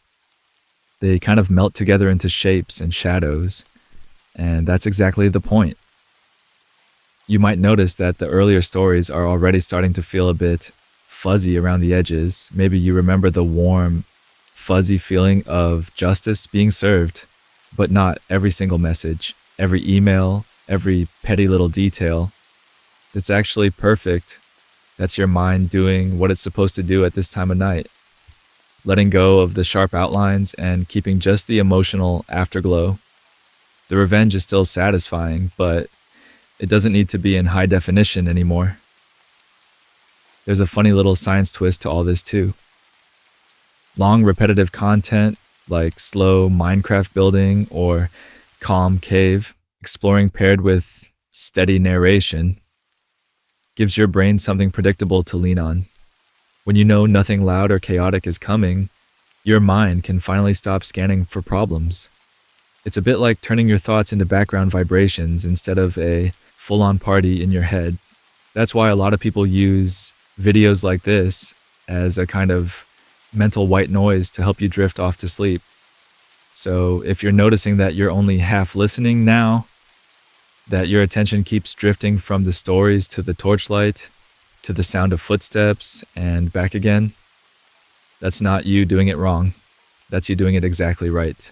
Speaker 1: They kind of melt together into shapes and shadows, and that's exactly the point. You might notice that the earlier stories are already starting to feel a bit fuzzy around the edges. Maybe you remember the warm, fuzzy feeling of justice being served, but not every single message, every email, every petty little detail. It's actually perfect. That's your mind doing what it's supposed to do at this time of night, letting go of the sharp outlines and keeping just the emotional afterglow. The revenge is still satisfying, but it doesn't need to be in high definition anymore. There's a funny little science twist to all this too. Long repetitive content like slow Minecraft building or calm cave exploring paired with steady narration gives your brain something predictable to lean on. When you know nothing loud or chaotic is coming, your mind can finally stop scanning for problems. It's a bit like turning your thoughts into background vibrations instead of a full-on party in your head. That's why a lot of people use videos like this as a kind of mental white noise to help you drift off to sleep. So if you're noticing that you're only half listening now, that your attention keeps drifting from the stories to the torchlight, to the sound of footsteps and back again, that's not you doing it wrong. That's you doing it exactly right.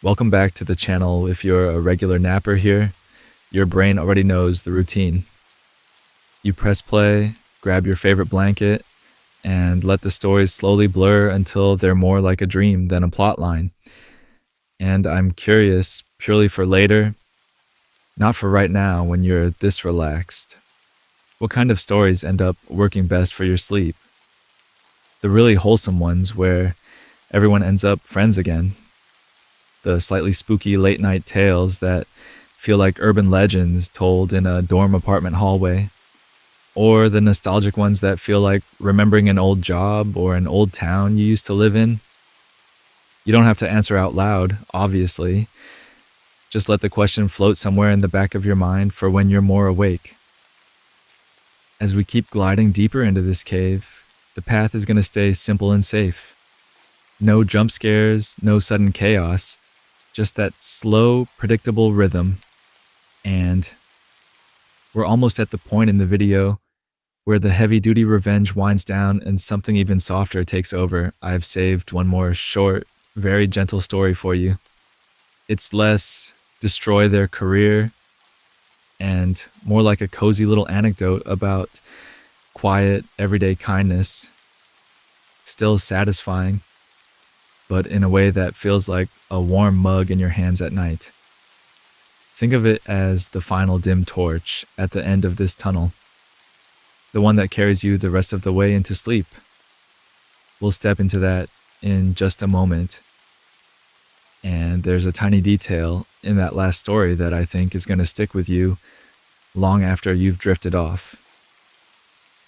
Speaker 1: Welcome back to the channel. If you're a regular napper here, your brain already knows the routine. You press play, grab your favorite blanket, and let the stories slowly blur until they're more like a dream than a plot line. And I'm curious, purely for later, not for right now when you're this relaxed. What kind of stories end up working best for your sleep? The really wholesome ones where everyone ends up friends again. The slightly spooky late night tales that feel like urban legends told in a dorm apartment hallway. Or the nostalgic ones that feel like remembering an old job or an old town you used to live in. You don't have to answer out loud, obviously. Just let the question float somewhere in the back of your mind for when you're more awake. As we keep gliding deeper into this cave, the path is going to stay simple and safe. No jump scares, no sudden chaos, just that slow, predictable rhythm. And we're almost at the point in the video where the heavy-duty revenge winds down and something even softer takes over. I've saved one more short, very gentle story for you. It's less destroy their career and more like a cozy little anecdote about quiet, everyday kindness, still satisfying, but in a way that feels like a warm mug in your hands at night. Think of it as the final dim torch at the end of this tunnel, the one that carries you the rest of the way into sleep. We'll step into that in just a moment. And there's a tiny detail in that last story that I think is going to stick with you long after you've drifted off.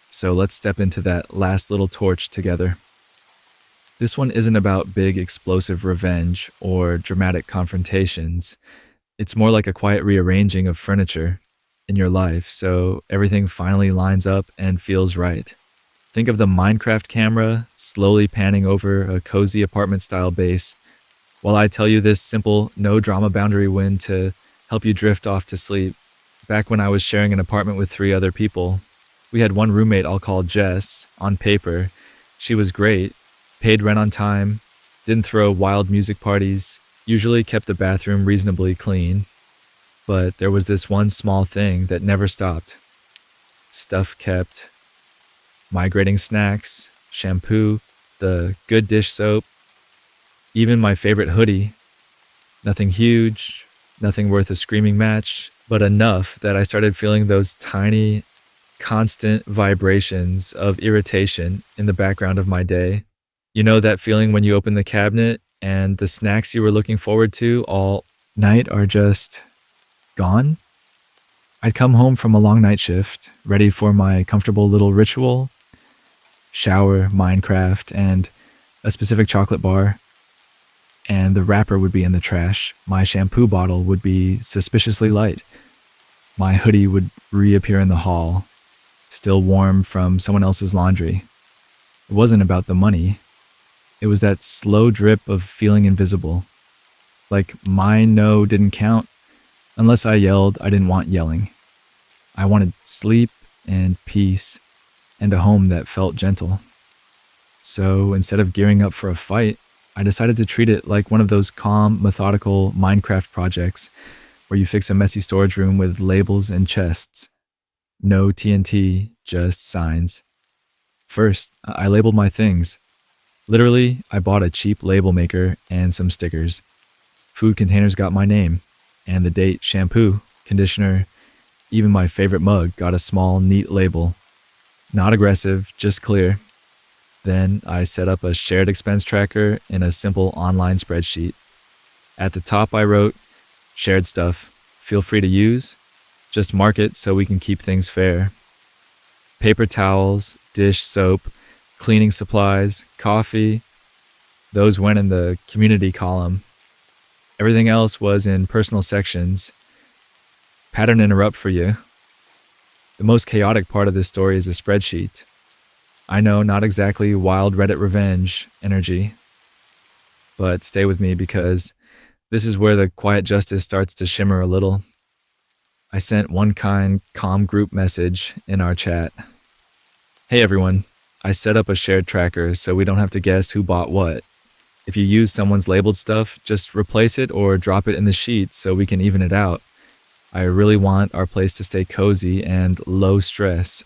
Speaker 1: So let's step into that last little torch together. This one isn't about big explosive revenge or dramatic confrontations. It's more like a quiet rearranging of furniture in your life so everything finally lines up and feels right. Think of the Minecraft camera slowly panning over a cozy apartment-style base while I tell you this simple, no-drama boundary win to help you drift off to sleep. Back when I was sharing an apartment with 3 other people, we had one roommate I'll call Jess. On paper, she was great, paid rent on time, didn't throw wild music parties, usually kept the bathroom reasonably clean. But there was this one small thing that never stopped. Stuff kept. Migrating snacks, shampoo, the good dish soap, even my favorite hoodie. Nothing huge, nothing worth a screaming match, but enough that I started feeling those tiny, constant vibrations of irritation in the background of my day. You know that feeling when you open the cabinet and the snacks you were looking forward to all night are just gone? I'd come home from a long night shift, ready for my comfortable little ritual, shower, Minecraft, and a specific chocolate bar. And the wrapper would be in the trash. My shampoo bottle would be suspiciously light. My hoodie would reappear in the hall, still warm from someone else's laundry. It wasn't about the money. It was that slow drip of feeling invisible. Like my no didn't count. Unless I yelled, I didn't want yelling. I wanted sleep and peace and a home that felt gentle. So instead of gearing up for a fight, I decided to treat it like one of those calm, methodical Minecraft projects where you fix a messy storage room with labels and chests. No TNT, just signs. First, I labeled my things. Literally, I bought a cheap label maker and some stickers. Food containers got my name, and the date, shampoo, conditioner, even my favorite mug got a small, neat label. Not aggressive, just clear. Then I set up a shared expense tracker in a simple online spreadsheet. At the top I wrote, shared stuff, feel free to use, just mark it so we can keep things fair. Paper towels, dish soap, cleaning supplies, coffee, those went in the community column. Everything else was in personal sections. Pattern interrupt for you. The most chaotic part of this story is the spreadsheet. I know, not exactly wild Reddit revenge energy, but stay with me because this is where the quiet justice starts to shimmer a little. I sent one kind, calm group message in our chat. Hey everyone, I set up a shared tracker so we don't have to guess who bought what. If you use someone's labeled stuff, just replace it or drop it in the sheet so we can even it out. I really want our place to stay cozy and low stress.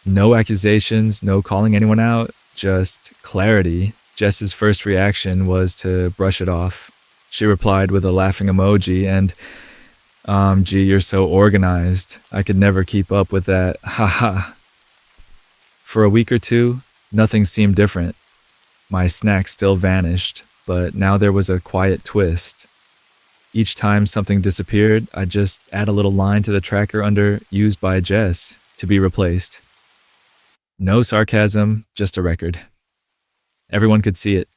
Speaker 1: No accusations, no calling anyone out, just clarity, Jess's first reaction was to brush it off. She replied with a laughing emoji and, gee, you're so organized. I could never keep up with that. Haha. For a week or two, nothing seemed different. My snacks still vanished, but now there was a quiet twist. Each time something disappeared, I'd just add a little line to the tracker under used by Jess to be replaced. No sarcasm, just a record. Everyone could see it,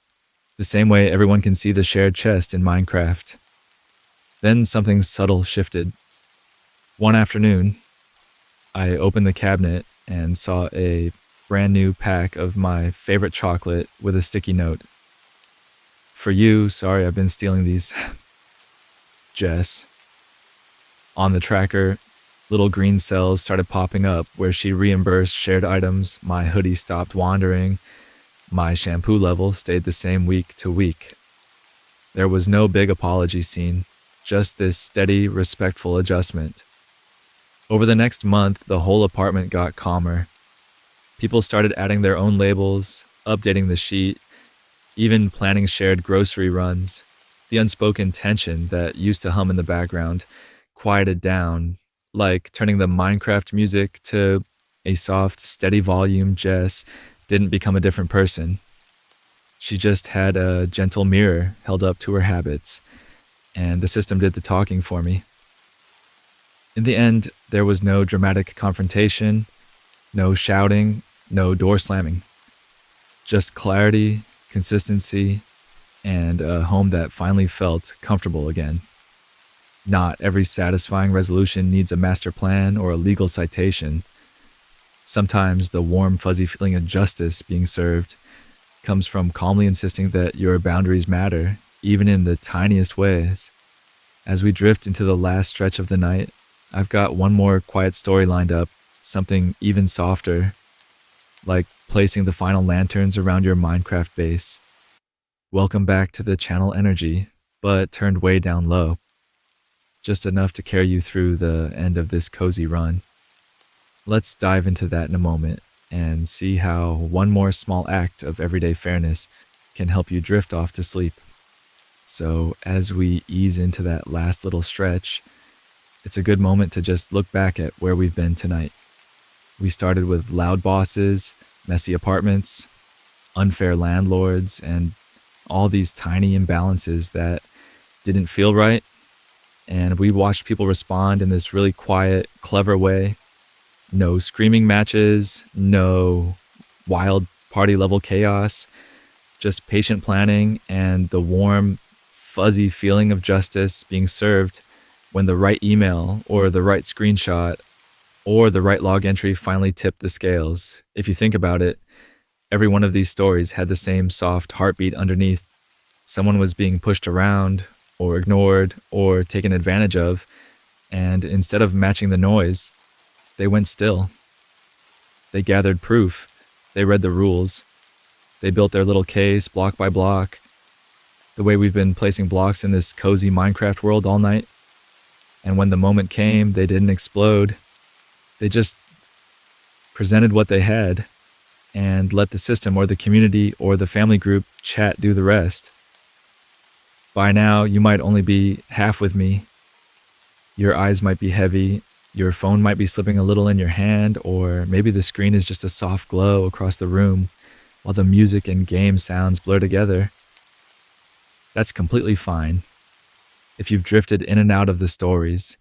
Speaker 1: the same way everyone can see the shared chest in Minecraft. Then something subtle shifted. One afternoon, I opened the cabinet and saw a brand new pack of my favorite chocolate with a sticky note. For you, sorry I've been stealing these. Jess. On the tracker, little green cells started popping up where she reimbursed shared items, my hoodie stopped wandering, my shampoo level stayed the same week to week. There was no big apology scene, just this steady, respectful adjustment. Over the next month, the whole apartment got calmer. People started adding their own labels, updating the sheet, even planning shared grocery runs. The unspoken tension that used to hum in the background quieted down, like turning the Minecraft music to a soft, steady volume. Jess didn't become a different person. She just had a gentle mirror held up to her habits, and the system did the talking for me. In the end, there was no dramatic confrontation, no shouting, no door slamming. Just clarity, consistency, and a home that finally felt comfortable again. Not every satisfying resolution needs a master plan or a legal citation. Sometimes the warm, fuzzy feeling of justice being served comes from calmly insisting that your boundaries matter, even in the tiniest ways. As we drift into the last stretch of the night, I've got one more quiet story lined up, something even softer, like placing the final lanterns around your Minecraft base. Welcome back to the channel energy, but turned way down low. Just enough to carry you through the end of this cozy run. Let's dive into that in a moment and see how one more small act of everyday fairness can help you drift off to sleep. So as we ease into that last little stretch, it's a good moment to just look back at where we've been tonight. We started with loud bosses, messy apartments, unfair landlords, and all these tiny imbalances that didn't feel right. And we watched people respond in this really quiet, clever way. No screaming matches, no wild party level chaos, just patient planning and the warm, fuzzy feeling of justice being served when the right email or the right screenshot or the right log entry finally tipped the scales. If you think about it, every one of these stories had the same soft heartbeat underneath. Someone was being pushed around or ignored or taken advantage of, and instead of matching the noise, they went still. They gathered proof. They read the rules. They built their little case block by block, the way we've been placing blocks in this cozy Minecraft world all night. And when the moment came, they didn't explode. They just presented what they had and let the system or the community or the family group chat do the rest. By now, you might only be half with me. Your eyes might be heavy. Your phone might be slipping a little in your hand, or maybe the screen is just a soft glow across the room while the music and game sounds blur together. That's completely fine. If you've drifted in and out of the stories,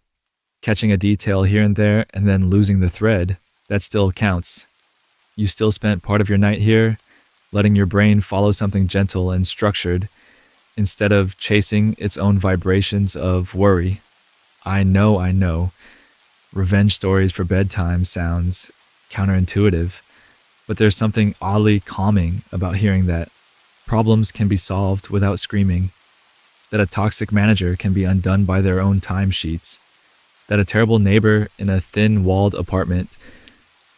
Speaker 1: catching a detail here and there and then losing the thread, that still counts. You still spent part of your night here, letting your brain follow something gentle and structured instead of chasing its own vibrations of worry. I know. Revenge stories for bedtime sounds counterintuitive, but there's something oddly calming about hearing that problems can be solved without screaming, that a toxic manager can be undone by their own timesheets, that a terrible neighbor in a thin-walled apartment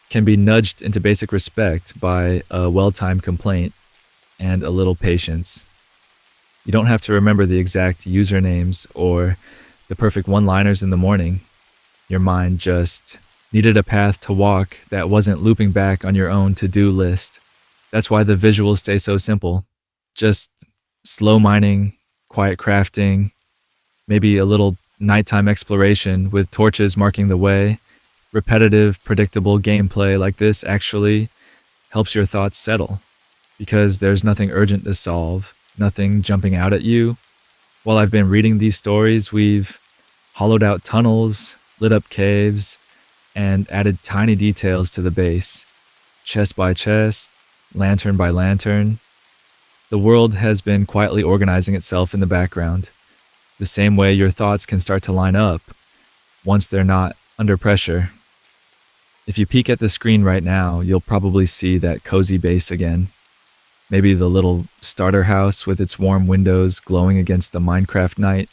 Speaker 1: can be nudged into basic respect by a well-timed complaint and a little patience. You don't have to remember the exact usernames or the perfect one-liners in the morning. Your mind just needed a path to walk that wasn't looping back on your own to-do list. That's why the visuals stay so simple. Just slow mining, quiet crafting, maybe a little nighttime exploration with torches marking the way. Repetitive, predictable gameplay like this actually helps your thoughts settle because there's nothing urgent to solve, nothing jumping out at you. While I've been reading these stories, we've hollowed out tunnels, lit up caves, and added tiny details to the base. Chest by chest, lantern by lantern. The world has been quietly organizing itself in the background, the same way your thoughts can start to line up once they're not under pressure. If you peek at the screen right now, you'll probably see that cozy base again. Maybe the little starter house with its warm windows glowing against the Minecraft night,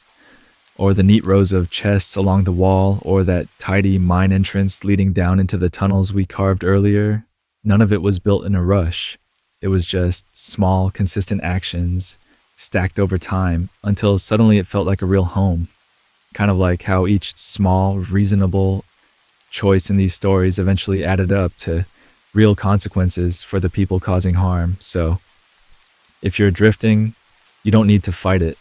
Speaker 1: or the neat rows of chests along the wall, or that tidy mine entrance leading down into the tunnels we carved earlier. None of it was built in a rush. It was just small, consistent actions stacked over time until suddenly it felt like a real home. Kind of like how each small, reasonable choice in these stories eventually added up to real consequences for the people causing harm. So, if you're drifting, you don't need to fight it.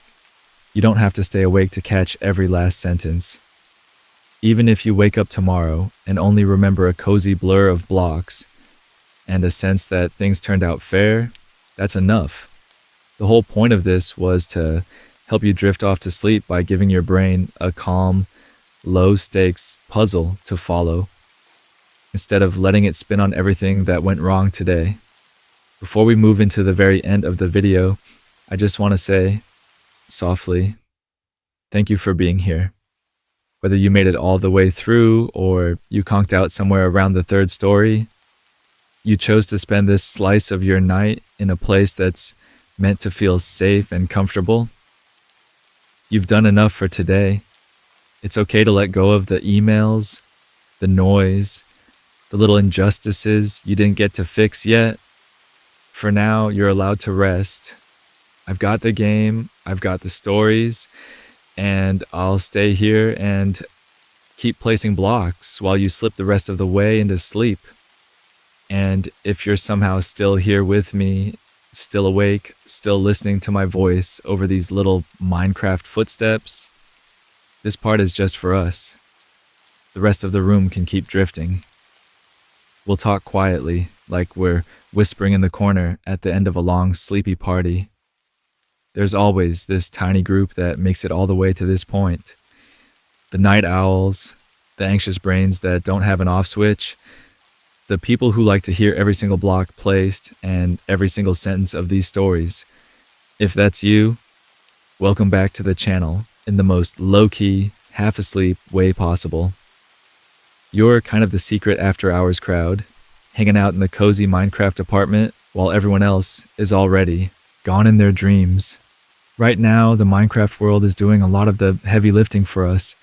Speaker 1: You don't have to stay awake to catch every last sentence. Even if you wake up tomorrow and only remember a cozy blur of blocks and a sense that things turned out fair, that's enough. The whole point of this was to help you drift off to sleep by giving your brain a calm, low-stakes puzzle to follow, instead of letting it spin on everything that went wrong today. Before we move into the very end of the video, I just want to say, softly, thank you for being here. Whether you made it all the way through or you conked out somewhere around the third story, you chose to spend this slice of your night in a place that's meant to feel safe and comfortable. You've done enough for today. It's okay to let go of the emails, the noise, the little injustices you didn't get to fix yet. For now, you're allowed to rest. I've got the game, I've got the stories, and I'll stay here and keep placing blocks while you slip the rest of the way into sleep. And if you're somehow still here with me, still awake, still listening to my voice over these little Minecraft footsteps, this part is just for us. The rest of the room can keep drifting. We'll talk quietly, like we're whispering in the corner at the end of a long, sleepy party. There's always this tiny group that makes it all the way to this point. The night owls, the anxious brains that don't have an off switch, the people who like to hear every single block placed and every single sentence of these stories. If that's you, welcome back to the channel in the most low-key, half-asleep way possible. You're kind of the secret after-hours crowd, hanging out in the cozy Minecraft apartment while everyone else is already gone in their dreams. Right now, the Minecraft world is doing a lot of the heavy lifting for us.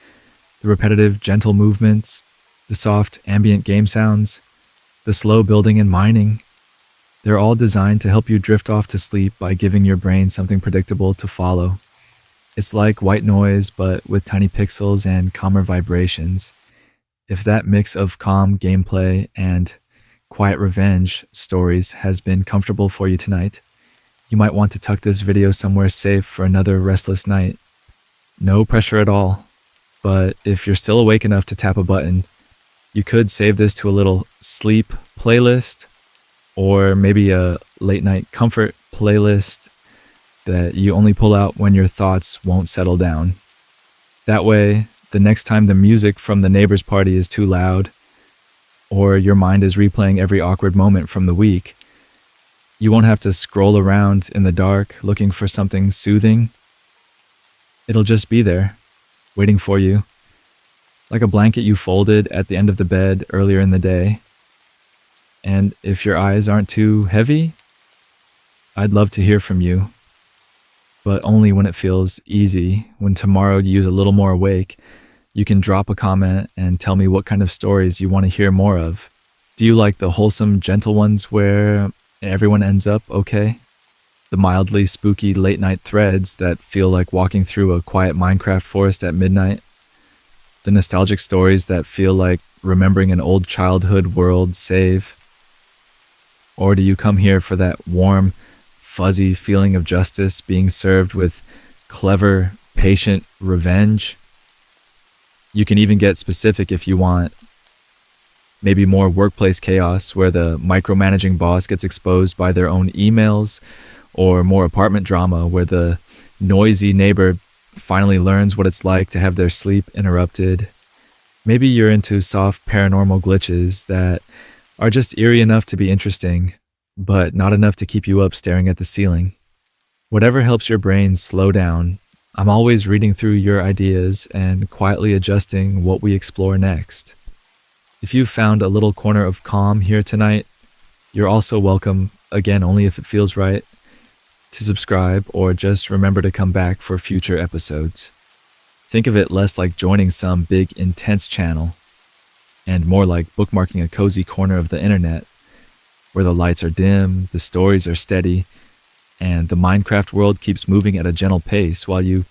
Speaker 1: The repetitive, gentle movements, the soft, ambient game sounds, the slow building and mining. They're all designed to help you drift off to sleep by giving your brain something predictable to follow. It's like white noise, but with tiny pixels and calmer vibrations. If that mix of calm gameplay and quiet revenge stories has been comfortable for you tonight, you might want to tuck this video somewhere safe for another restless night. No pressure at all, but if you're still awake enough to tap a button, you could save this to a little sleep playlist, or maybe a late night comfort playlist that you only pull out when your thoughts won't settle down. That way, the next time the music from the neighbor's party is too loud, or your mind is replaying every awkward moment from the week, you won't have to scroll around in the dark looking for something soothing. It'll just be there, waiting for you, like a blanket you folded at the end of the bed earlier in the day. And if your eyes aren't too heavy, I'd love to hear from you. But only when it feels easy. When tomorrow you use a little more awake, you can drop a comment and tell me what kind of stories you want to hear more of. Do you like the wholesome, gentle ones where everyone ends up okay? The mildly spooky late-night threads that feel like walking through a quiet Minecraft forest at midnight? The nostalgic stories that feel like remembering an old childhood world save? Or do you come here for that warm, fuzzy feeling of justice being served with clever, patient revenge. You can even get specific if you want. Maybe more workplace chaos where the micromanaging boss gets exposed by their own emails, or more apartment drama where the noisy neighbor finally learns what it's like to have their sleep interrupted. Maybe you're into soft paranormal glitches that are just eerie enough to be interesting, but not enough to keep you up staring at the ceiling. Whatever helps your brain slow down, I'm always reading through your ideas and quietly adjusting what we explore next. If you've found a little corner of calm here tonight, you're also welcome, again only if it feels right, to subscribe or just remember to come back for future episodes. Think of it less like joining some big intense channel and more like bookmarking a cozy corner of the internet where the lights are dim, the stories are steady, and the Minecraft world keeps moving at a gentle pace while you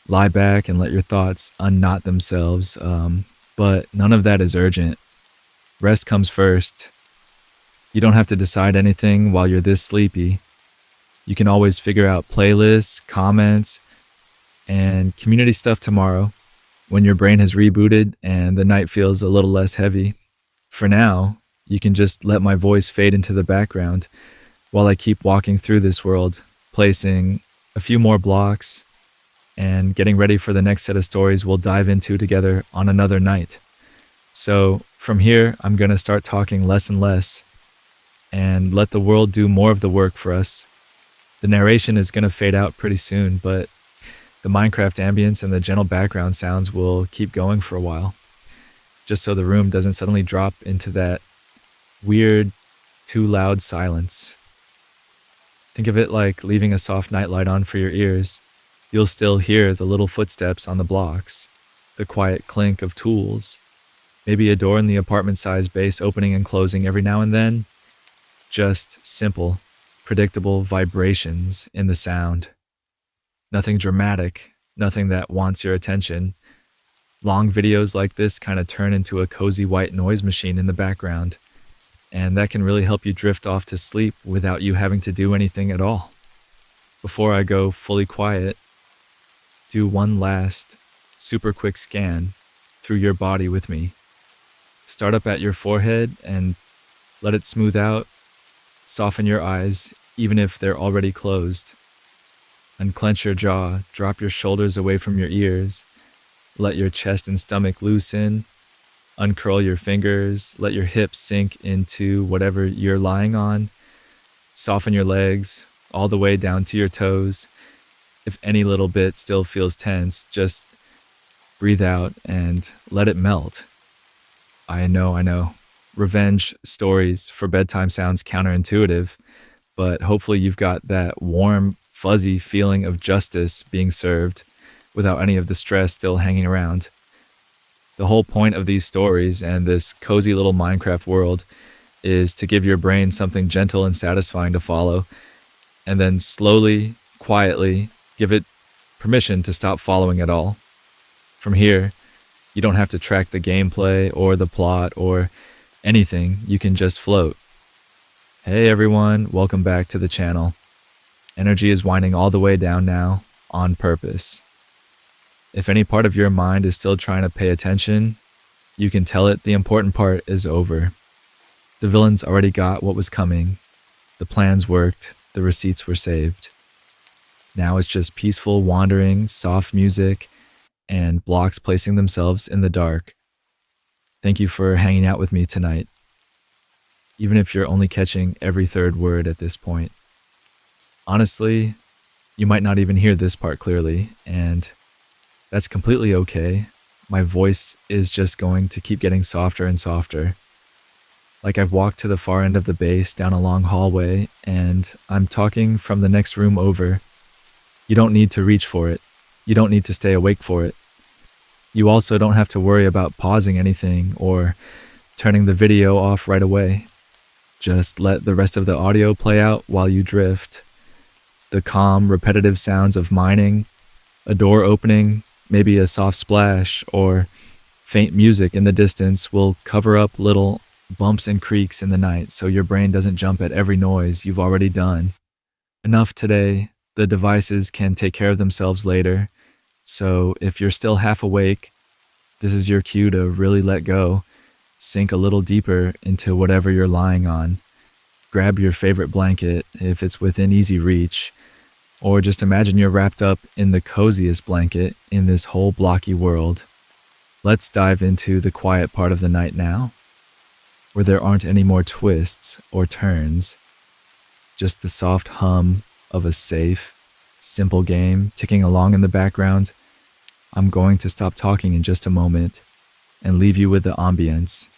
Speaker 1: lie back and let your thoughts unknot themselves. But none of that is urgent. Rest comes first. You don't have to decide anything while you're this sleepy. You can always figure out playlists, comments, and community stuff tomorrow when your brain has rebooted and the night feels a little less heavy. For now, you can just let my voice fade into the background while I keep walking through this world, placing a few more blocks and getting ready for the next set of stories we'll dive into together on another night. So from here, I'm going to start talking less and less and let the world do more of the work for us. The narration is going to fade out pretty soon, but the Minecraft ambience and the gentle background sounds will keep going for a while, just so the room doesn't suddenly drop into that weird, too loud silence. Think of it like leaving a soft nightlight on for your ears. You'll still hear the little footsteps on the blocks, the quiet clink of tools, maybe a door in the apartment-sized base opening and closing every now and then. Just simple, predictable vibrations in the sound. Nothing dramatic, nothing that wants your attention. Long videos like this kind of turn into a cozy white noise machine in the background, and that can really help you drift off to sleep without you having to do anything at all. Before I go fully quiet, do one last super quick scan through your body with me. Start up at your forehead and let it smooth out. Soften your eyes, even if they're already closed. Unclench your jaw, drop your shoulders away from your ears. Let your chest and stomach loosen. Uncurl your fingers, let your hips sink into whatever you're lying on. Soften your legs all the way down to your toes. If any little bit still feels tense, just breathe out and let it melt. I know. Revenge stories for bedtime sounds counterintuitive, but hopefully you've got that warm, fuzzy feeling of justice being served without any of the stress still hanging around. The whole point of these stories and this cozy little Minecraft world is to give your brain something gentle and satisfying to follow, and then slowly, quietly, give it permission to stop following it all. From here, you don't have to track the gameplay or the plot or anything. You can just float. Hey everyone, welcome back to the channel. Energy is winding all the way down now, on purpose. If any part of your mind is still trying to pay attention, you can tell it the important part is over. The villains already got what was coming. The plans worked. The receipts were saved. Now it's just peaceful wandering, soft music, and blocks placing themselves in the dark. Thank you for hanging out with me tonight, even if you're only catching every third word at this point. Honestly, you might not even hear this part clearly, and that's completely okay. My voice is just going to keep getting softer and softer. Like I've walked to the far end of the base down a long hallway, and I'm talking from the next room over. You don't need to reach for it. You don't need to stay awake for it. You also don't have to worry about pausing anything or turning the video off right away. Just let the rest of the audio play out while you drift. The calm, repetitive sounds of mining, a door opening, maybe a soft splash, or faint music in the distance will cover up little bumps and creaks in the night so your brain doesn't jump at every noise you've already done. Enough today. The devices can take care of themselves later. So if you're still half awake, this is your cue to really let go. Sink a little deeper into whatever you're lying on. Grab your favorite blanket if it's within easy reach, or just imagine you're wrapped up in the coziest blanket in this whole blocky world. Let's dive into the quiet part of the night now, where there aren't any more twists or turns, just the soft hum of a safe, simple game ticking along in the background. I'm going to stop talking in just a moment and leave you with the ambience.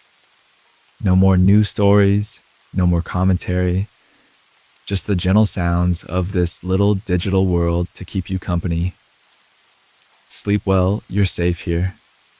Speaker 1: No more new stories, no more commentary, just the gentle sounds of this little digital world to keep you company. Sleep well, you're safe here.